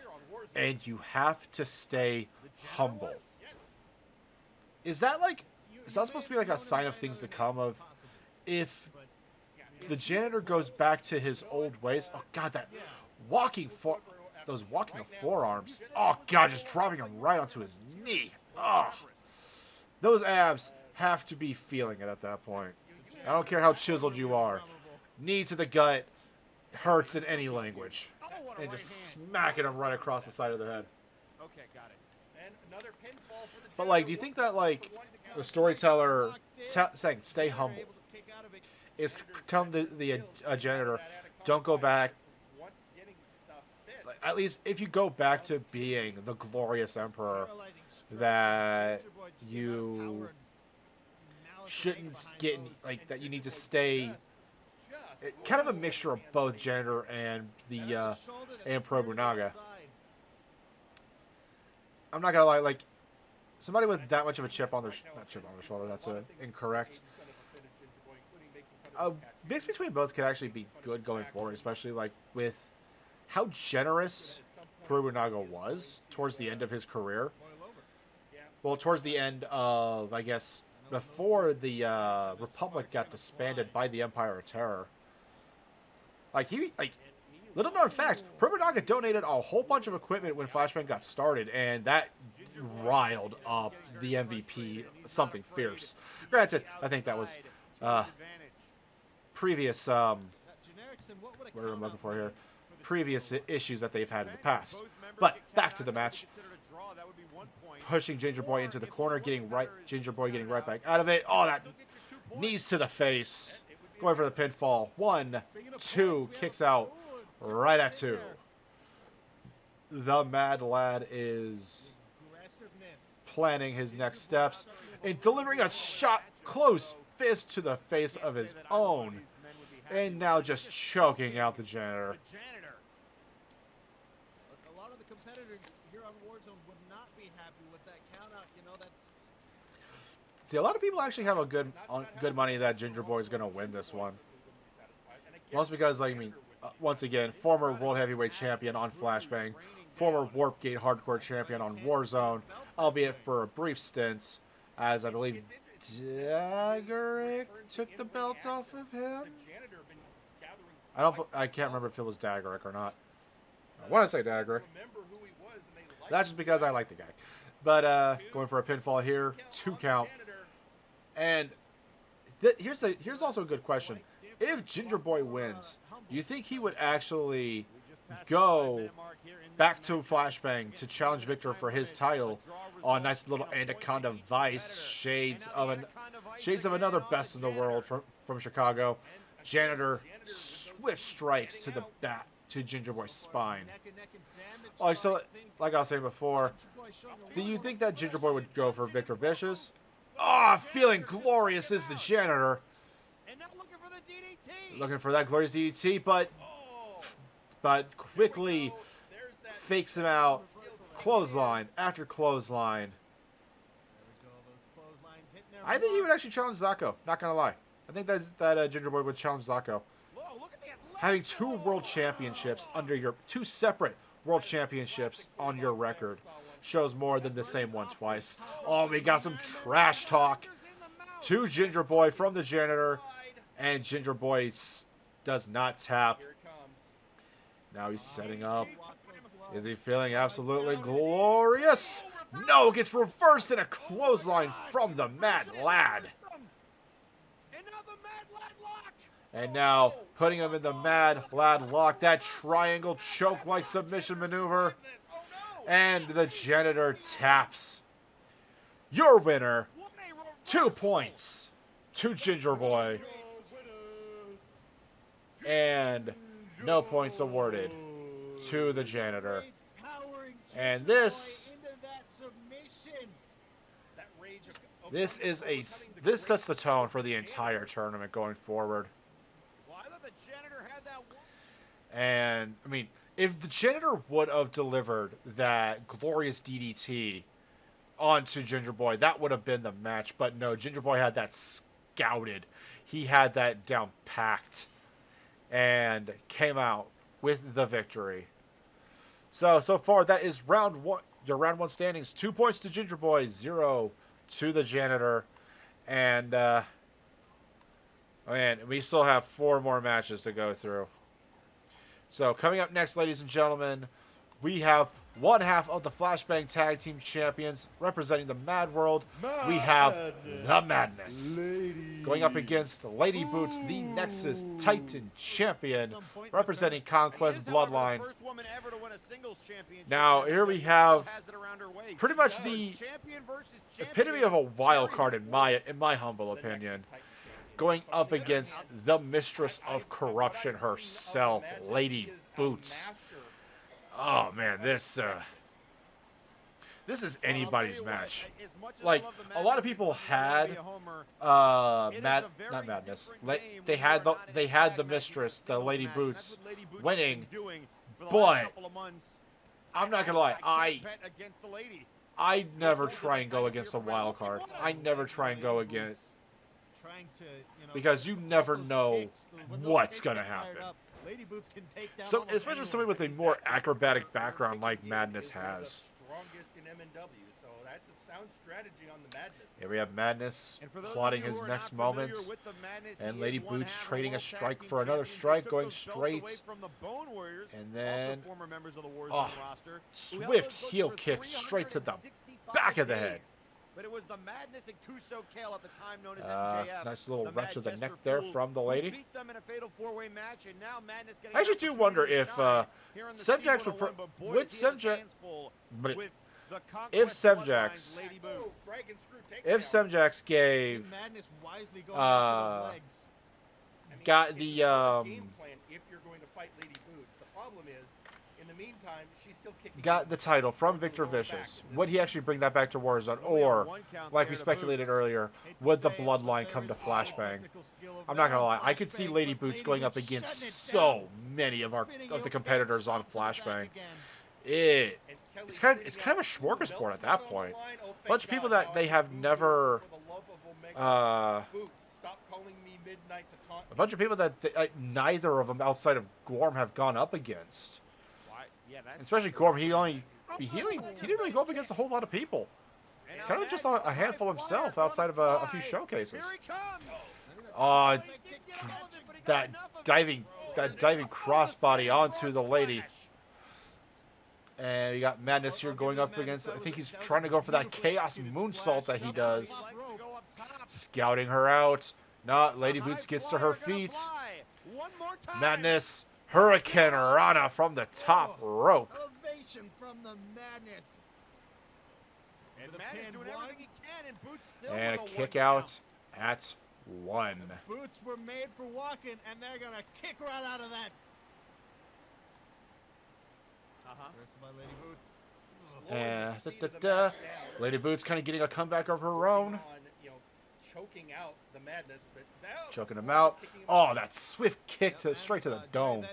And you have to stay humble. Is that supposed to be like a sign of things to come? Of if the Janitor goes back to his old ways? Oh God, those walking forearms. Oh God, just dropping him right onto his knee. Oh, those abs have to be feeling it at that point. I don't care how chiseled you are. Knee to the gut hurts in any language, and just smacking him right across the side of the head. Okay, got it. But do you think that the Storyteller saying "stay humble" is telling the Janitor, don't go back? At least if you go back to being the glorious Emperor, that you shouldn't get that you need to stay. Kind of a mixture of both Janitor and and Pro Bunaga. I'm not gonna lie, somebody with that much of a chip on their shoulder, that's incorrect. A mix between both could actually be good going forward, especially with how generous Pro Bunaga was towards the end of his career. Well, towards the end of, I guess, before the Republic got disbanded by the Empire of Terror. Little known fact, Pro Bunaga donated a whole bunch of equipment when Flashbang got started, and that riled up the MVP something fierce. Granted, I think that was previous what I'm looking for here, previous issues that they've had in the past. But back to the match. Pushing Ginger Boy into the corner, Ginger Boy getting right back out of it. Oh, that knees to the face. Going for the pinfall. 1, 2, kicks out right at 2. The Mad Lad is planning his next steps and delivering a shot, close fist to the face of his own. And now just choking out the janitor. A lot of the competitors here on Warzone would not be happy with that countout. You know, that's... See, a lot of people actually have a good money that Ginger Boy is going to win this one. Mostly because, like, I mean, once again, former World Heavyweight Champion on Flashbang, former Warpgate Hardcore Champion on Warzone, albeit for a brief stint, as I believe Daggerick took the belt off of him. I can't remember if it was Daggerick or not. I want to say Daggerick. That's just because I like the guy. But going for a pinfall here, 2 count. And here's also a good question. If Ginger Boy wins, do you think he would actually go back to Flashbang to challenge Victor for his title on nice little Anaconda Vice, shades of another best in the world from Chicago? Janitor swift strikes to the back to Ginger Boy's spine. Like I was saying before, do you think that Ginger Boy would go for Victor Vicious? Ah, feeling glorious is the janitor. Looking for that glorious DDT, but quickly fakes him out. Clothesline after clothesline. I think he would actually challenge Zako. Not gonna lie. I think that Ginger Boy would challenge Zako. Having 2 world championships under your 2 separate world championships on your record shows more than the same one twice. Oh, we got some trash talk to Ginger Boy from the janitor, and Ginger Boy does not tap. Now he's setting up. Is he feeling absolutely glorious? No, gets reversed in a clothesline from the Mad Lad. And now putting him in the Mad Lad lock, that triangle choke-like submission maneuver. And the janitor taps. Your winner, 2 points to Ginger Boy. And no points awarded to the janitor. And this sets the tone for the entire tournament going forward. And I mean, if the janitor would have delivered that glorious DDT onto Ginger Boy, that would have been the match. But no, Ginger Boy had that scouted. He had that down packed and came out with the victory. So far, that is round 1. Your round 1 standings. 2 points to Ginger Boy, 0 to the janitor. And, man, we still have 4 more matches to go through. So coming up next, ladies and gentlemen, we have one half of the Flashbang Tag Team Champions representing the Mad World. We have the Madness going up against Lady Boots, the Nexus Titan Champion, representing Conquest Bloodline. Now, here we have pretty much the epitome of a wild card in my humble opinion, going up against the mistress of corruption herself, Lady Boots. Oh man, this is anybody's match. Like, a lot of people had Madness. They had the mistress, the Lady Boots, winning, but I'm not gonna lie, I never try and go against a wild card. I never try and go against, because you never know what's gonna happen. So, especially somebody with a more acrobatic background like Madness has. Here we have Madness plotting his next moments, and Lady Boots trading a strike for another strike, going straight, and then swift heel kick straight to the back of the head. but it was the Madness and Kuso Kale at the time known as MJF. Nice little the wrench to the Manchester neck there Fool, from the who lady. beat them in a fatal four-way match, and now Madness getting I actually do wonder if Semjax would would Semjax if Semjax gave Madness wisely going after those legs. got the game plan if you're going to fight Lady Boots. The problem is, in the meantime, she's still kicking. got the title from Victor Vicious. Would he actually bring that back to Warzone, or like we speculated earlier, would the bloodline come to Flashbang? I'm not gonna lie, I could see Lady Boots going up against so many of the competitors on Flashbang. It's kind of a smorgasbord at that point. A bunch of people that they have never a bunch of people that neither of them outside of Gorm have gone up against. Especially Gorm, he didn't really go up against a whole lot of people. Kind of just a handful himself outside of a few showcases. That diving crossbody onto the lady. And you got Madness here going up against, I think he's trying to go for that Chaos Moonsault that he does. Scouting her out. Not Lady Boots gets to her feet. Madness, Hurricane Rana from the top rope. Elevation from the Madness. And Madness doing everything he can, and Boots still And a with kick 1 out at 1. Boots were made for walking, and they're gonna kick right out of that. Rest of my Lady Boots. And Lady Boots kind of getting a comeback of her own. Choking out the Madness, but Choking him out. Oh, that swift kick straight to the dome.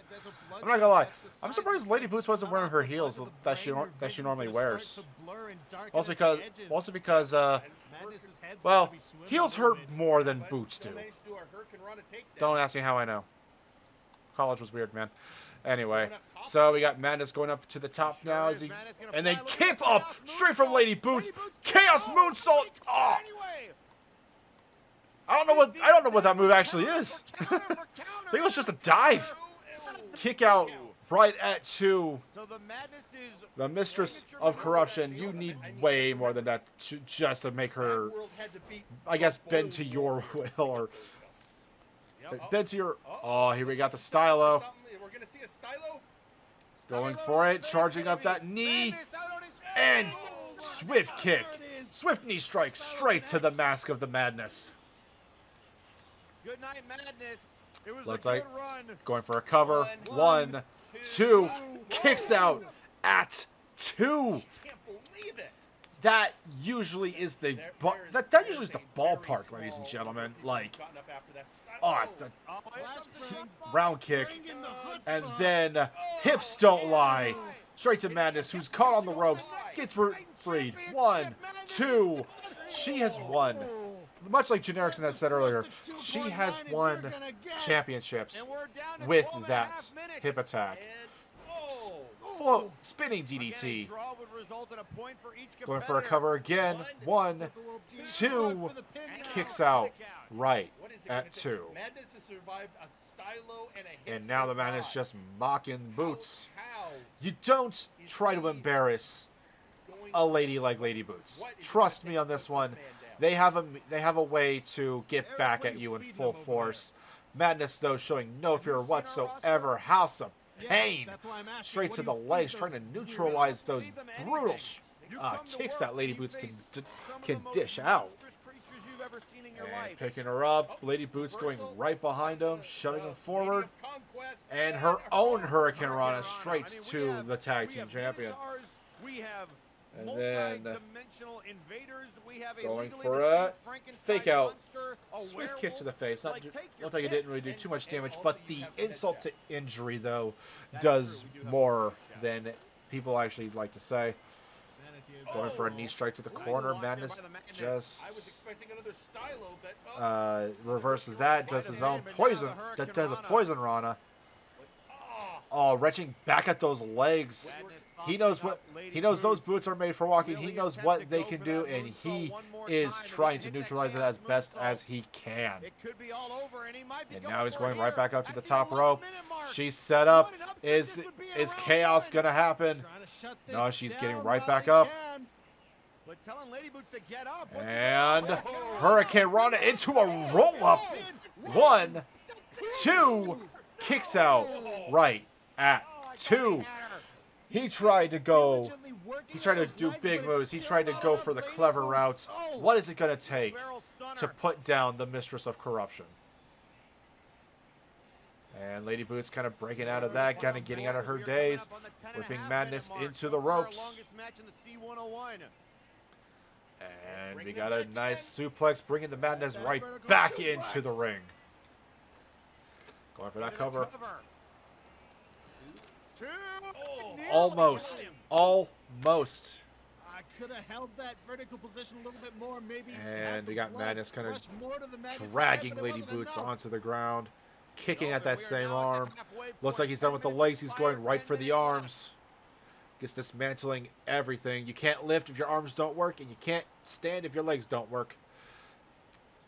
I'm not gonna lie. I'm surprised Lady Boots wasn't wearing her heels that she normally wears. Also because well, heels hurt more than boots do. Don't ask me how I know. College was weird, man. Anyway, so we got Madness going up to the top now, and then kick up straight from Lady Boots. Chaos Moonsault. Oh. I don't know what that move actually is. I think it was just a dive. Kick out right at 2. The Mistress of Corruption. You need way more than that just to make her, I guess, bend to your will or bend to your. Oh, here we got the stylo. Going for it, charging up that knee, and swift kick. Swift knee strike straight to the mask of the Madness. Good night, Madness. It was Looks a like good run. going for a cover. 1, 2, kicks out at 2. That usually is the that usually is the ballpark, ladies and gentlemen. Like, oh, it's the round kick, and then hips don't lie. Straight to Madness, who's caught on the ropes, gets freed. 1, 2, she has won. Much like Generics and that said earlier, she has won championships with that hip attack. Spinning DDT. Going for a cover again. 1, 2, kicks out right at 2. And now the Madness just mocking Boots. You don't try to embarrass a lady like Lady Boots. Trust me on this one. They have a way to get back at you in full force. Madness, though, showing no fear whatsoever. House of Pain. Straight to the legs, trying to neutralize those brutal kicks that Lady Boots can dish out. And picking her up. Lady Boots going right behind him, shoving him forward. And her own Hurricane Rana straight to the tag team champion. And then going for a fake out, swift kick to the face. Not like it didn't really do too much damage, but the insult to injury, though, does more than people actually like to say. Going for a knee strike to the corner. Madness just reverses that, does his own poison. That does a poison Rana. Oh, wrenching back at those legs. He knows those boots are made for walking. He knows what they can do, and he is trying to neutralize it as best as he can. And now he's going right back up to the top rope. She's set up. Is chaos gonna happen? No, she's getting right back up. But telling Lady Boots to get up. And Hurricane Rana into a roll-up. 1, 2, kicks out right at 2. He tried to go, he tried to do big moves. He tried to go for the clever routes. What is it going to take to put down the Mistress of Corruption? And Lady Boots kind of breaking out of that, kind of getting out of her daze, whipping Madness into the ropes. And we got a nice suplex, bringing the Madness right back into the ring. Going for that cover. Almost. Almost. I could have held that vertical position a little bit more, maybe. And we got Madness kind of dragging Lady Boots onto the ground, kicking at that same arm. Looks like he's done with the legs. He's going right for the arms. Just dismantling everything. You can't lift if your arms don't work, and you can't stand if your legs don't work.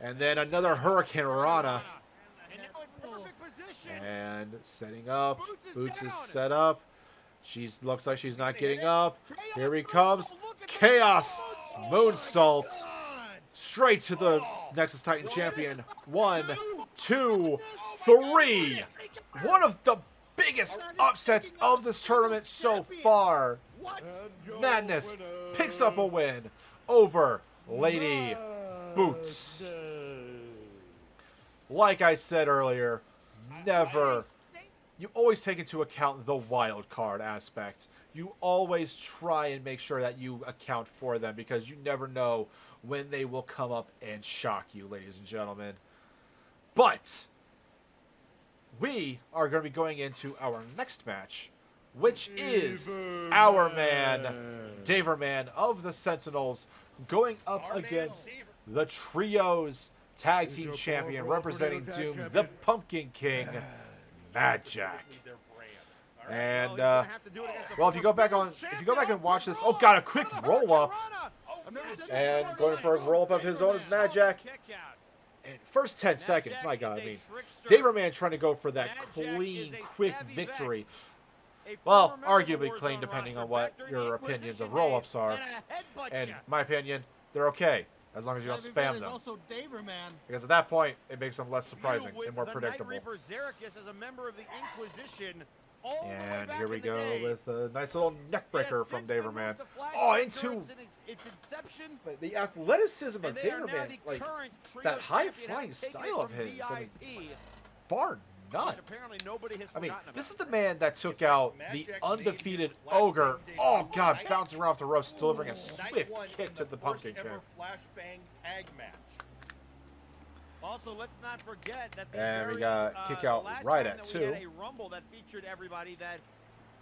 And then another Hurricane Rana. And setting up. Boots is set up. She looks like she's not getting up. Here he comes. Chaos moonsault. Straight to the Nexus Titan champion. 1, 2, 3. One of the biggest upsets of this tournament so far. Madness picks up a win over Lady Boots. Like I said earlier, you always take into account the wild card aspect. You always try and make sure that you account for them, because you never know when they will come up and shock you, ladies and gentlemen. But we are going to be going into our next match, which is our man, Daverman of the Sentinels, going up against the Trios Tag Team Champion, representing Doom, the Pumpkin King, Mad Jack. And well, if you go back and watch this, oh god, a quick roll up, and going for a roll up of his own is Mad Jack. And first 10 seconds, my god, I mean, Daverman trying to go for that clean, quick victory. Well, arguably clean, depending on what your opinions of roll ups are. And my opinion, they're okay, as long as you don't spam them. Because at that point, it makes them less surprising and more predictable. And here we go with a nice little neckbreaker from Daverman. Oh, into the athleticism of Daverman, like that high-flying style of his. I mean, bar none. I mean, this is the man that took out the undefeated Ogre. Oh, God, bouncing around off the ropes, delivering a swift kick to the Pumpkin King. Flashbang tag match. Also, let's not forget that and we got kick out right at 2. We had a rumble that featured everybody. That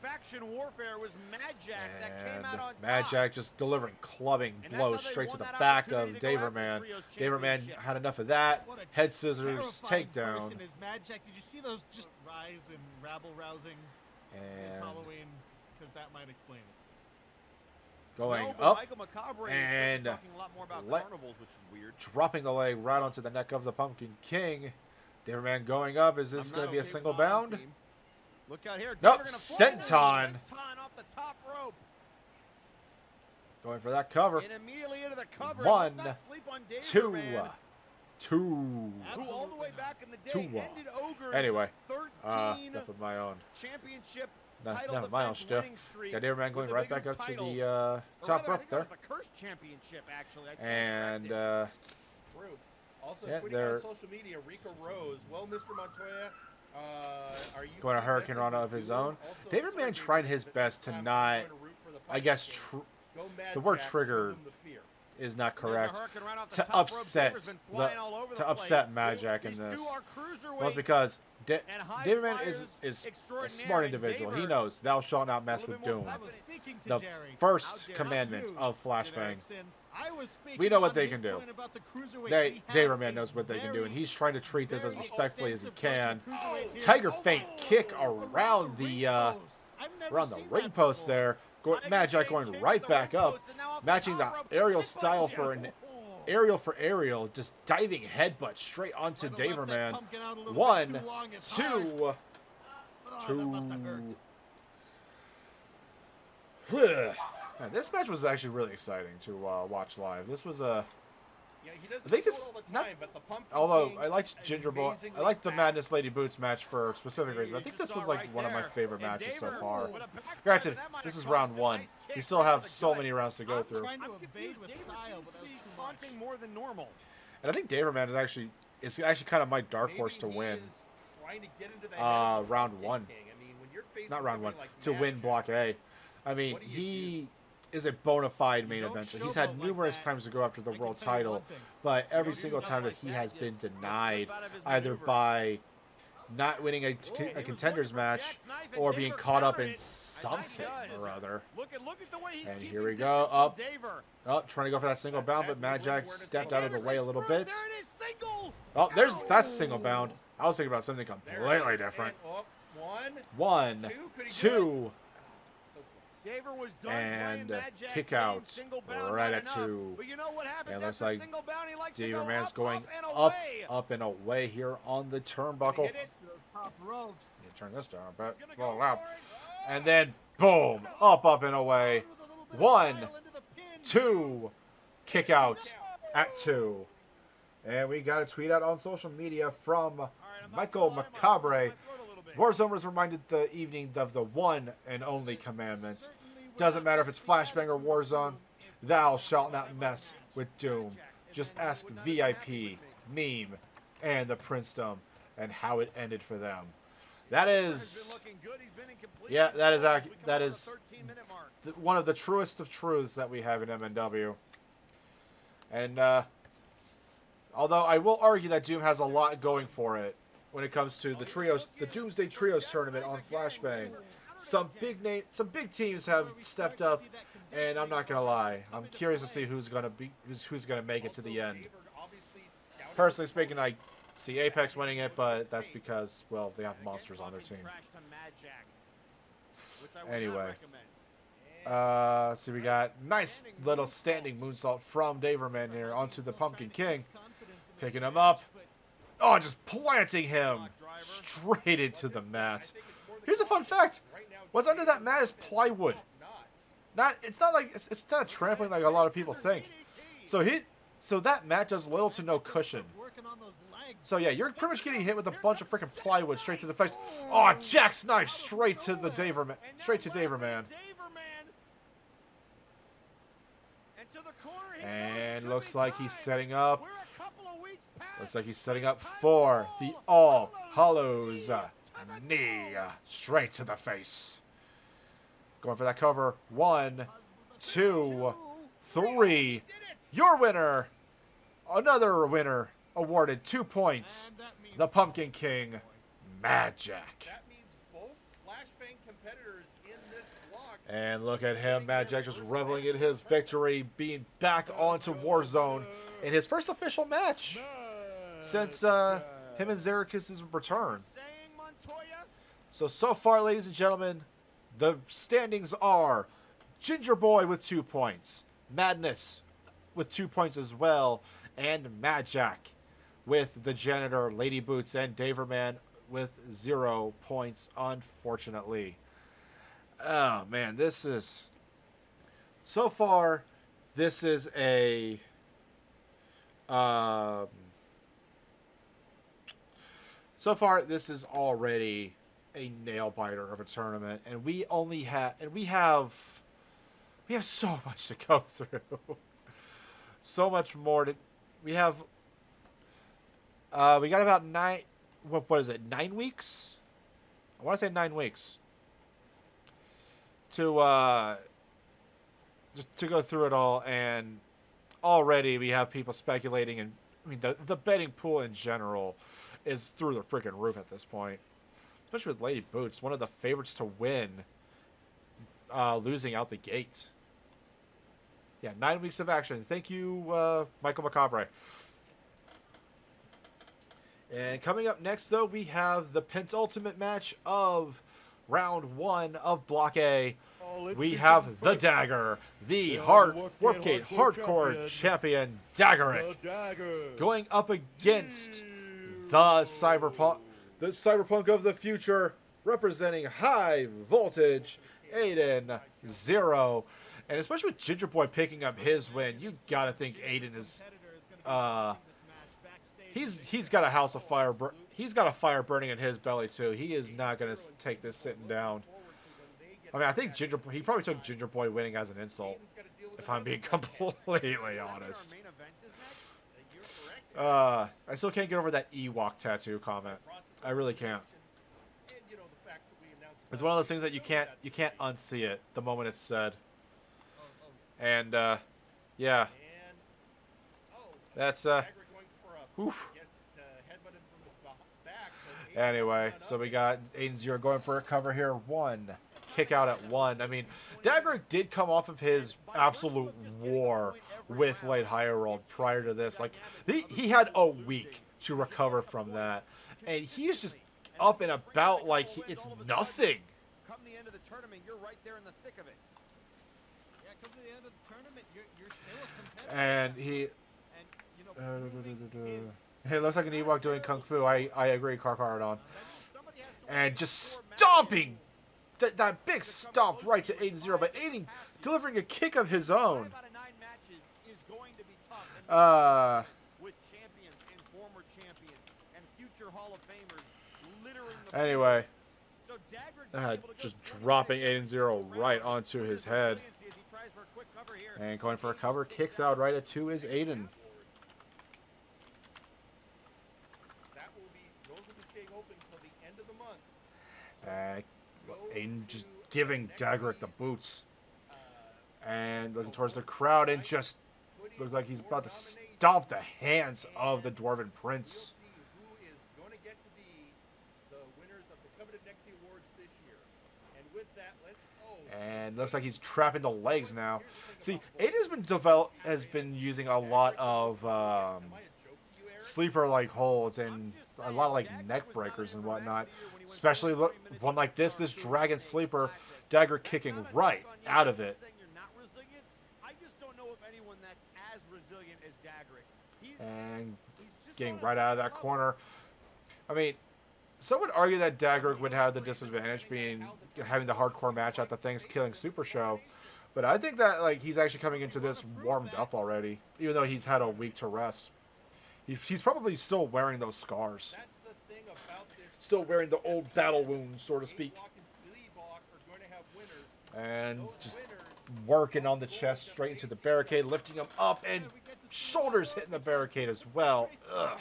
faction warfare was Mad Jack that came out on top. Mad Jack just delivering clubbing blows straight to the back of Daverman. Daverman had enough of that. Head scissors takedown. Is Mad Jack. Did you see those just rise and rabble rousing this Halloween? Because that might explain it. Going up and dropping the leg right onto the neck of the Pumpkin King. Daverman going up. Is this going to be a single bound? Look out here. Nope, senton. Off the top rope. Going for that cover. And immediately into the cover. 1, 2, 2. Who all the way back in the day ended Ogre's anyway, 13 enough of my own. Championship. No, my own stuff. Got Daverman going right back up to the top rope there. And True. Also, yeah, tweeting on social media, Rico Rose. Well, Mr. Montoya, are you going a Hurricane Rana of his own? Daverman tried his best to not, I guess, the word trigger is not correct, to upset Mad Jack in this. Well, it's because Daverman is a smart individual. He knows thou shalt not mess with Doom, the first commandment of Flashbang. We know what they can do. Daverman knows what they can do, and he's trying to treat this as respectfully as he can. Tiger feint kick around the ring post there. Mad Jack going right back up, matching the aerial style for an aerial for aerial, just diving headbutt straight onto Daverman. 1, 2, 2. Yeah, this match was actually really exciting to watch live. This was a. Yeah, he doesn't I think show this. it all the Not, time, but the Pumpkin although King I liked is Ginger Boy, I amazingly like the fast. Madness Lady Boots match for specific reasons. I think this was like one of my favorite matches so far. Granted, this is round 1. We still have so many rounds to go through. Trying to evade with style, but that was too much. Taunting more than normal. And I think Daverman is actually kind of my dark horse to win. Trying to get into the head of the Round Pumpkin 1. King. I mean, when you're facing Not round 1. somebody like To win Mad Block Jack, A. I mean, what do you he is a bona fide main eventer. He's had numerous times to go after the world title, but every single time that he has been denied, either by not winning a contenders match or being caught up in something or other. And here we go, up, trying to go for that single bound, but Mad Jack stepped out of the way a little bit. Oh, that's a single bound. I was thinking about something completely different. One, two, and kick out right at 2. And looks like Daverman's going up and away here on the turnbuckle. Turn this down a bit. Oh, wow. And then boom, up and away. 1, 2, kick out at 2. And we got a tweet out on social media from Michael Macabre. Warzone was reminded the evening of the one and only commandment. Doesn't matter if it's Flashbang or Warzone, thou shalt not mess with Doom. Just ask VIP, Meme, and the Princedom and how it ended for them. That is, yeah, that is one of the truest of truths that we have in MNW. And although I will argue that Doom has a lot going for it when it comes to the Doomsday Trios tournament on Flashbang. Some big teams have stepped up, and I'm not gonna lie, I'm curious to see who's gonna make it to the end. Personally speaking, I see Apex winning it, but that's because, well, they have monsters on their team. Anyway, so we got nice little standing moonsault from Daverman here onto the Pumpkin King, picking him up. Oh, just planting him straight into the mat. Here's a fun fact: what's under that mat is plywood. It's not a trampoline like a lot of people think. So that mat does little to no cushion. So yeah, you're pretty much getting hit with a bunch of freaking plywood straight to the face. Oh, Jack's knife straight to the Daverman, straight to Daverman. And looks like he's setting up. Looks like he's setting up for the All Hallows knee straight to the face. Going for that cover. 1, 2, 3. Your winner. Another winner awarded 2 points. The Pumpkin King, Mad Jack. That means both Flashbang competitors in this block. And look at him, Mad Jack just reveling in his victory, being back onto Warzone in his first official match since him and Zerikis' return. So far, ladies and gentlemen, the standings are Ginger Boy with 2 points, Madness with 2 points as well, and Mad Jack with the Janitor, Lady Boots, and Daverman with 0 points, unfortunately. Oh, man, so far, this is a, so far, this is already a nail biter of a tournament, and we have so much to go through. So much more to, we got about 9 weeks? I want to say 9 weeks to go through it all, and already we have people speculating, and I mean the betting pool in general is through the freaking roof at this point, especially with Lady Boots, one of the favorites to win, losing out the gate. Yeah, 9 weeks of action. Thank you, Michael Macabre. And coming up next, though, we have the penultimate match of round 1 of Block A. We have the Dagger, the Warpgate Hardcore Champion, Daggerick, going up against the Cyberpunk of the future, representing High Voltage, Aiden Zero. And especially with Ginger Boy picking up his win, you gotta think Aiden is, he's got a house of fire. He's got a fire burning in his belly too. He is not gonna take this sitting down. I mean, I think he probably took Ginger Boy winning as an insult, if I'm being completely honest. I still can't get over that Ewok tattoo comment. I really can't. It's one of those things that you can't unsee it the moment it's said. And yeah, that's oof. Anyway, so we got Aiden Zero going for a cover here. 1 kick out at 1. I mean, Dagger did come off of his absolute war with Late Higher World prior to this. Like he had a week to recover from that, and he's just up and about like it's nothing. Come the end of the tournament, you're right there in the thick of it. Yeah, come to the end of the tournament, you're still a competitor. And he. Hey, looks like an Ewok doing Kung Fu. I agree, Carcaradon. And just stomping that big stomp right to Aiden Zero, but Aiden delivering a kick of his own. With champions and former champions and future Hall of Famers littering the anyway, just dropping Aiden Zero right onto his head. And going for a cover, kicks out right at 2 is Aiden. Aiden just giving Dagrick the boots. And looking towards the crowd and just looks like he's about to stomp the hands of the Dwarven Prince. And looks like he's trapping the legs now. See, Aiden has been using a lot of sleeper like holds and a lot of like neck breakers and whatnot. Especially one like this Dragon Sleeper, Dagger kicking right out of it. And getting right out of that corner. I mean, some would argue that Dagger would have the disadvantage being having the hardcore match at the Thanksgiving Super Show. But I think that like he's actually coming into this warmed up already, even though he's had a week to rest. He's probably still wearing those scars. Still wearing the old battle wounds, so to speak. And just working on the chest straight into the barricade, lifting him up, and shoulders hitting the barricade as well. Ugh.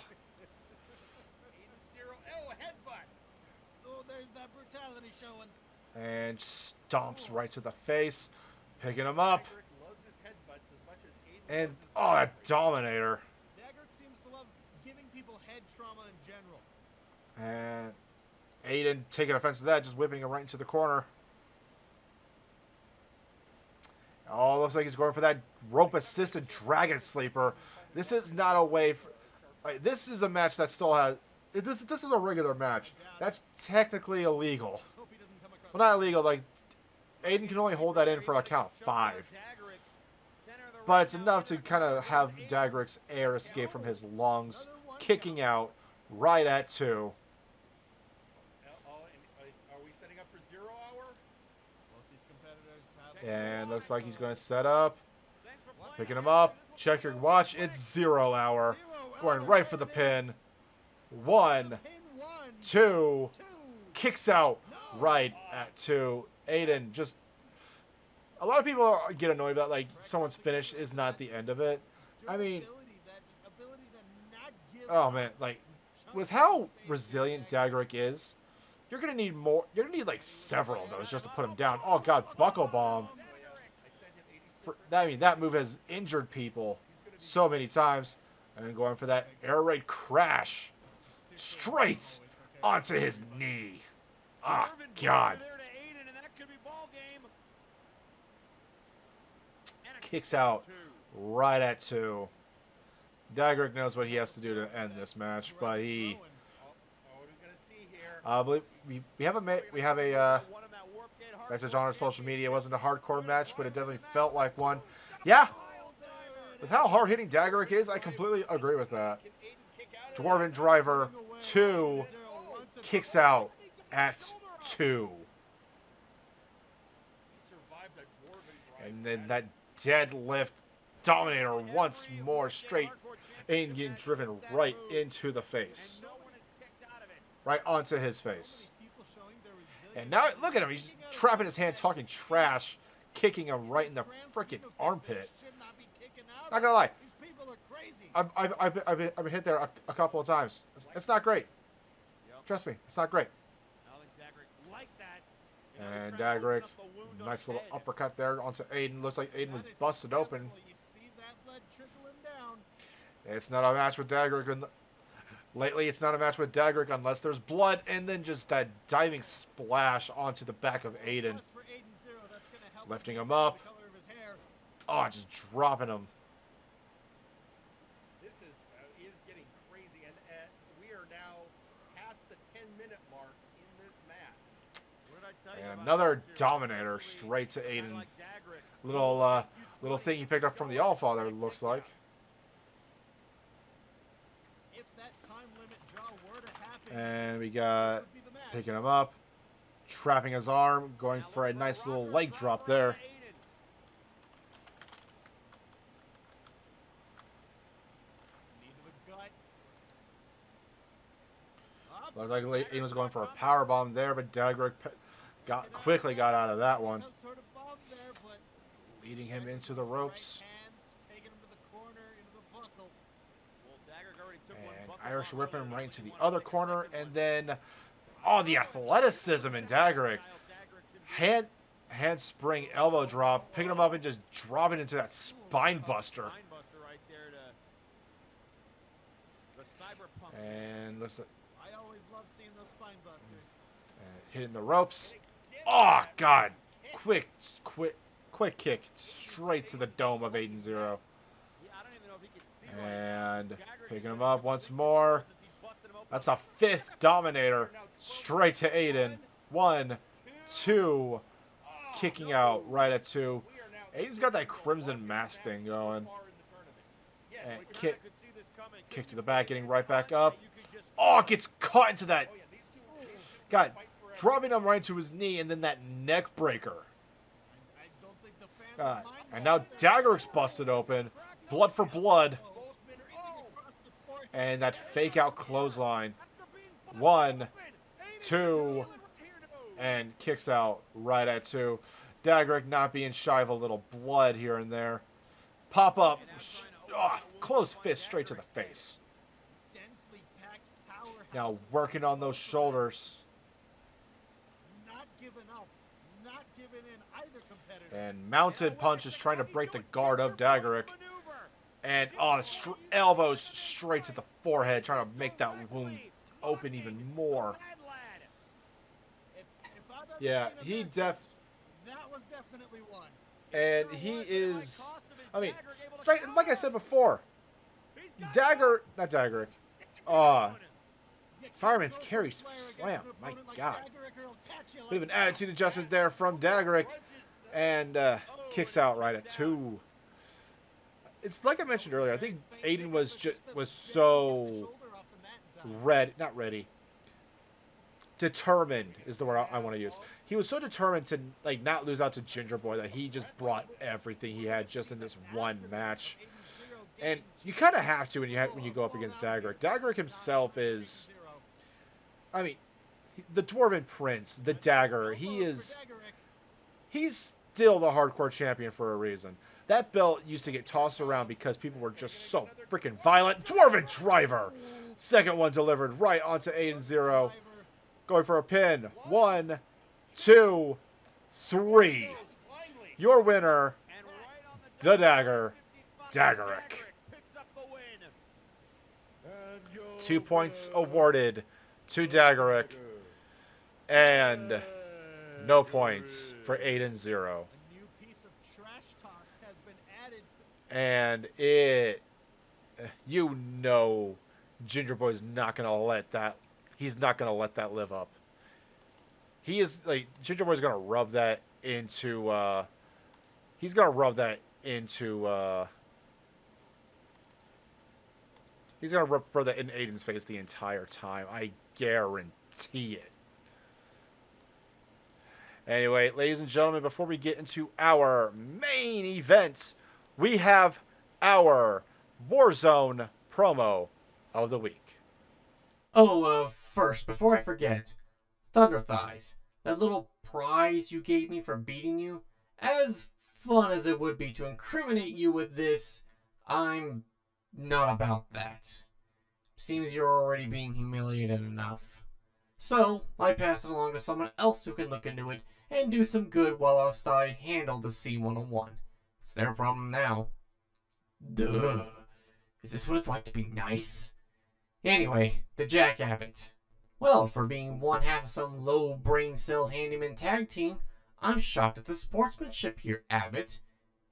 Oh, there's that brutality showing. And stomps right to the face, picking him up. And oh, that Dominator. Dagger seems to love giving people head trauma in general. And Aiden taking offense to that, just whipping him right into the corner. Oh, looks like he's going for that rope-assisted Dragon Sleeper. This is not a way for... Like, this is a match that still has... This is a regular match. That's technically illegal. Well, not illegal. Like, Aiden can only hold that in for a count of 5. But it's enough to kind of have Dagrick's air escape from his lungs, kicking out right at 2. And looks like he's going to set up. Picking him up. Check your watch. It's 0 hour. Going right for the pin. 1, 2. Kicks out right at 2. Aiden just... A lot of people get annoyed about, like, someone's finish is not the end of it. I mean... Oh, man. Like, with how resilient Dagrick is... You're going to need more. You're going to need like several of those just to put him down. Oh, God. Buckle Bomb. I mean, that move has injured people so many times. And then going for that air raid crash. Straight onto his knee. Ah, oh, God. Kicks out right at 2. Dagrick knows what he has to do to end this match, but he... we have a message on our social media. It wasn't a hardcore match, but it definitely felt like one. Yeah, with how hard hitting Dagrick is, I completely agree with that. Dwarven Driver 2 kicks out at 2, And then that deadlift Dominator once more straight. Aiden getting driven right into the face. Right onto his face. And now, look at him. He's trapping his hand, talking trash, kicking him right in the freaking armpit. Not gonna lie. I've been hit there a couple of times. It's not great. Trust me, it's not great. And Dagrick, nice little uppercut there onto Aiden. Looks like Aiden was busted open. It's not a match with Dagrick. Lately, it's not a match with Dagrick unless there's blood, and then just that diving splash onto the back of Aiden. Lifting him up. Oh, just dropping him. This is getting crazy, and we are now past the 10-minute mark in this match. And another Dominator straight to Aiden. Little thing he picked up from the Allfather, looks like. And we got picking him up, trapping his arm, going for a nice little leg drop there. Looked like Aiden was going for a power bomb there, but Dagrick quickly got out of that one, leading him into the ropes. And Irish whip him right into the other corner, and then, oh, the athleticism in Dagrick. Handspring elbow drop, picking him up and just dropping into that spine buster. And looks like hitting the ropes. Oh God! Quick kick straight to the dome of Aiden Zero. And picking him up once more. That's a 5th Dominator straight to Aiden. 1, 2, kicking out right at 2. Aiden's got that Crimson Mask thing going. And kick to the back, getting right back up. Oh, gets caught into that. God, dropping him right to his knee, and then that neck breaker. God. And now Dagrick's busted open. Blood for blood. And that fake out clothesline. 1, 2, and kicks out right at 2. Dagrick not being shy of a little blood here and there. Pop up. Oh, close fist straight to the face. Now working on those shoulders. And mounted punches trying to break the guard of Dagrick. And elbows straight to the forehead, trying to make that wound open even more. Yeah, that was definitely one. And he is, I mean, it's like I said before, not Dagrick. Fireman's carry slam. My God. Bit of an attitude adjustment there from Dagrick, and kicks out right at 2. It's like I mentioned earlier. I think Aiden was so determined is the word I want to use. He was so determined to not lose out to Ginger Boy that he just brought everything he had just in this one match. And you kind of have to when you go up against Dagrick. Dagrick himself is, I mean, the Dwarven Prince, the Dagger. He's still the hardcore champion for a reason. That belt used to get tossed around because people were just so freaking violent. Dwarven Driver! Second one delivered right onto Aiden Zero. Going for a pin. 1, 2, 3. Your winner, the Dagger, Dagarick. 2 points awarded to Dagarick. And no points for Aiden Zero. And Ginger Boy's not gonna let that. He's not gonna let that live up. He is Ginger Boy's gonna rub that into. He's gonna rub that into. He's gonna rub that in Aiden's face the entire time. I guarantee it. Anyway, ladies and gentlemen, before we get into our main event, we have our Warzone promo of the week. Oh, first, before I forget, Thunder Thighs, that little prize you gave me for beating you, as fun as it would be to incriminate you with this, I'm not about that. Seems you're already being humiliated enough. So, I pass it along to someone else who can look into it and do some good whilst I handle the C-101. It's their problem now. Duh. Is this what it's like to be nice? Anyway, to Jack Abbott. Well, for being one half of some low brain cell handyman tag team, I'm shocked at the sportsmanship here, Abbott.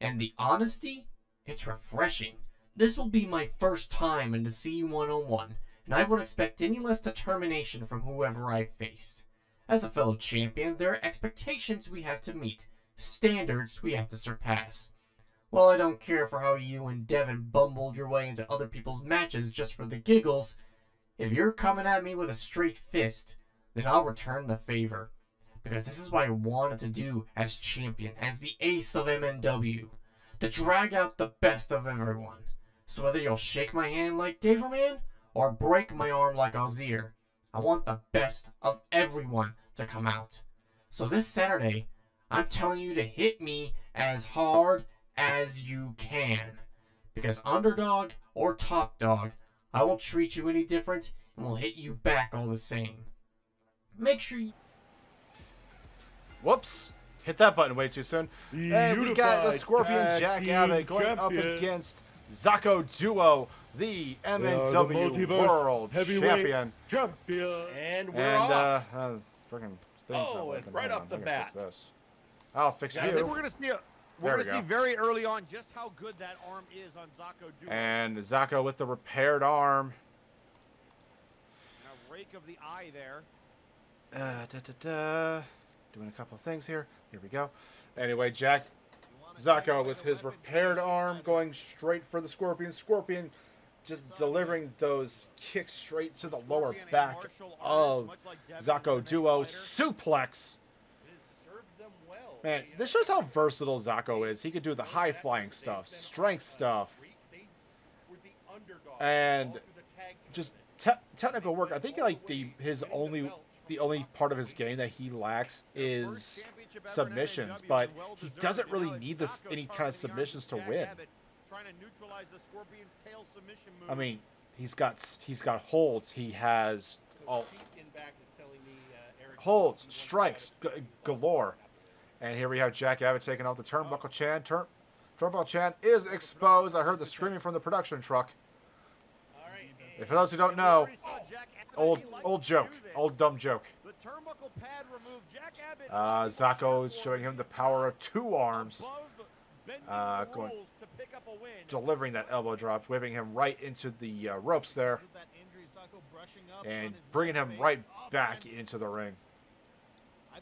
And the honesty? It's refreshing. This will be my first time in the C-101, and I won't expect any less determination from whoever I face. As a fellow champion, there are expectations we have to meet, standards we have to surpass. While I don't care for how you and Devin bumbled your way into other people's matches just for the giggles, if you're coming at me with a straight fist, then I'll return the favor. Because this is what I wanted to do as champion, as the ace of MNW. To drag out the best of everyone. So whether you'll shake my hand like Daverman, or break my arm like Alzir, I want the best of everyone to come out. So this Saturday, I'm telling you to hit me as hard as you can. Because underdog or top dog, I won't treat you any different and will hit you back all the same. Make sure you... Whoops. Hit that button way too soon. And we got the Scorpion Jack Abbott going up against Zako Duo, the MNW World Champion. And we're off. Freaking thing's not working. And right off the bat. I'll fix you. I think we're going to see very early on just how good that arm is on Zako Duo. And Zako with the repaired arm. And a rake of the eye there. Doing a couple of things here. Here we go. Anyway, Zako with his repaired arm going straight for the Scorpion. Scorpion just delivering those kicks straight to the lower back of Zako Duo. Suplex. Man, this shows how versatile Zako is. He could do the high-flying stuff, strength stuff, and just technical work. I think like the only part of his game that he lacks is submissions, but he doesn't really need any kind of submissions to win. I mean, he's got holds. He has holds, strikes galore. And here we have Jack Abbott taking out the Turnbuckle Chan. Turnbuckle Chan is exposed. I heard the screaming from the production truck. And for those who don't know, old joke, old dumb joke. Zako is showing him the power of two arms. Delivering that elbow drop, whipping him right into the ropes there. And bringing him right back into the ring.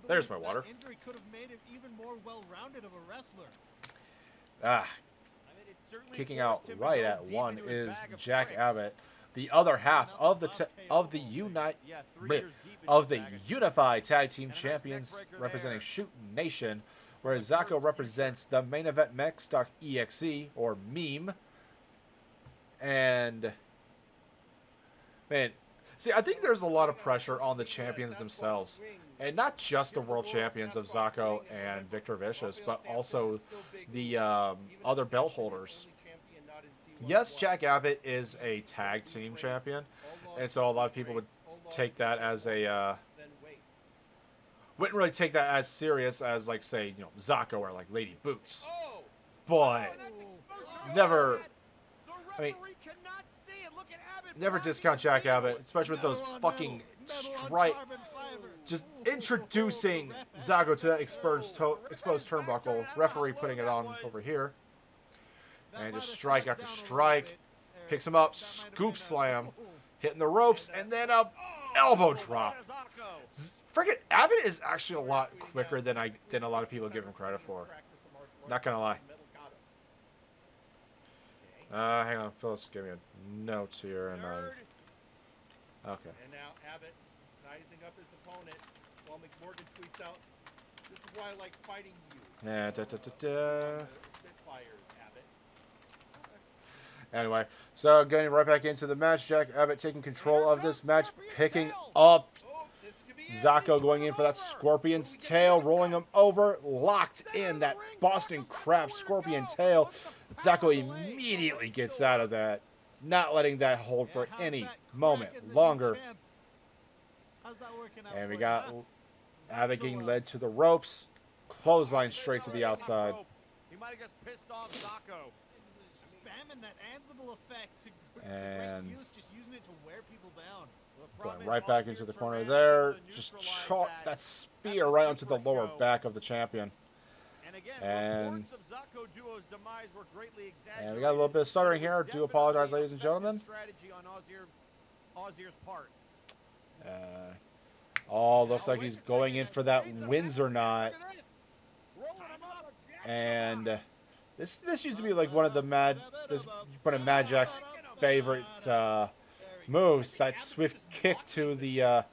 There's my water. Injury could have made him even more well-rounded of a wrestler. Kicking out right at one is Jack Abbott. The other half of the Unified Tag Team Champions representing Shoot Nation, whereas Zako represents the Main Event Mech Stock EXE or Meme. And man, see, I think there's a lot of pressure on the champions themselves. And not just the world champions of Zako and Victor Vicious, but also the other belt holders. Yes, Jack Abbott is a tag team champion, and so a lot of people would take that as wouldn't really take that as serious as, like, say, Zako or like Lady Boots. But never, I mean, never discount Jack Abbott, especially with those fucking just introducing Zako to that exposed turnbuckle. Referee putting it on over here. And just strike after strike. Picks him up, scoop slam, hitting the ropes, and then a elbow drop. Freaking Abbott is actually a lot quicker than a lot of people give him credit for. Not gonna lie. Hang on, Phyllis, give me a note here, and okay. And now Abbott sizing up his opponent while McMorgan tweets out, This is why I like fighting you. Yeah, Spitfires have it. Anyway, so getting right back into the match. Jack Abbott taking control of this match, picking up Zako, going in for that Scorpion's tail, rolling him over, locked in that Boston Crab Scorpion tail. Zako immediately gets out of that, not letting that hold for any moment longer. And we got Abbott getting led to the ropes, clothesline straight to the outside. He might have just pissed off Zako. Spamming that Ansible effect to And great use, just using it to wear people down. going right back into the corner there. Just chalk that spear right onto the lower back of the champion. And we got a little bit of stuttering here. I do apologize, ladies and gentlemen. Looks like he's going in for that Windsor knot. And this used to be like one of Mad Jack's favorite moves. That swift kick to the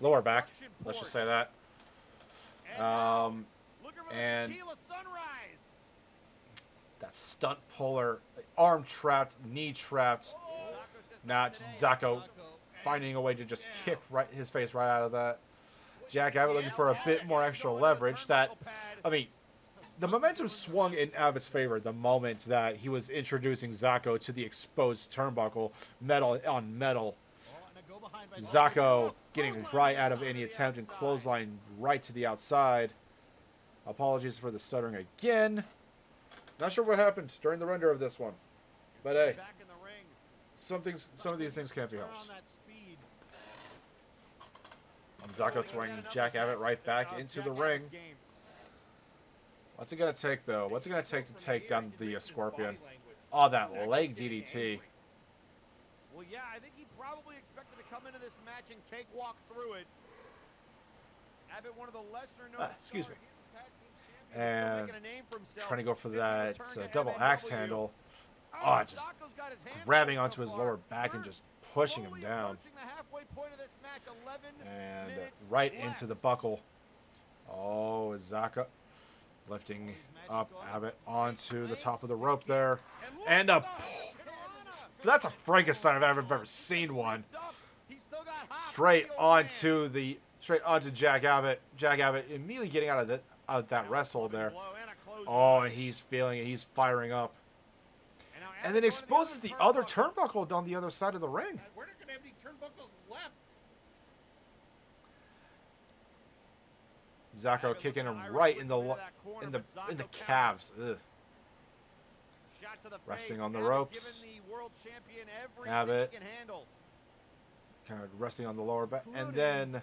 lower back. Let's just say that. And that stunt puller, arm trapped, knee trapped. Now Zako finding a way to just kick his face right out of that. Jack Abbott looking for a bit more extra leverage. The momentum swung in Abbott's favor the moment that he was introducing Zako to the exposed turnbuckle, metal on metal. Zako getting right out of any attempt and clothesline right to the outside. Apologies for the stuttering again. Not sure what happened during the render of this one. But hey, some of these things can't be helped. Zako throwing Jack Abbott right back into the ring. What's it going to take, though? What's it going to take to take down the Scorpion? Oh, that leg DDT. Well, yeah, I think he probably expected to come into this match and cakewalk through it. Abbott, one of the lesser known excuse me. And trying to go for that double axe handle. Oh, just grabbing onto his lower back and just pushing him down. And right into the buckle. Oh, Zako lifting up Abbott onto the top of the rope there. And that's a Frankenstein if I've ever seen one. Straight onto Jack Abbott. Jack Abbott immediately getting out of that rest hold there. Oh, and he's feeling it. He's firing up. And then exposes the other turnbuckle on the other side of the ring. We're not going to have any turnbuckles left. Zako kicking him right in the calves. Ugh. Resting on the ropes. Abbott kind of resting on the lower back, and then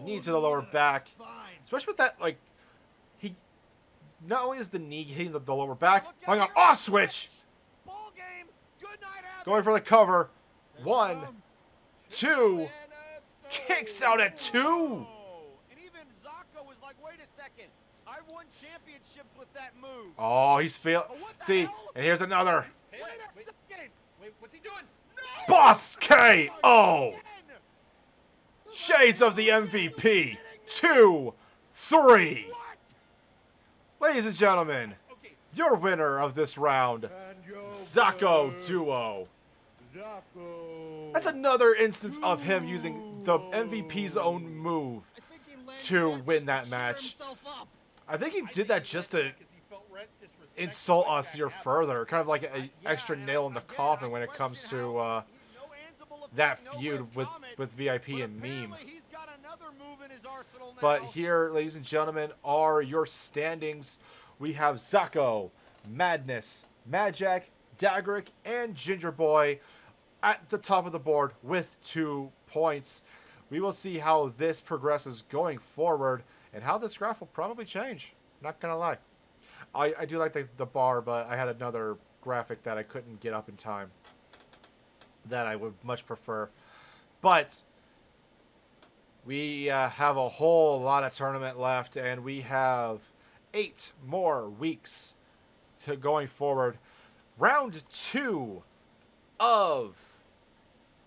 knee to the lower back. Especially with that, he not only is the knee hitting the lower back, going on off switch. Going for the cover. 1, 2, kicks out at 2. I've won championships with that move. Oh, he's see, and here's another. Wait, what's he doing? Boss KO. Shades of the MVP. 2, 3. Ladies and gentlemen, your winner of this round, Zako Duo. That's another instance of him using the MVP's own move to win that match. I think he did that just to insult us here further. Kind of like an extra nail in the coffin when it comes to that feud with VIP and Meme. But here, ladies and gentlemen, are your standings. We have Zako, Madness, Majak, Dagrick, and Ginger Boy at the top of the board with 2 points. We will see how this progresses going forward and how this graph will probably change. Not going to lie. I do like the bar, but I had another graphic that I couldn't get up in time that I would much prefer. But we have a whole lot of tournament left, and we have 8 more weeks to going forward. Round 2 of...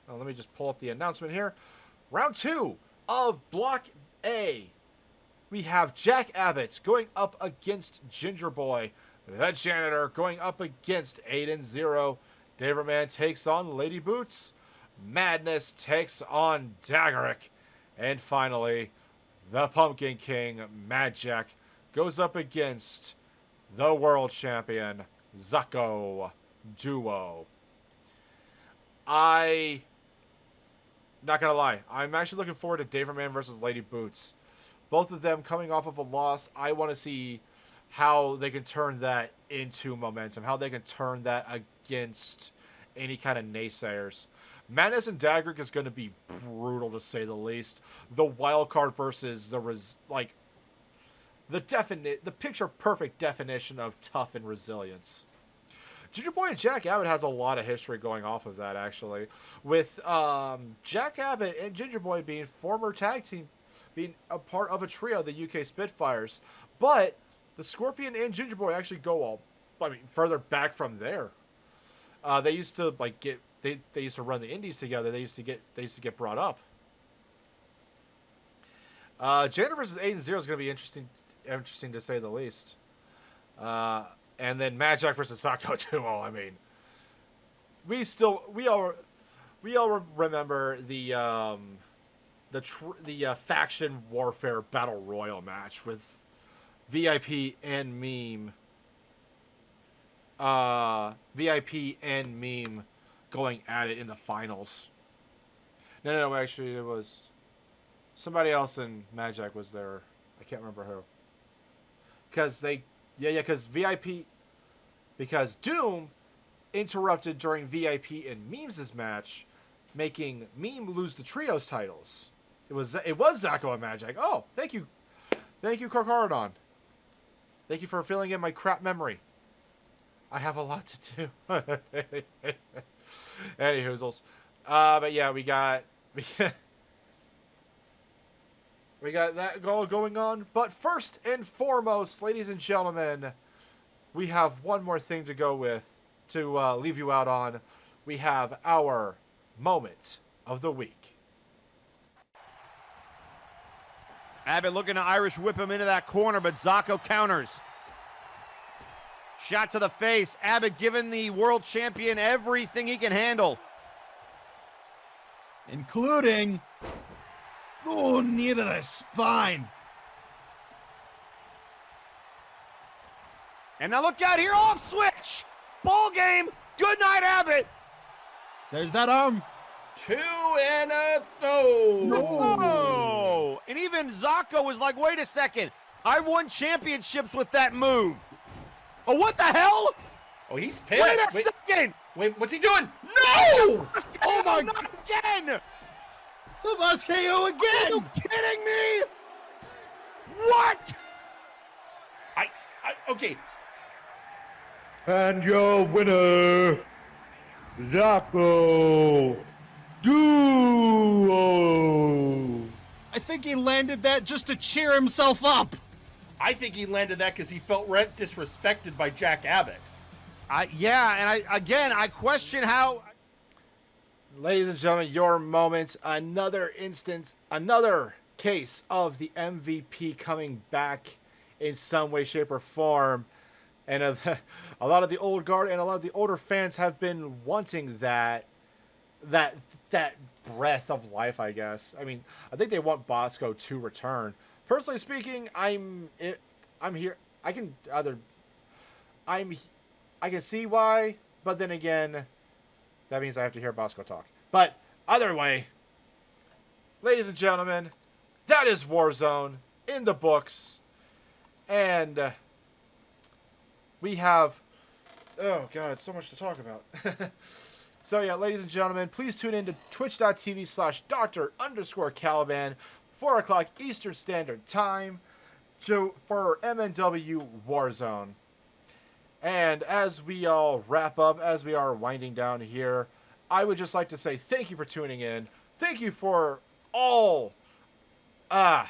let me just pull up the announcement here. Round 2 of Block A we have Jack Abbott going up against Ginger Boy. The Janitor going up against Aiden Zero. Daverman takes on Lady Boots. Madness takes on Daggerick. And finally, the Pumpkin King, Mad Jack, goes up against the world champion, Zucko Duo. Not gonna lie, I'm actually looking forward to Daverman versus Lady Boots. Both of them coming off of a loss. I want to see how they can turn that into momentum, how they can turn that against any kind of naysayers. Madness and Daggerick is going to be brutal, to say the least. The wild card versus the picture perfect definition of tough and resilience. Ginger Boy and Jack Abbott has a lot of history going off of that, actually, with Jack Abbott and Ginger Boy being former tag team, being a part of a trio, the UK Spitfires. But the Scorpion and Ginger Boy actually go further back from there. They used to they used to run the indies together. They used to get brought up. Janitor versus Aiden Zero is going to be interesting to say the least. And then Mad Jack versus Sako Duo. I mean, we all remember the faction warfare battle royal match with VIP and Meme. VIP and Meme going at it in the finals. No, actually it was somebody else, and Mad Jack was there. I can't remember who. Because Doom interrupted during VIP and Memes' match, making Meme lose the trios titles. It was Zacho and Mad Jack. Oh, thank you, Karkarodon. Thank you for filling in my crap memory. I have a lot to do. Any hoozles. But yeah, we got that goal going on. But first and foremost, ladies and gentlemen, we have one more thing to go with to leave you out on. We have our moment of the week. Abbott looking to Irish whip him into that corner, but Zacho counters. Shot to the face. Abbott giving the world champion everything he can handle. Including... oh, knee to the spine. And now look out here, off switch. Ball game. Good night, Abbott. There's that arm. 2 and a throw. No. And even Zacho was like, wait a second. I've won championships with that move. Oh, what the hell? Oh, he's pissed. Wait a second. Wait, what's he doing? No! Oh, my God. Again. The bus KO again. Are you kidding me? What? Okay. And your winner, Zacho Duo. I think he landed that just to cheer himself up. I think he landed that because he felt disrespected by Jack Abbott. I question how. Ladies and gentlemen, your moment. Another instance, another case of the MVP coming back in some way, shape, or form. And a lot of the old guard and a lot of the older fans have been wanting that breath of life, I guess. I mean, I think they want Bosco to return. Personally speaking, I'm here. I can see why, but then again, that means I have to hear Bosco talk. But either way, ladies and gentlemen, that is Warzone in the books, and we have, oh god, so much to talk about. So yeah, ladies and gentlemen, please tune in to twitch.tv/Dr_Caliban, 4 o'clock Eastern Standard Time, for MNW Warzone. And as we all wrap up, as we are winding down here, I would just like to say thank you for tuning in. Thank you for all... my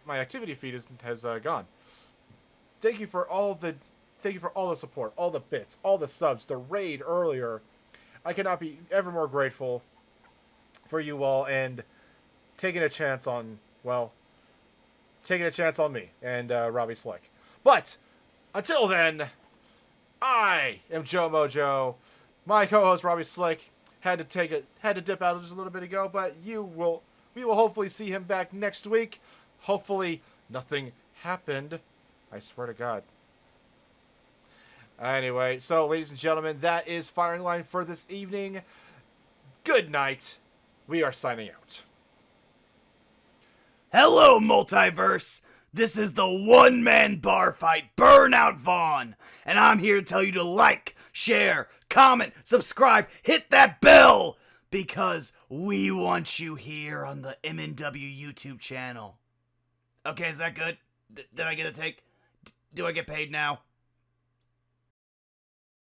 activity feed has gone. Thank you for all the support, all the bits, all the subs, the raid earlier. I cannot be ever more grateful for you all and taking a chance on, well, taking a chance on me and Robbie Slick. But until then, I am Joe Mojo. My co-host Robbie Slick had to dip out just a little bit ago, but we will hopefully see him back next week. Hopefully nothing happened. I swear to God. Anyway, so ladies and gentlemen, that is Firing Line for this evening. Good night. We are signing out. Hello, Multiverse. This is the one-man bar fight, Burnout Vaughn, and I'm here to tell you to like, share, comment, subscribe, hit that bell, because we want you here on the MNW YouTube channel. Okay, is that good? Did I get a take? Do I get paid now?